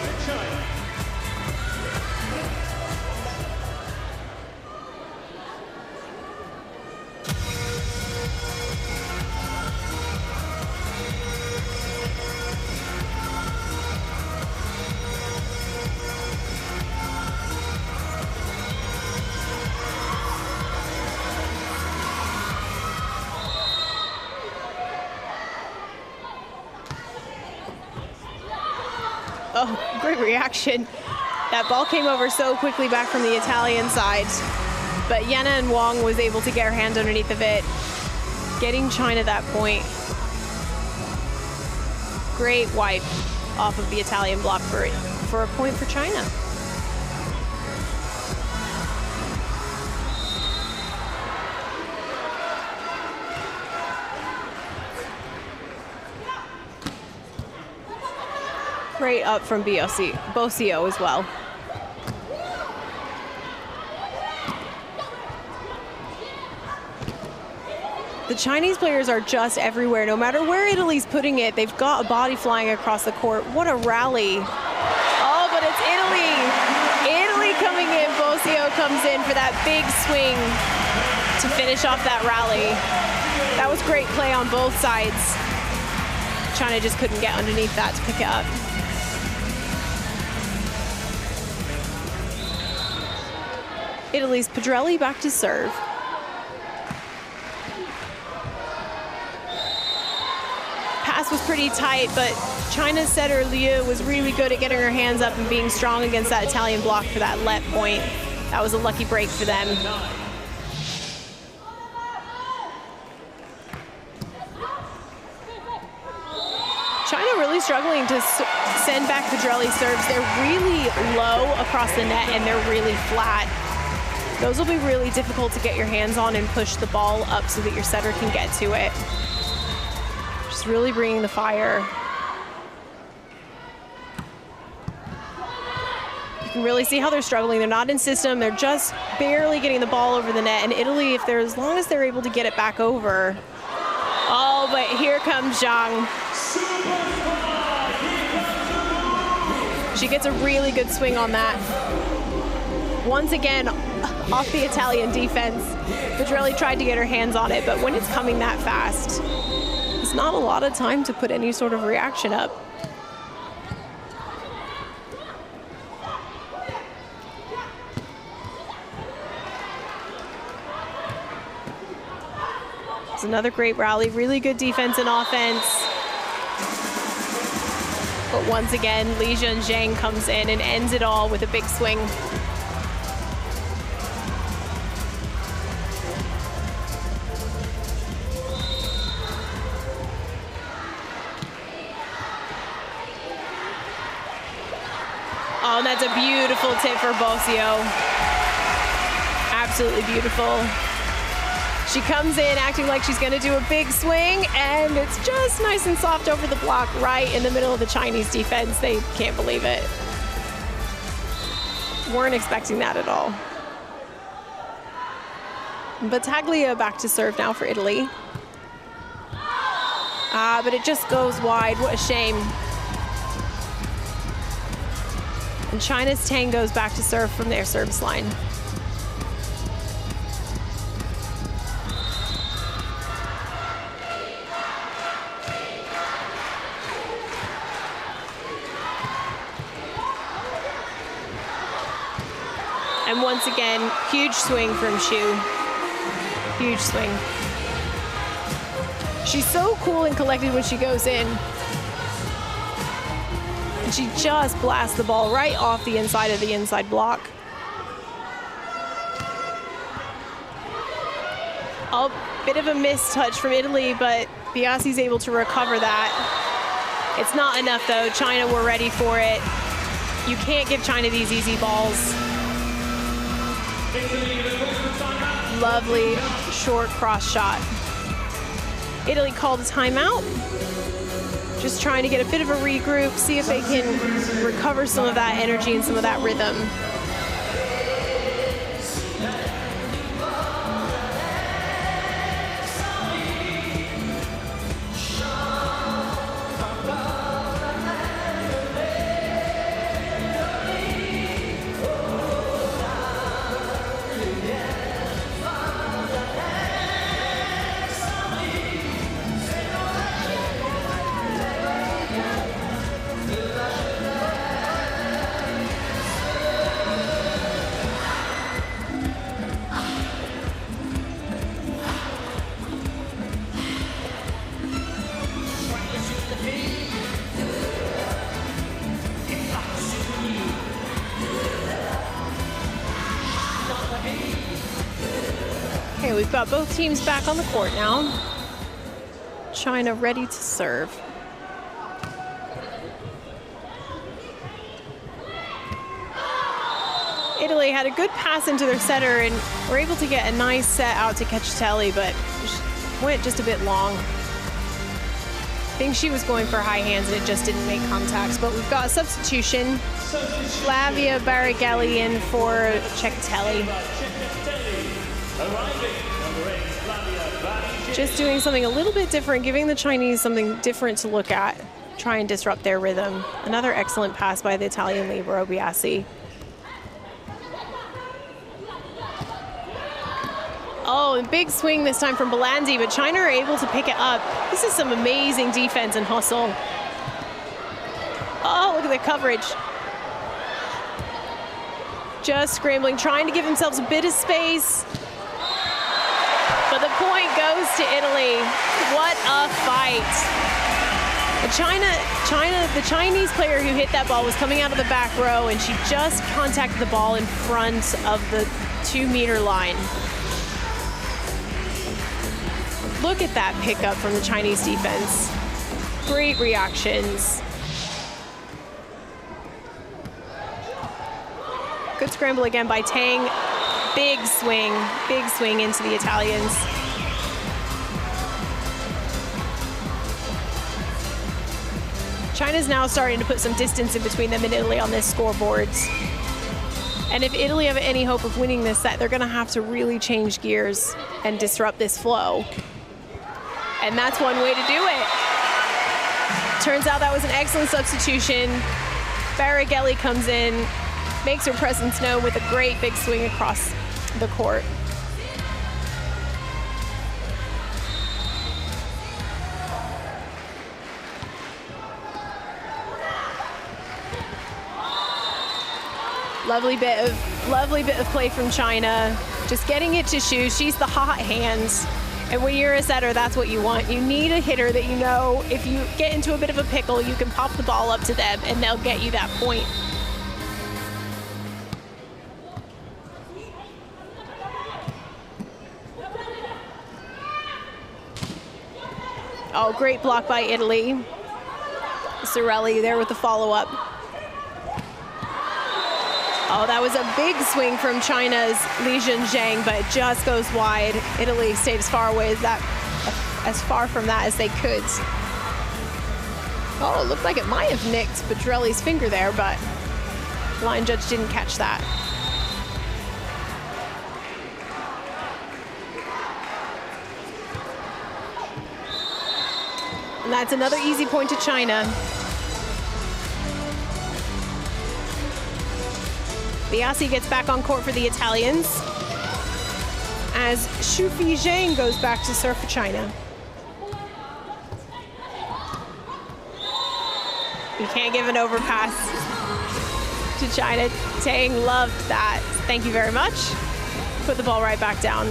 Oh, great reaction. That ball came over so quickly back from the Italian side, but Yana and Wong was able to get her hands underneath of it, getting China that point. Great wipe off of the Italian block for a point for China. Great up from Bocio as well. The Chinese players are just everywhere. No matter where Italy's putting it, they've got a body flying across the court. What a rally. Oh, but it's Italy. Italy coming in. Bocio comes in for that big swing to finish off that rally. That was great play on both sides. China just couldn't get underneath that to pick it up. Italy's Pedrelli back to serve. Pass was pretty tight, but China's setter Liu was really good at getting her hands up and being strong against that Italian block for that let point. That was a lucky break for them. China really struggling to send back Pedrelli serves. They're really low across the net and they're really flat. Those will be really difficult to get your hands on and push the ball up so that your setter can get to it. Just really bringing the fire. You can really see how they're struggling. They're not in system. They're just barely getting the ball over the net. And Italy, as long as they're able to get it back over. Oh, but here comes Zhang. She gets a really good swing on that. Once again, off the Italian defense. Pedrelli tried to get her hands on it, but when it's coming that fast, it's not a lot of time to put any sort of reaction up. It's another great rally, really good defense and offense. But once again, Li Zheng comes in and ends it all with a big swing. Oh, that's a beautiful tip for Bocio. Absolutely beautiful. She comes in acting like she's going to do a big swing, and it's just nice and soft over the block right in the middle of the Chinese defense. They can't believe it. Weren't expecting that at all. Battaglia back to serve now for Italy. But it just goes wide. What a shame. And China's Tang goes back to serve from their service line. And once again, huge swing from Xu. Huge swing. She's so cool and collected when she goes in. And she just blasts the ball right off the inside of the inside block. A bit of a missed touch from Italy, but Biasi's able to recover that. It's not enough though. China were ready for it. You can't give China these easy balls. Lovely short cross shot. Italy called a timeout. Just trying to get a bit of a regroup, see if they can recover some of that energy and some of that rhythm. we've got both teams back on the court now. China ready to serve. Italy had a good pass into their setter and were able to get a nice set out to Chateau, but went just a bit long. I think she was going for high hands and it just didn't make contacts, but we've got a substitution. Flavia Barrigelli in for Cecatelli. Just doing something a little bit different, giving the Chinese something different to look at, try and disrupt their rhythm. Another excellent pass by the Italian libero Biasi. Oh, big swing this time from Belandi, but China are able to pick it up. This is some amazing defense and hustle. Oh, look at the coverage. Just scrambling, trying to give themselves a bit of space. But the point goes to Italy. What a fight. The Chinese player who hit that ball was coming out of the back row and she just contacted the ball in front of the 2-meter line. Look at that pickup from the Chinese defense. Great reactions. Good scramble again by Tang. Big swing into the Italians. China's now starting to put some distance in between them and Italy on this scoreboard. And if Italy have any hope of winning this set, they're gonna have to really change gears and disrupt this flow. And that's one way to do it. Turns out that was an excellent substitution. Barrigelli comes in, makes her presence known with a great big swing across the court. Lovely bit of play from China. Just getting it to Xu. She's the hot hands. And when you're a setter, that's what you want. You need a hitter that you know if you get into a bit of a pickle, you can pop the ball up to them and they'll get you that point. Oh, great block by Italy. Sorelli there with the follow-up. Oh, that was a big swing from China's Li Zhenzhang, but it just goes wide. Italy stayed as far away as far from that as they could. Oh, it looked like it might have nicked Pedrelli's finger there, but the line judge didn't catch that. And that's another easy point to China. Biasi gets back on court for the Italians as Xu Fizhang goes back to serve for China. You can't give an overpass to China. Tang loved that. Thank you very much. Put the ball right back down.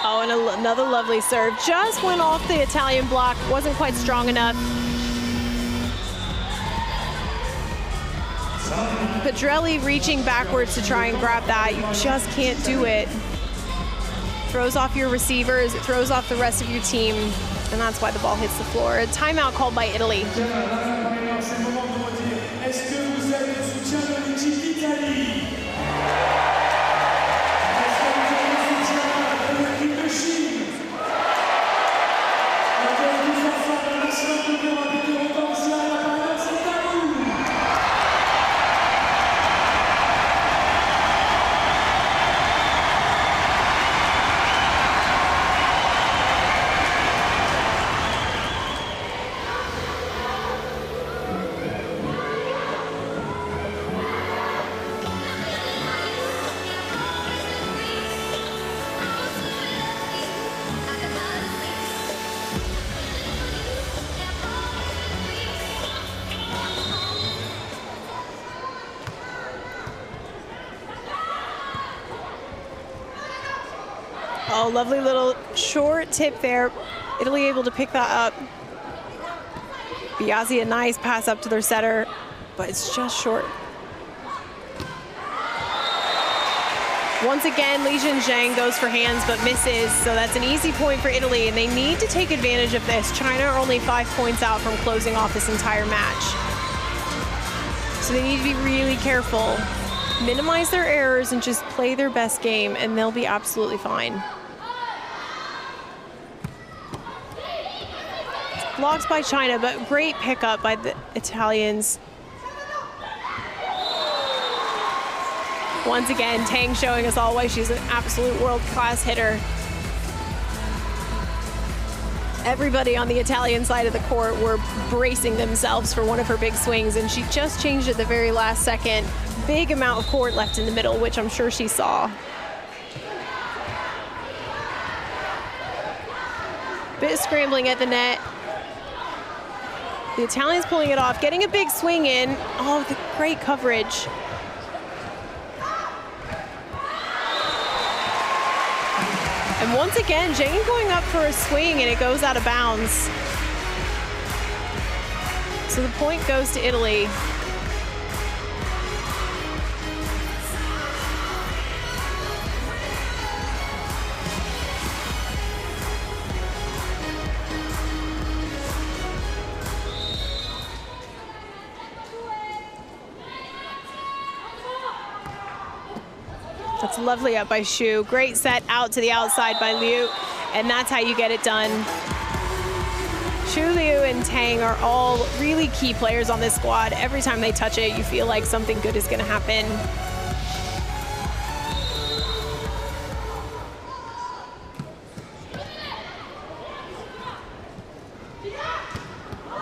Oh, and another lovely serve. Just went off the Italian block. Wasn't quite strong enough. Pedrelli reaching backwards to try and grab that. You just can't do it. Throws off your receivers. It throws off the rest of your team. And that's why the ball hits the floor. A timeout called by Italy. Oh, lovely little short tip there. Italy able to pick that up. Biasi, a nice pass up to their setter, but it's just short. Once again, Li Jinzhang goes for hands but misses, so that's an easy point for Italy, and they need to take advantage of this. China are only 5 points out from closing off this entire match. So they need to be really careful, minimize their errors, and just play their best game, and they'll be absolutely fine. Blocks by China, but great pickup by the Italians. Once again, Tang showing us all why she's an absolute world-class hitter. Everybody on the Italian side of the court were bracing themselves for one of her big swings, and she just changed at the very last second. Big amount of court left in the middle, which I'm sure she saw. Bit of scrambling at the net. The Italians pulling it off, getting a big swing in. Oh, the great coverage. And once again, Zhang going up for a swing, and it goes out of bounds. So the point goes to Italy. That's lovely up by Xu. Great set out to the outside by Liu, and that's how you get it done. Xu, Liu, and Tang are all really key players on this squad. Every time they touch it, you feel like something good is going to happen.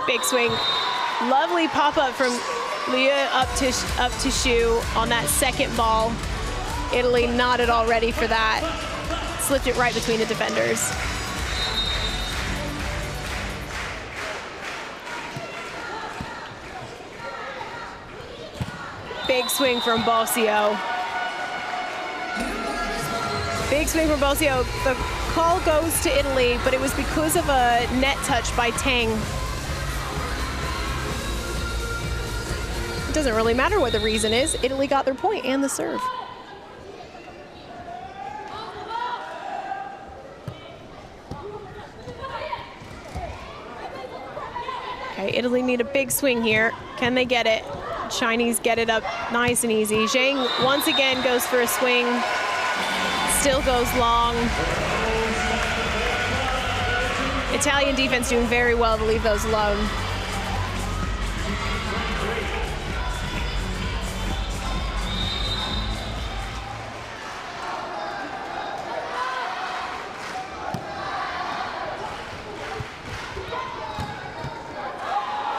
Big swing. Lovely pop-up from Liu up to Xu on that second ball. Italy not at all ready for that. Slipped it right between the defenders. Big swing from Bosio. Big swing from Bosio. The call goes to Italy, but it was because of a net touch by Tang. It doesn't really matter what the reason is. Italy got their point and the serve. Okay, Italy need a big swing here. Can they get it? Chinese get it up nice and easy. Zhang once again goes for a swing. Still goes long. Italian defense doing very well to leave those alone.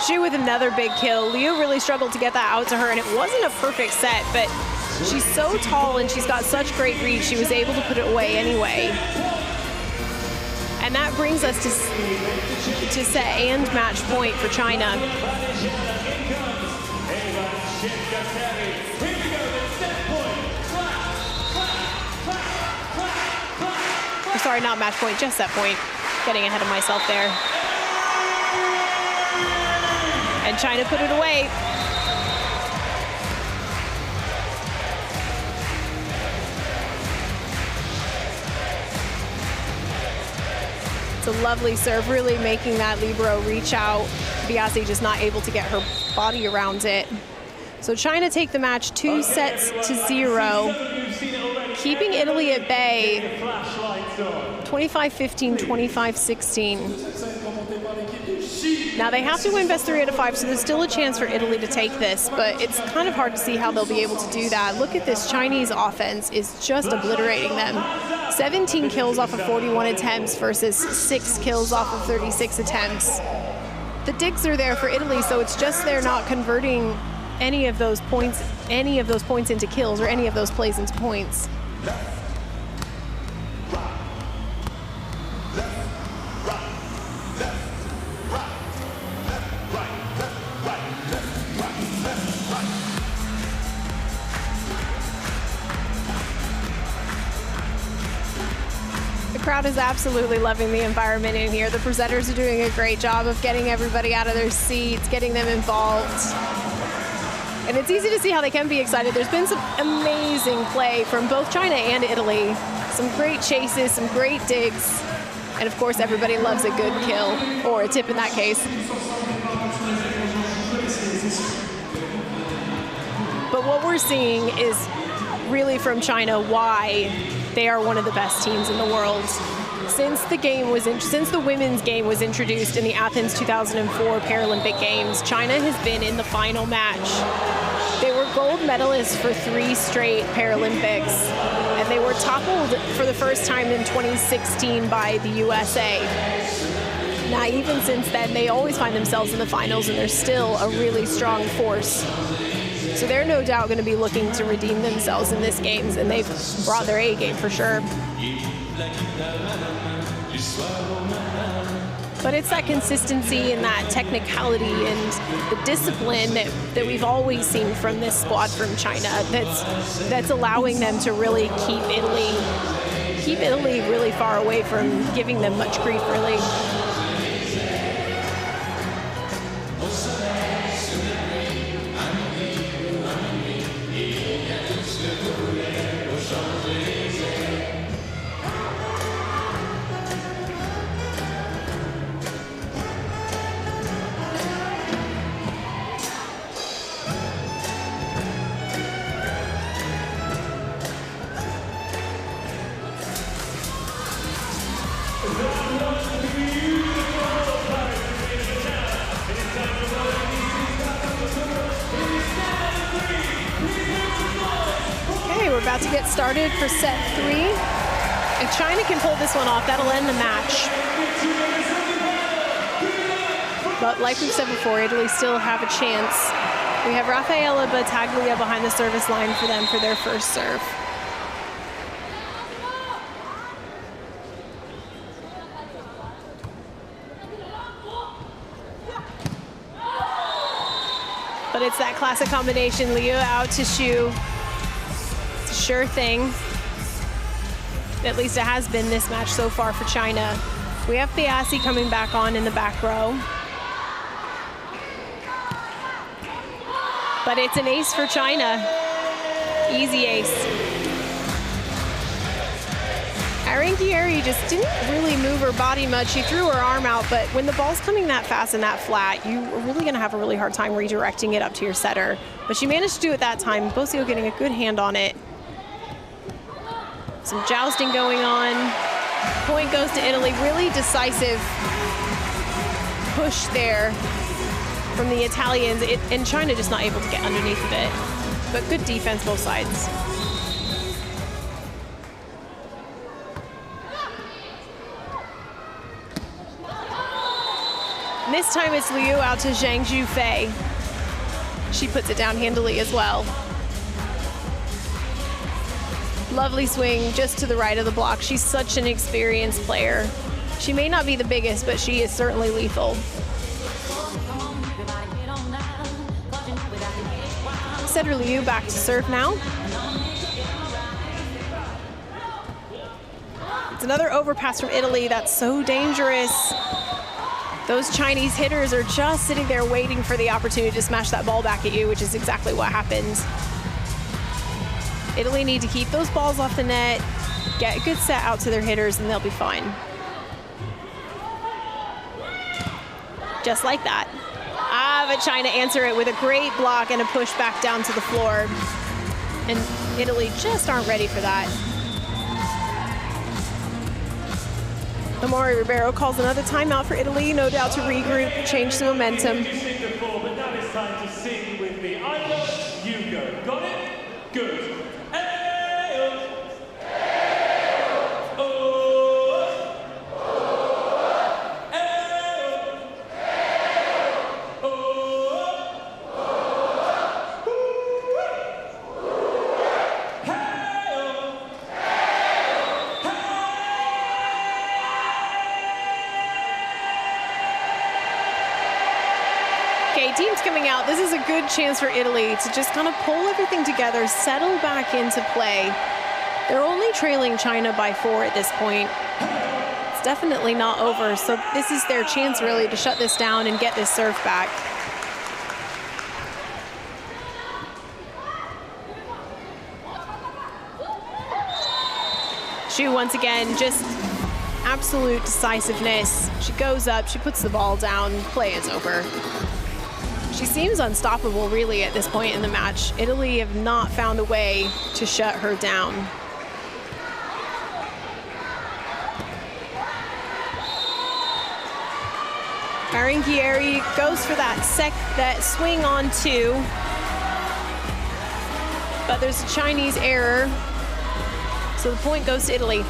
Xu with another big kill. Liu really struggled to get that out to her, and it wasn't a perfect set, but she's so tall and she's got such great reach, she was able to put it away anyway. And that brings us to set and match point for China. Or sorry, not match point, just set point. Getting ahead of myself there. And China put it away. It's a lovely serve, really making that libero reach out. Biasi just not able to get her body around it. So China take the match 2-0, keeping Italy at bay. 25-15, 25-16. Now they have to win best 3 out of 5, so there's still a chance for Italy to take this, but it's kind of hard to see how they'll be able to do that. Look at this Chinese offense is just obliterating them. 17 kills off of 41 attempts versus 6 kills off of 36 attempts. The digs are there for Italy, so it's just they're not converting any of those points into kills or any of those plays into points. crowd is absolutely loving the environment in here. The presenters are doing a great job of getting everybody out of their seats, getting them involved. And it's easy to see how they can be excited. There's been some amazing play from both China and Italy. Some great chases, some great digs. And of course, everybody loves a good kill, or a tip in that case. But what we're seeing is really from China why they are one of the best teams in the world. Since the women's game was introduced in the Athens 2004 Paralympic Games, China has been in the final match. They were gold medalists for 3 straight Paralympics, and they were toppled for the first time in 2016 by the USA. Now, even since then, they always find themselves in the finals, and they're still a really strong force. So they're no doubt going to be looking to redeem themselves in this games, and they've brought their A game for sure. But it's that consistency and that technicality and the discipline that we've always seen from this squad from China that's allowing them to really keep Italy really far away from giving them much grief, really. About to get started for set 3. If China can pull this one off, that'll end the match. But like we've said before, Italy still have a chance. We have Raffaella Battaglia behind the service line for them for their first serve. But it's that classic combination, Liu out to Xu. Sure thing. At least it has been this match so far for China. We have Piassi coming back on in the back row. But it's an ace for China. Easy ace. Arangieri just didn't really move her body much. She threw her arm out, but when the ball's coming that fast and that flat, you're really going to have a really hard time redirecting it up to your setter. But she managed to do it that time. Bosio getting a good hand on it. Some jousting going on. Point goes to Italy. Really decisive push there from the Italians. And China just not able to get underneath of it. But good defense both sides. And this time it's Liu out to Zhang Zhufei. She puts it down handily as well. Lovely swing just to the right of the block. She's such an experienced player. She may not be the biggest, but she is certainly lethal. Setter Liu back to serve now. It's another overpass from Italy. That's so dangerous. Those Chinese hitters are just sitting there waiting for the opportunity to smash that ball back at you, which is exactly what happened. Italy need to keep those balls off the net, get a good set out to their hitters, and they'll be fine. Just like that. But China answer it with a great block and a push back down to the floor. And Italy just aren't ready for that. Amari Ribeiro calls another timeout for Italy, no doubt to regroup, change some momentum. But now it's time to sing with me. I love you go. Got it? Good. Teams coming out, this is a good chance for Italy to just kind of pull everything together, settle back into play. They're only trailing China by 4 at this point. definitely not over. So this is their chance really to shut this down and get this serve back. Xu once again, just absolute decisiveness. She goes up, she puts the ball down, play is over. She seems unstoppable really at this point in the match. Italy have not found a way to shut her down. Arangieri goes for that swing on 2. But there's a Chinese error. So the point goes to Italy.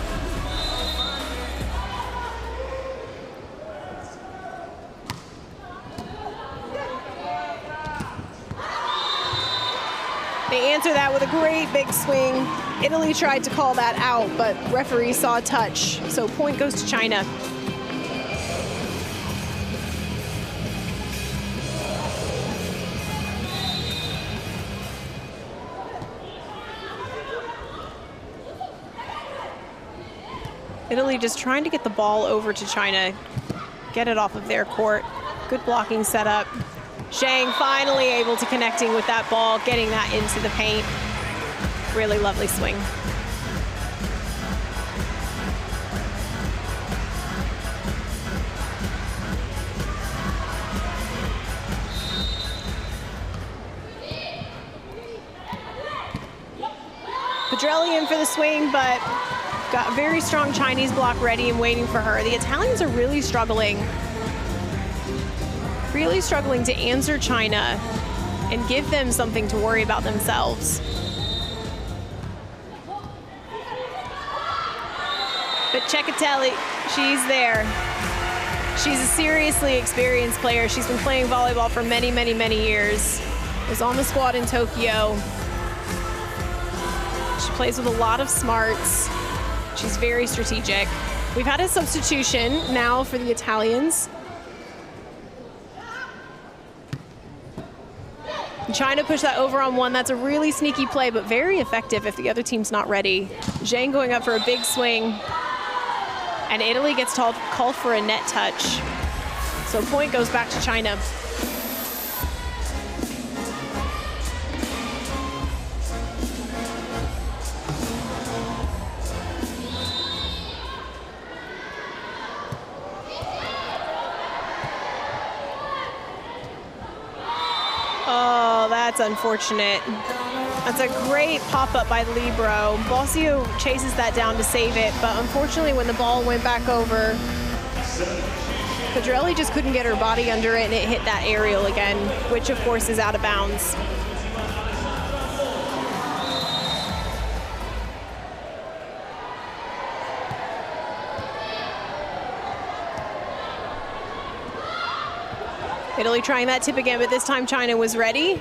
They answer that with a great big swing. Italy tried to call that out, but referee saw a touch. So point goes to China. Italy just trying to get the ball over to China, get it off of their court. Good blocking setup. Zhang finally able to connecting with that ball, getting that into the paint. Really lovely swing. Pedrelli in for the swing, but got a very strong Chinese block ready and waiting for her. The Italians are really struggling to answer China and give them something to worry about themselves. But Cecchitelli, she's there. She's a seriously experienced player. She's been playing volleyball for many, many, many years. Was on the squad in Tokyo. She plays with a lot of smarts. She's very strategic. We've had a substitution now for the Italians. China pushed that over on 1. That's a really sneaky play, but very effective if the other team's not ready. Zhang going up for a big swing. And Italy gets called for a net touch. So point goes back to China. Oh, that's unfortunate. That's a great pop-up by Libero. Bossio chases that down to save it, but unfortunately when the ball went back over, Pedrelli just couldn't get her body under it and it hit that aerial again, which of course is out of bounds. Italy trying that tip again, but this time China was ready.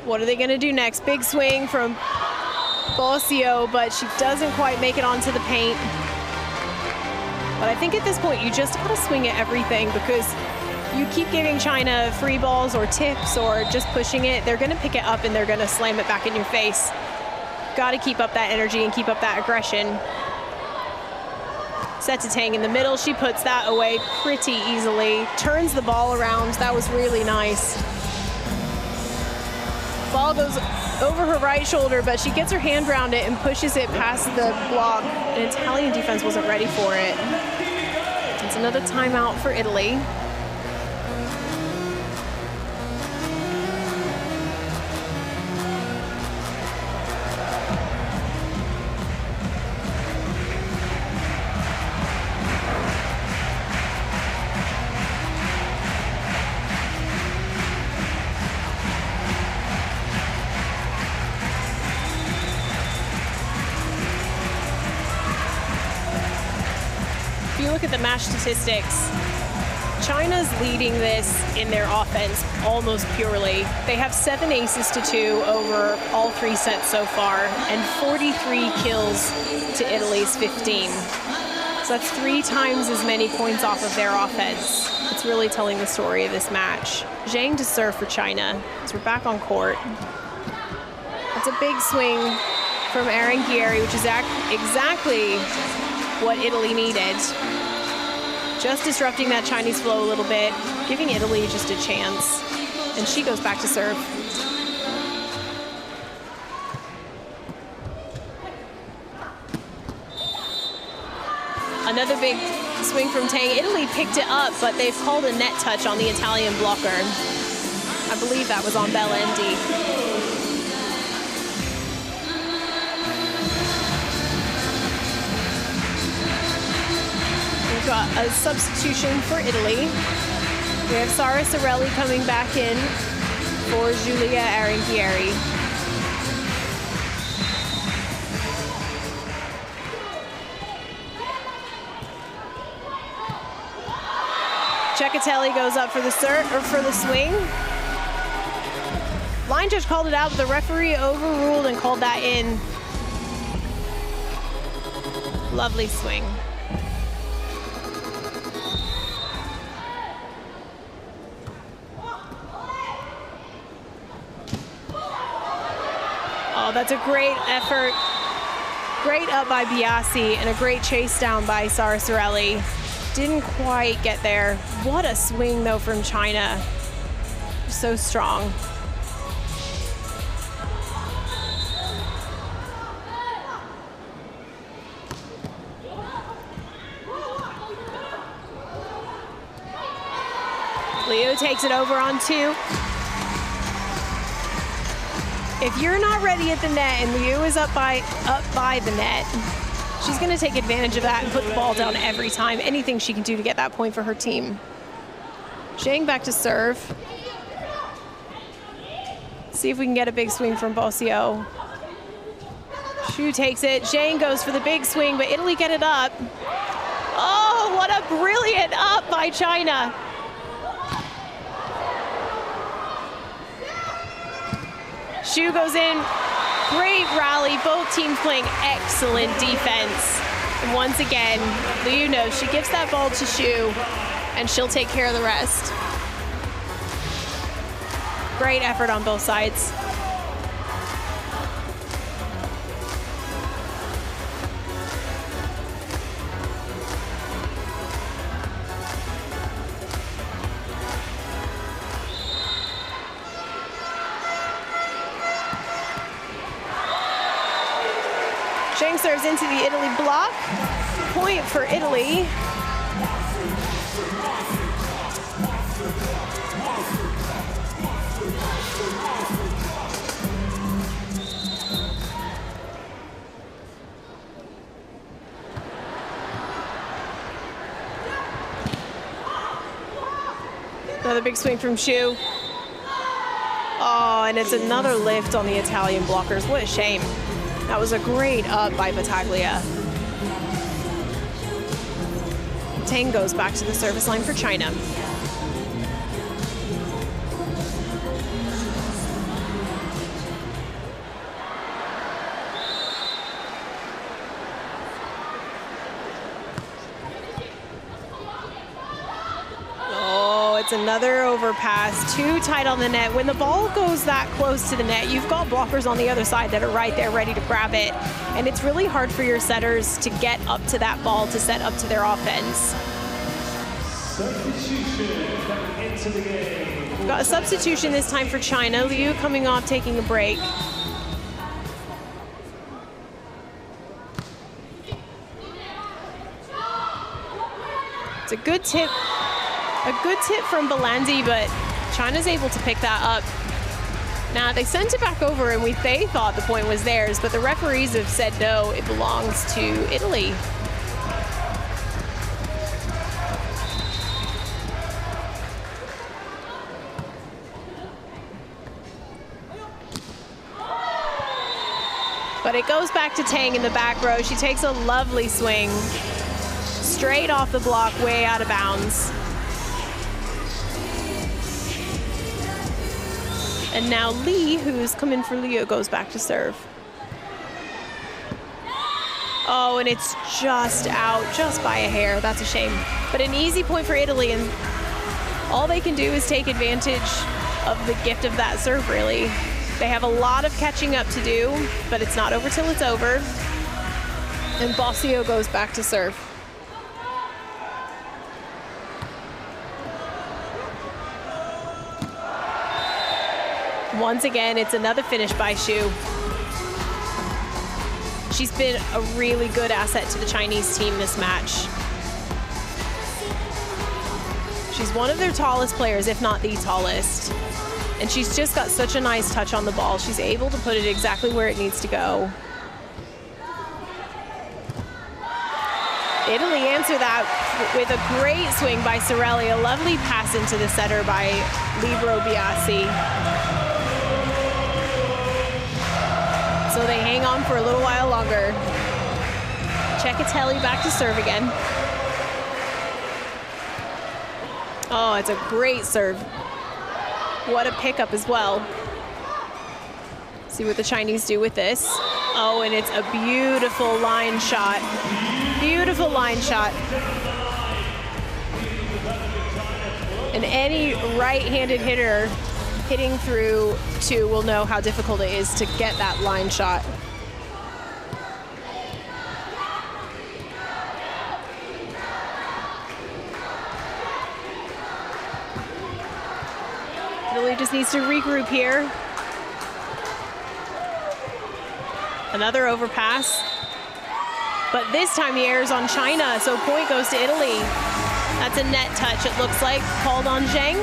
What are they gonna do next? Big swing from Bossio, but she doesn't quite make it onto the paint. But I think at this point, you just gotta swing at everything because you keep giving China free balls or tips or just pushing it, they're gonna pick it up and they're gonna slam it back in your face. Gotta keep up that energy and keep up that aggression. Set to Tang in the middle. She puts that away pretty easily. Turns the ball around. That was really nice. Ball goes over her right shoulder, but she gets her hand around it and pushes it past the block. And Italian defense wasn't ready for it. It's another timeout for Italy. Look at the match statistics. China's leading this in their offense almost purely. They have 7 aces to 2 over all 3 sets so far and 43 kills to Italy's 15. So that's 3 times as many points off of their offense. It's really telling the story of this match. Zhang to serve for China as we're back on court. That's a big swing from Arangieri, which is exactly what Italy needed. Just disrupting that Chinese flow a little bit, giving Italy just a chance. And she goes back to serve. Another big swing from Tang. Italy picked it up, but they've called a net touch on the Italian blocker. I believe that was on Bellendi. We've got a substitution for Italy. We have Sara Sorelli coming back in for Giulia Arangieri. Ceccatelli goes up for the swing. Line judge called it out, but the referee overruled and called that in. Lovely swing. Oh, that's a great effort. Great up by Biasi and a great chase down by Sara Sorelli. Didn't quite get there. What a swing though from China. So strong. Liu takes it over on 2. If you're not ready at the net and Liu is up by the net, she's going to take advantage of that and put the ball down every time. Anything she can do to get that point for her team. Zhang back to serve. See if we can get a big swing from Bossio. Xu takes it. Zhang goes for the big swing, but Italy get it up. Oh, what a brilliant up by China. Xu goes in. Great rally. Both teams playing excellent defense. And once again, Liu knows she gives that ball to Xu, and she'll take care of the rest. Great effort on both sides. Zhang serves into the Italy block. Point for Italy. Another big swing from Xu. Oh, and it's another lift on the Italian blockers. What a shame. That was a great up by Battaglia. Tang goes back to the service line for China. It's another overpass, too tight on the net. When the ball goes that close to the net, you've got blockers on the other side that are right there ready to grab it. And it's really hard for your setters to get up to that ball to set up to their offense. Substitution coming into the game. We've got a substitution this time for China. Liu coming off, taking a break. It's a good tip. A good tip from Bellendi, but China's able to pick that up. Now, they sent it back over, and they thought the point was theirs, but the referees have said no, it belongs to Italy. But it goes back to Tang in the back row. She takes a lovely swing. Straight off the block, way out of bounds. And now Li, who's come in for Liu, goes back to serve. Oh, and it's just out, just by a hair. That's a shame. But an easy point for Italy, and all they can do is take advantage of the gift of that serve, really. They have a lot of catching up to do, but it's not over till it's over. And Bossio goes back to serve. Once again, it's another finish by Xu. She's been a really good asset to the Chinese team this match. She's one of their tallest players, if not the tallest. And she's just got such a nice touch on the ball. She's able to put it exactly where it needs to go. Italy answer that with a great swing by Cirelli. A lovely pass into the setter by Libero Biasi. So they hang on for a little while longer. Cecchitelli back to serve again. Oh, it's a great serve. What a pickup as well. See what the Chinese do with this. Oh, and it's a beautiful line shot. Beautiful line shot. And any right-handed hitter hitting through two will know how difficult it is to get that line shot. Italy just needs to regroup here. Another overpass. But this time the error's on China, so point goes to Italy. That's a net touch, it looks like, called on Zheng.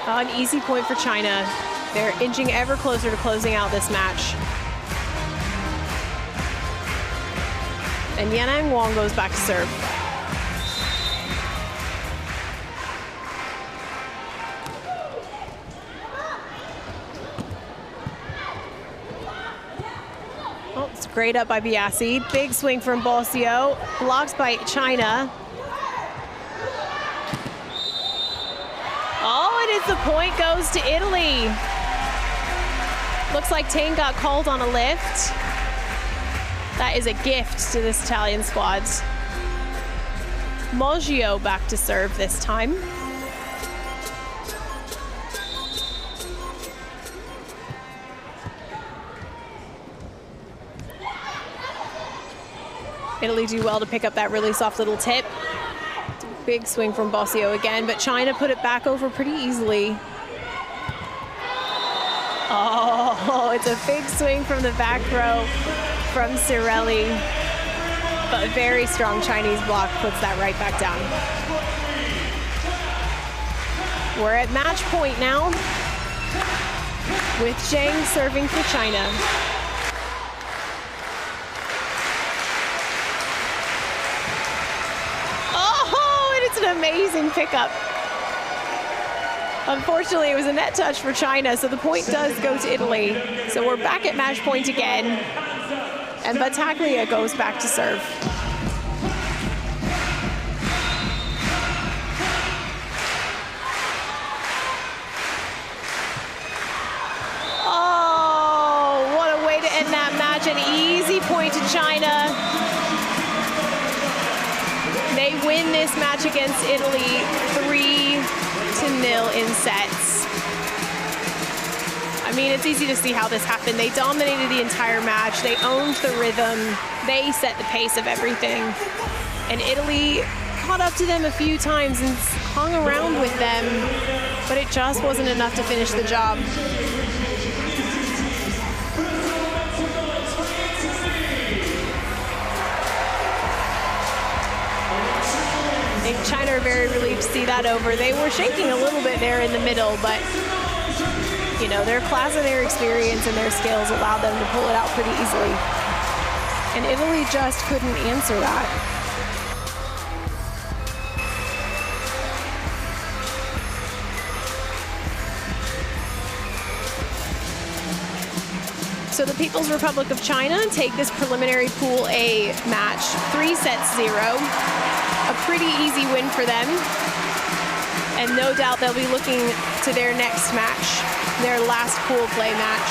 An easy point for China. They're inching ever closer to closing out this match. And Yanang Wang goes back to serve. Oh, it's great up by Biasi. Big swing from Bosio. Blocks by China. The point goes to Italy. Looks like Tane got called on a lift. That is a gift to this Italian squad. Moggio back to serve this time. Italy do well to pick up that really soft little tip. Big swing from Bosio again, but China put it back over pretty easily. Oh, it's a big swing from the back row from Cirelli, but very strong Chinese block puts that right back down. We're at match point now with Zheng serving for China. An amazing pickup. Unfortunately, it was a net touch for China, so the point does go to Italy. So we're back at match point again, and Battaglia goes back to serve. Oh, what a way to end that match. An easy point to China. They win this match against Italy 3-0 in sets. I mean, it's easy to see how this happened. They dominated the entire match. They owned the rhythm. They set the pace of everything. And Italy caught up to them a few times and hung around with them, but it just wasn't enough to finish the job. I think China are very relieved to see that over. They were shaking a little bit there in the middle, but you know, their class and their experience and their skills allowed them to pull it out pretty easily. And Italy just couldn't answer that. So the People's Republic of China take this preliminary Pool A match 3-0. A pretty easy win for them. And no doubt they'll be looking to their next match, their last pool play match.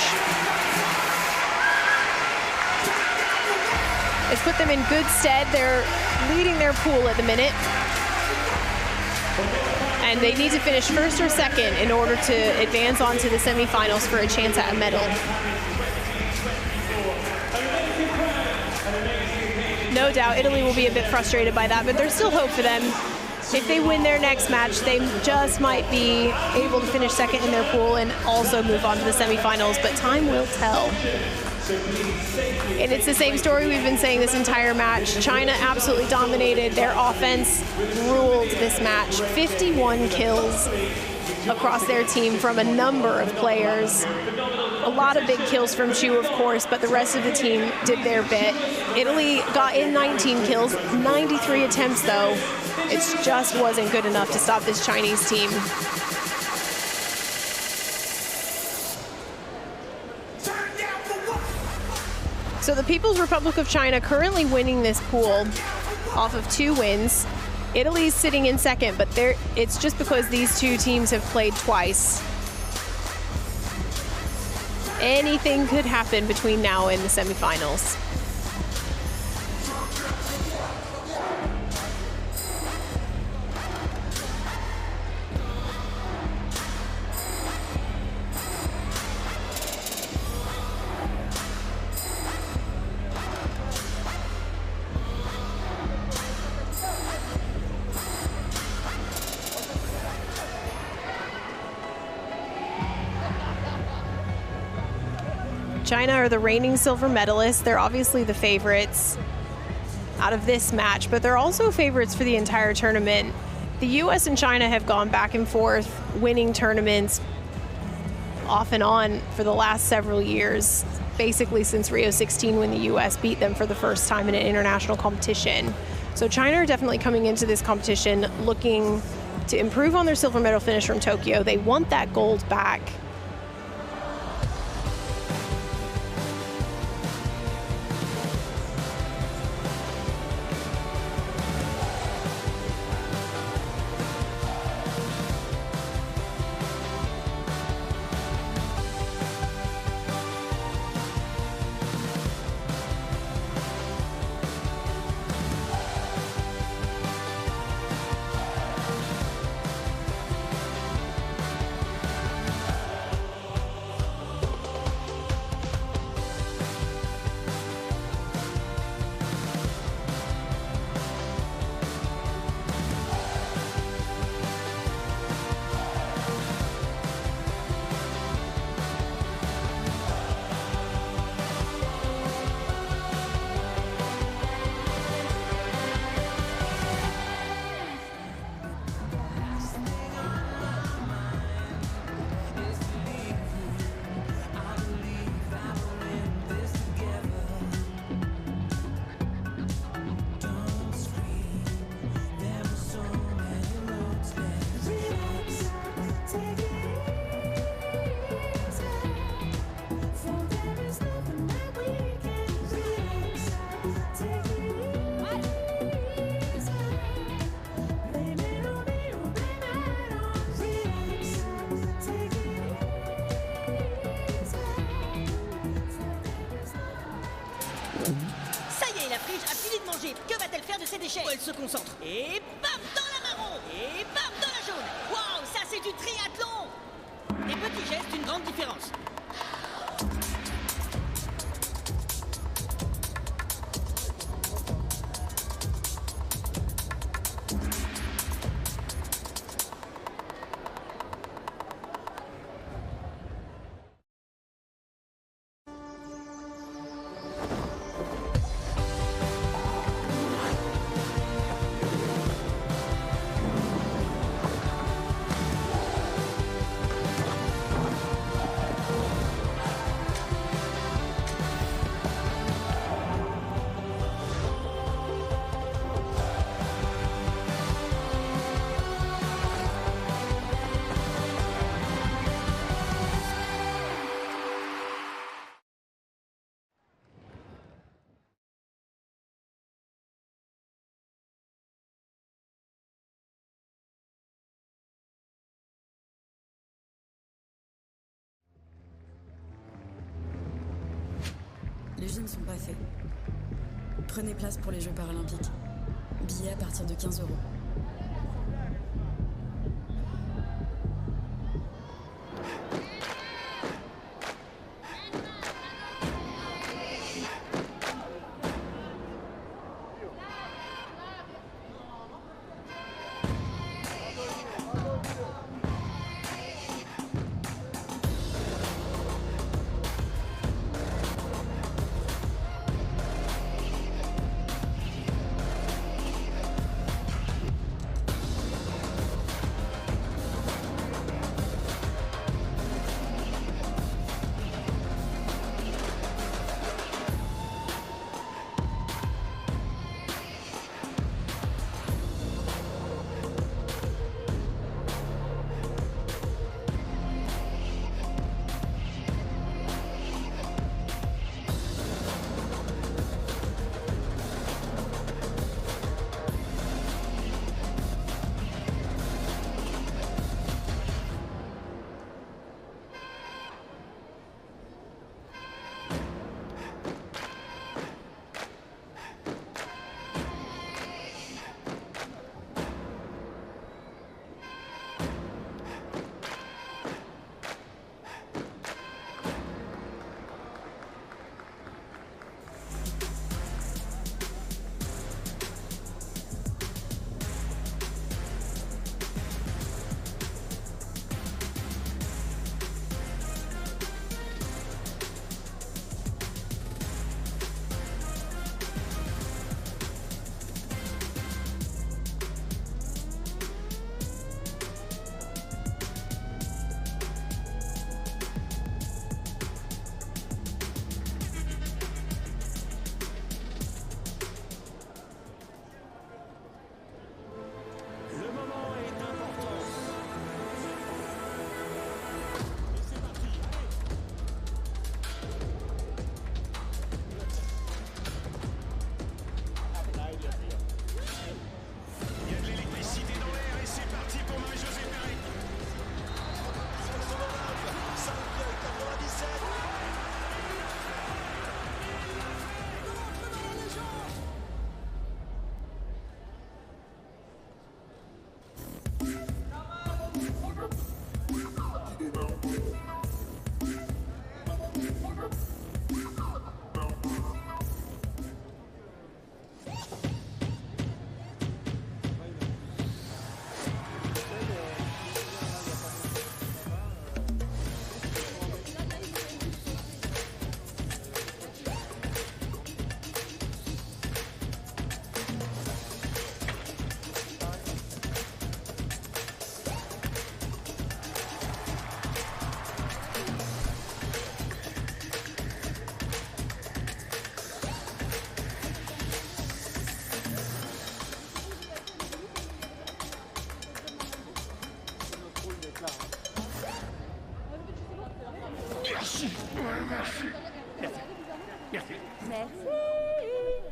It's put them in good stead. They're leading their pool at the minute. And they need to finish first or second in order to advance on to the semifinals for a chance at a medal. No doubt Italy will be a bit frustrated by that, but there's still hope for them. If they win their next match, they just might be able to finish second in their pool and also move on to the semifinals, but time will tell. And it's the same story we've been saying this entire match. China absolutely dominated. Their offense ruled this match. 51 kills across their team from a number of players. A lot of big kills from Chu, of course, but the rest of the team did their bit. Italy got in 19 kills, 93 attempts though. It just wasn't good enough to stop this Chinese team. So the People's Republic of China currently winning this pool off of 2 wins. Italy's sitting in second, but it's just because these two teams have played twice. Anything could happen between now and the semifinals. China are the reigning silver medalists. They're obviously the favorites out of this match, but they're also favorites for the entire tournament. The US and China have gone back and forth, winning tournaments off and on for the last several years, basically since Rio 16 when the US beat them for the first time in an international competition. So China are definitely coming into this competition looking to improve on their silver medal finish from Tokyo. They want that gold back. Que va-t-elle faire de ces déchets? Elle se concentre. Et bam dans la marron. Et bam dans la jaune. Waouh, ça c'est du triathlon. Des petits gestes, une grande différence. Les jeux ne sont pas faits. Prenez place pour les Jeux Paralympiques. Billets à partir de 15 €.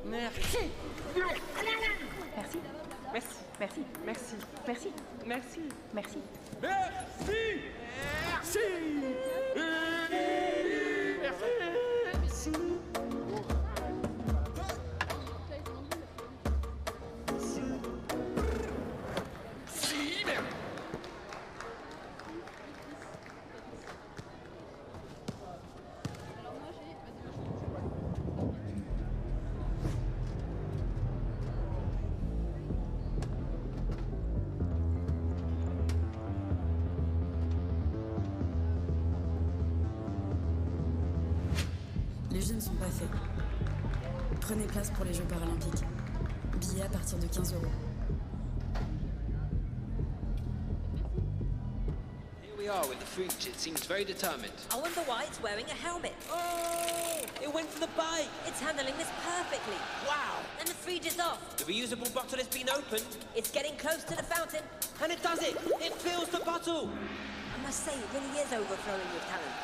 Merci. Merci. Merci. Merci. Merci. Merci. Merci. Merci. Merci. Merci. Merci. Merci. Les Jeux ne sont pas faits. Prenez place pour les Jeux Paralympiques. Billets à partir de 15 €. Here we are with the Fuge. It seems very determined. I wonder why it's wearing a helmet. Oh! It went for the bike! It's handling this perfectly. Wow! And the fridge is off. The reusable bottle has been opened. It's getting close to the fountain. And it does it! It fills the bottle! I must say, it really is overflowing with talent.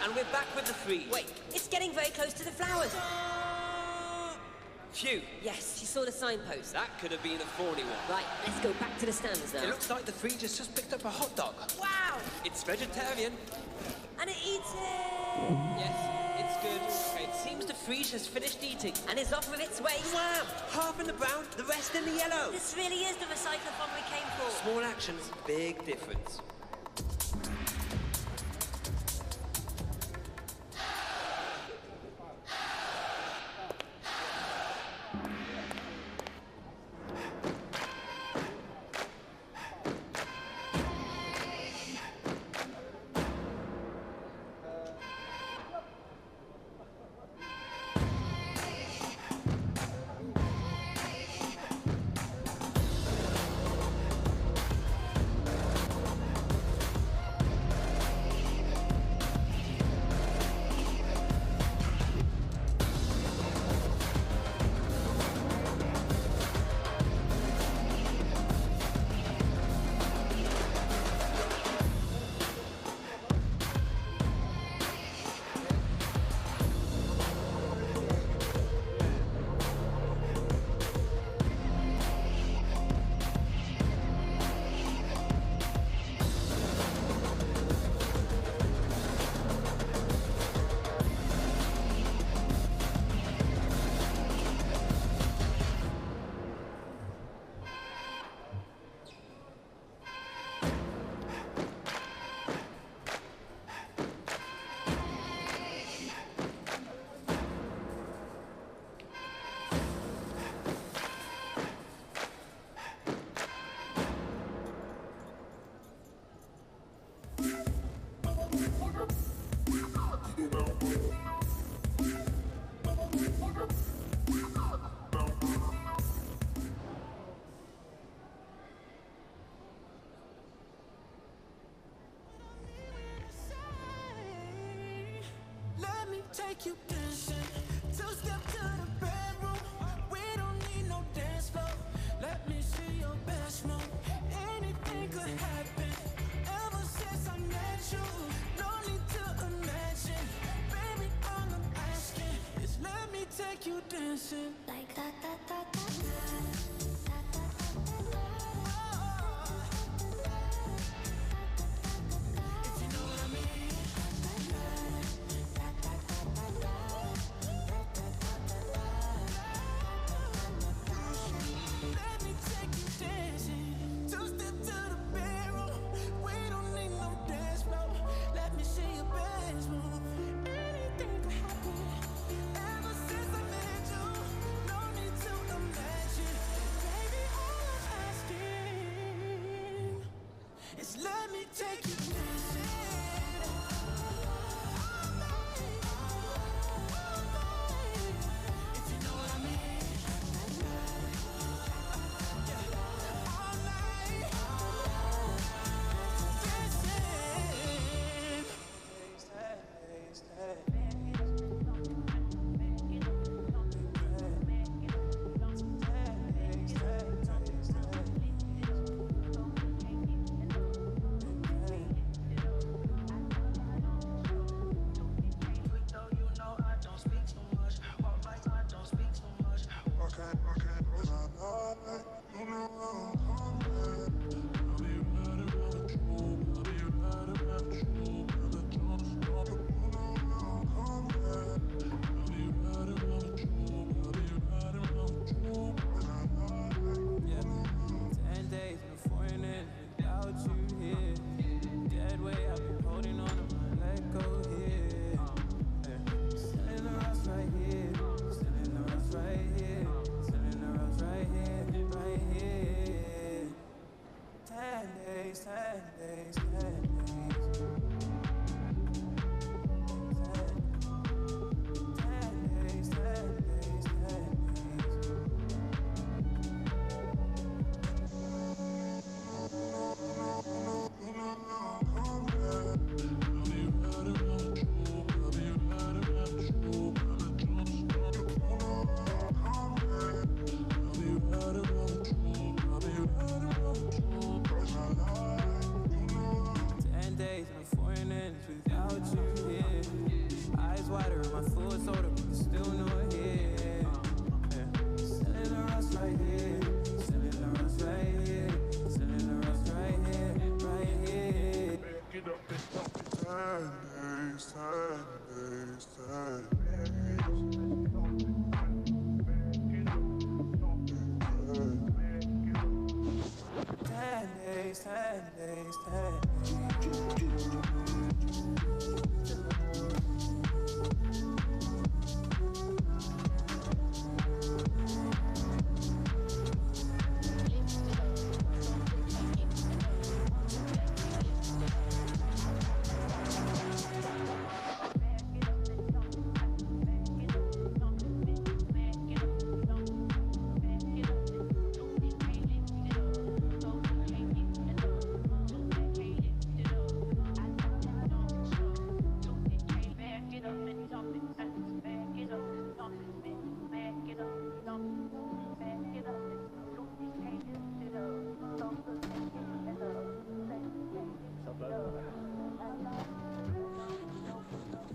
And we're back with the Free. Wait, it's getting very close to the flowers. Phew. Yes, she saw the signpost. That could have been a thorny one. Right, let's go back to the stands now. It looks like the Free has just picked up a hot dog. Wow! It's vegetarian. And it eats it! Yes, it's good. Okay, it's seems the frige has finished eating and is off on its way. Wham! Half in the brown, the rest in the yellow. This really is the recyclathon we came for. Small actions, big difference. Take you dancing, two-step to the bedroom. We don't need no dance floor. Let me see your best move. Anything could happen. Ever since I met you, no need to imagine. Baby, all I'm asking is let me take you dancing like that, that, that, that. Let me take you dancing. If you know what I mean. All night.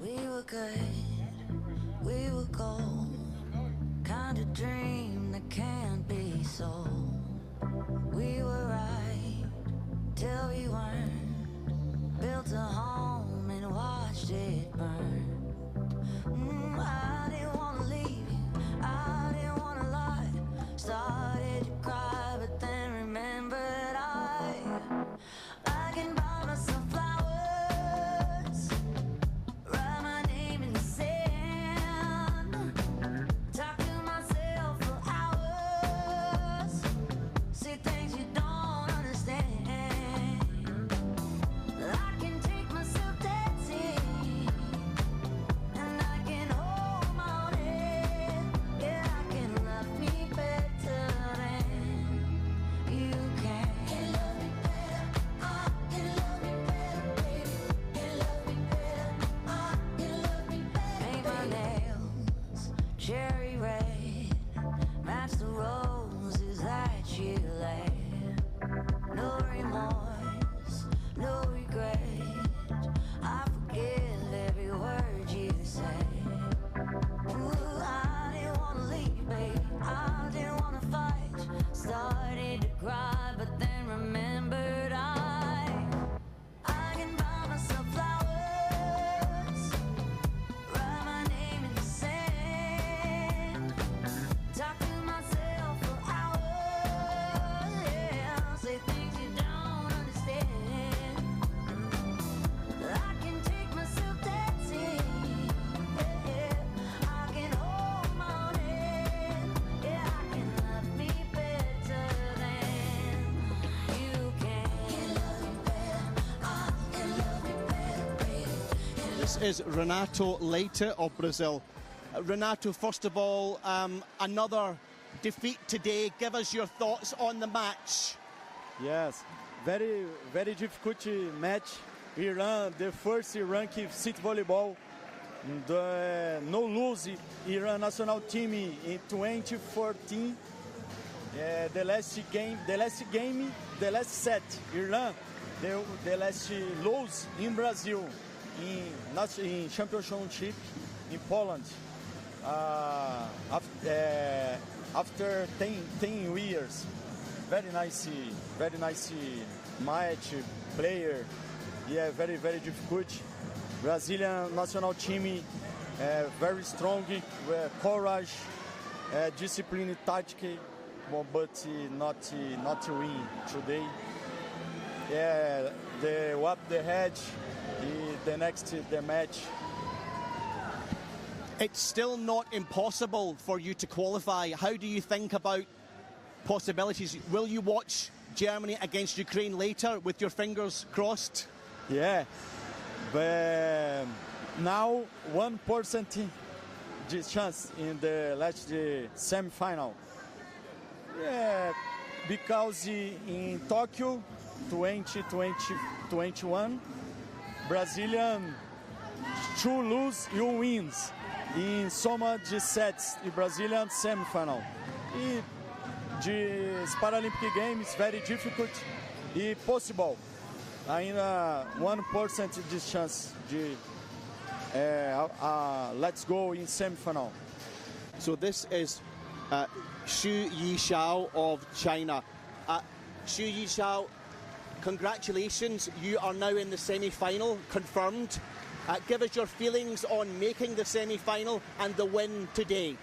We were good, we were gold, kind of dream that can't be sold. We were right till we weren't, built a home and watched it burn. I didn't want to leave you, I didn't want to lie. Started to cry, but then remembered I can buy myself flowers, write my name in the sand, talk to myself for hours, say things you don't understand. I can take myself dancing, and I can hold my own head. Yeah, I can love me better than you can. Can love me better, I can love me better, baby. Can love me better, I can love me better. Paint my nails cherry red, match the roses that you laid. No remorse, no regret, I forgive every word you say. Ooh, I didn't want to leave, baby, I didn't want to fight. Started to cry, but then remembered I can buy myself flowers, write my name in the sand, talk to myself for hours, yeah, say things you don't understand. I can take myself dancing, yeah, I can hold my own head, yeah, I can love me better than you can. Can love me better, I can love me better, baby. This is Renato Leite of Brazil. Renato, first of all, another defeat today. Give us your thoughts on the match. Yes, very, very difficult match. Iran, the first ranked city volleyball, the no lose Iran national team in 2014. The last game, the last set, Iran, the last lose in Brazil, in championship in Poland. After 10 years, very nice match, player, yeah, very, very difficult. Brazilian national team, very strong, courage, discipline, tactic, but not win today. Yeah, the up the head, the match. It's still not impossible for you to qualify. How do you think about possibilities? Will you watch Germany against Ukraine later with your fingers crossed? Yeah, but now 1% chance in the last semi-final. Yeah, because in Tokyo 2021, Brazilian 2 lose, you wins. In soma de sets, the Brazilian semi-final. The Paralympic Games very difficult e possible. Ainda 1% chance de let's go in semi-final. So this is Xu Yixiao of China. Xu Yixiao, congratulations, you are now in the semi-final, confirmed. Give us your feelings on making the semi-final and the win today.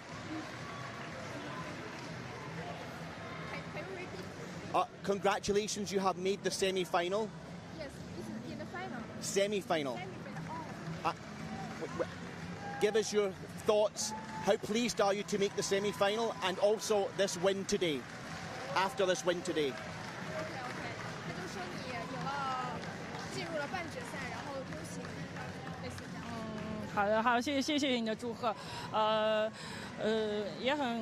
Congratulations, you have made the semi-final. Yes, it's in the final. Semi-final. Oh. Give us your thoughts. How pleased are you to make the semi-final, and also this win today? After this win today. 他就说你有了进入了半决赛，然后恭喜，类似这样。好的，好，谢谢你的祝贺，也很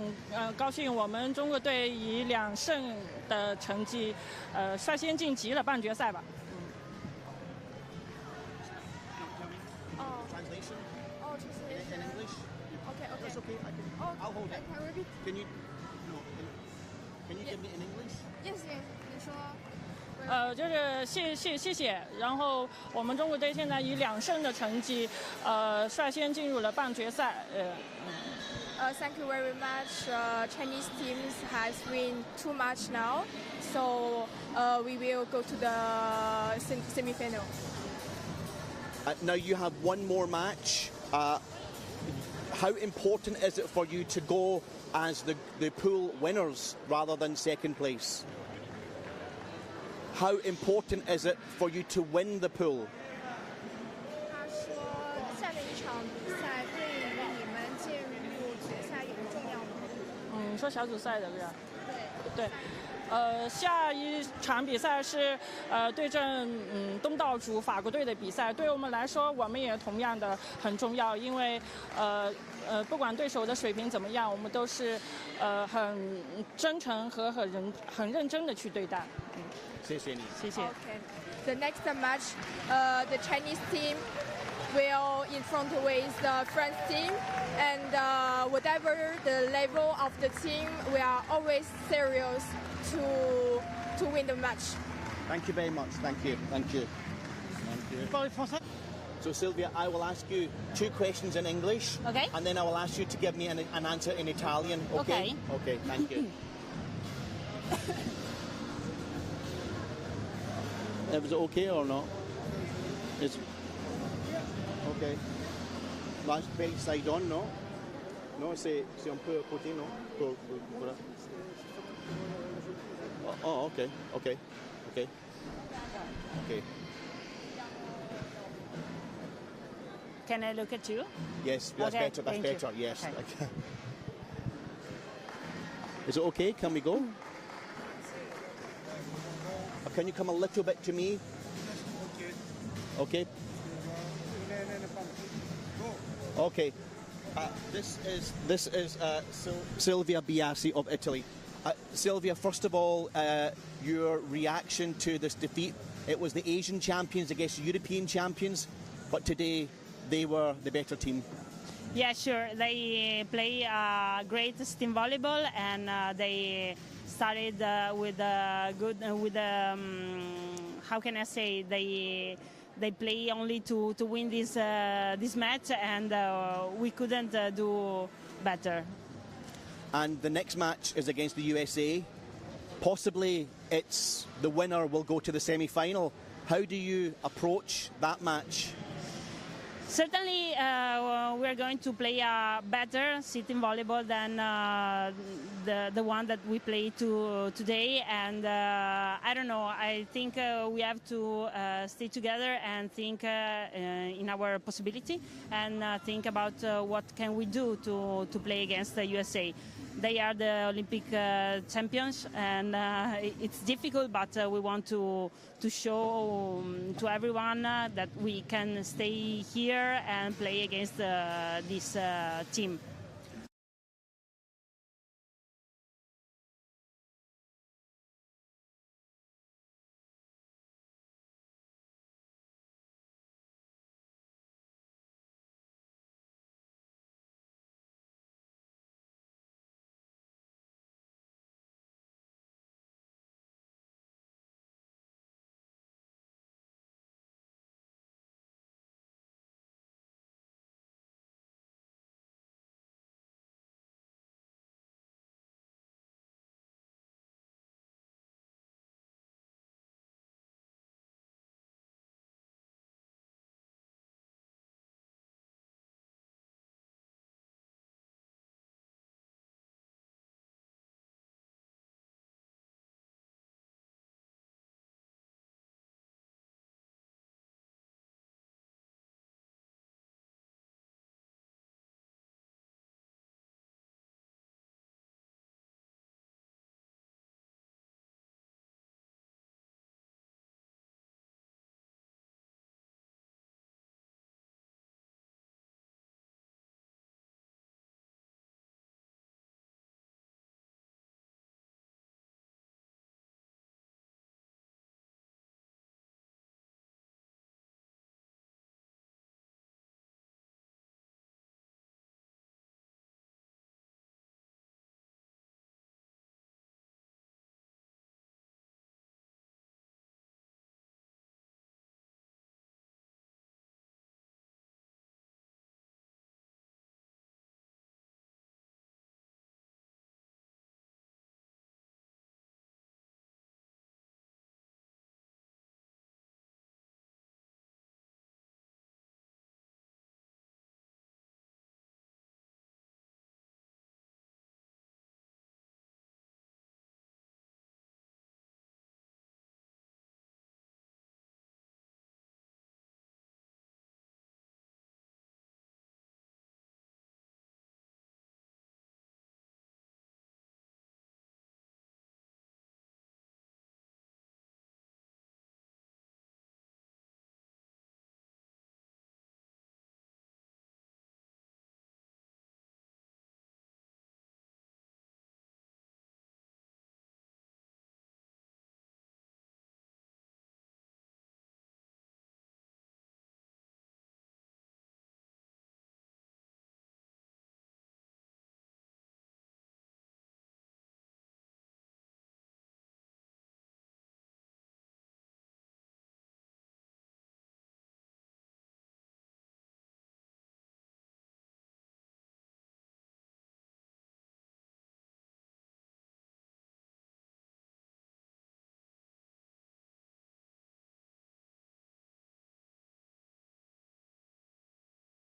高兴我们中国队以2胜的成绩，率先晋级了半决赛吧。Translation? Oh, translation. In English? Okay. That's okay. I'll hold it. Can you repeat? Can you? No. Can you give me in English? Yes, yes. 你说。就是谢谢，然后我们中国队现在以2胜的成绩，率先进入了半决赛。Thank you very much. Chinese teams has win 2 matches now, so we will go to the semi-final. Now you have one more match. How important is it for you to go as the pool winners rather than second place? How important is it for you to win the pool? 他说，下面一场比赛对于你们进入决赛有重要吗？说小组赛的是吧？对。下一场比赛是对阵东道主法国队的比赛，对我们来说，我们也同样的很重要，因为不管对手的水平怎么样，我们都是很真诚和很认真的去对待。谢谢你。谢谢。Okay. The next match, the Chinese team will in front with the French team, and whatever the level of the team, we are always serious to win the match. Thank you very much. Thank you. Thank you. Thank you. So Sylvia, I will ask you 2 questions in English. Okay. And then I will ask you to give me an answer in Italian. Okay. Okay. Thank you. Was it okay or not? It's okay. That's very side on, no? No, c'est un peu à côté, non? Voilà. Oh, okay. Okay. Okay. Okay. Can I look at you? Yes, that's Okay, better. That's thank you. better. Yes. Okay. Is it okay? Can we go? Can you come a little bit to me? Okay. Okay. This is Silvia Biasi of Italy. Silvia, first of all, your reaction to this defeat. It was the Asian champions against European champions, but today they were the better team. Yeah, sure. They play great steam volleyball, and they started with good how can I say, they play only to win this match, and we couldn't do better. And the next match is against the USA. Possibly it's the winner will go to the semi-final. How do you approach that match? Certainly, we're going to play a better sitting volleyball than the one that we played today. And I don't know. I think we have to stay together and think in our possibility and think about what can we do to play against the USA. They are the Olympic champions, and it's difficult, but we want to show to everyone that we can stay here and play against this team.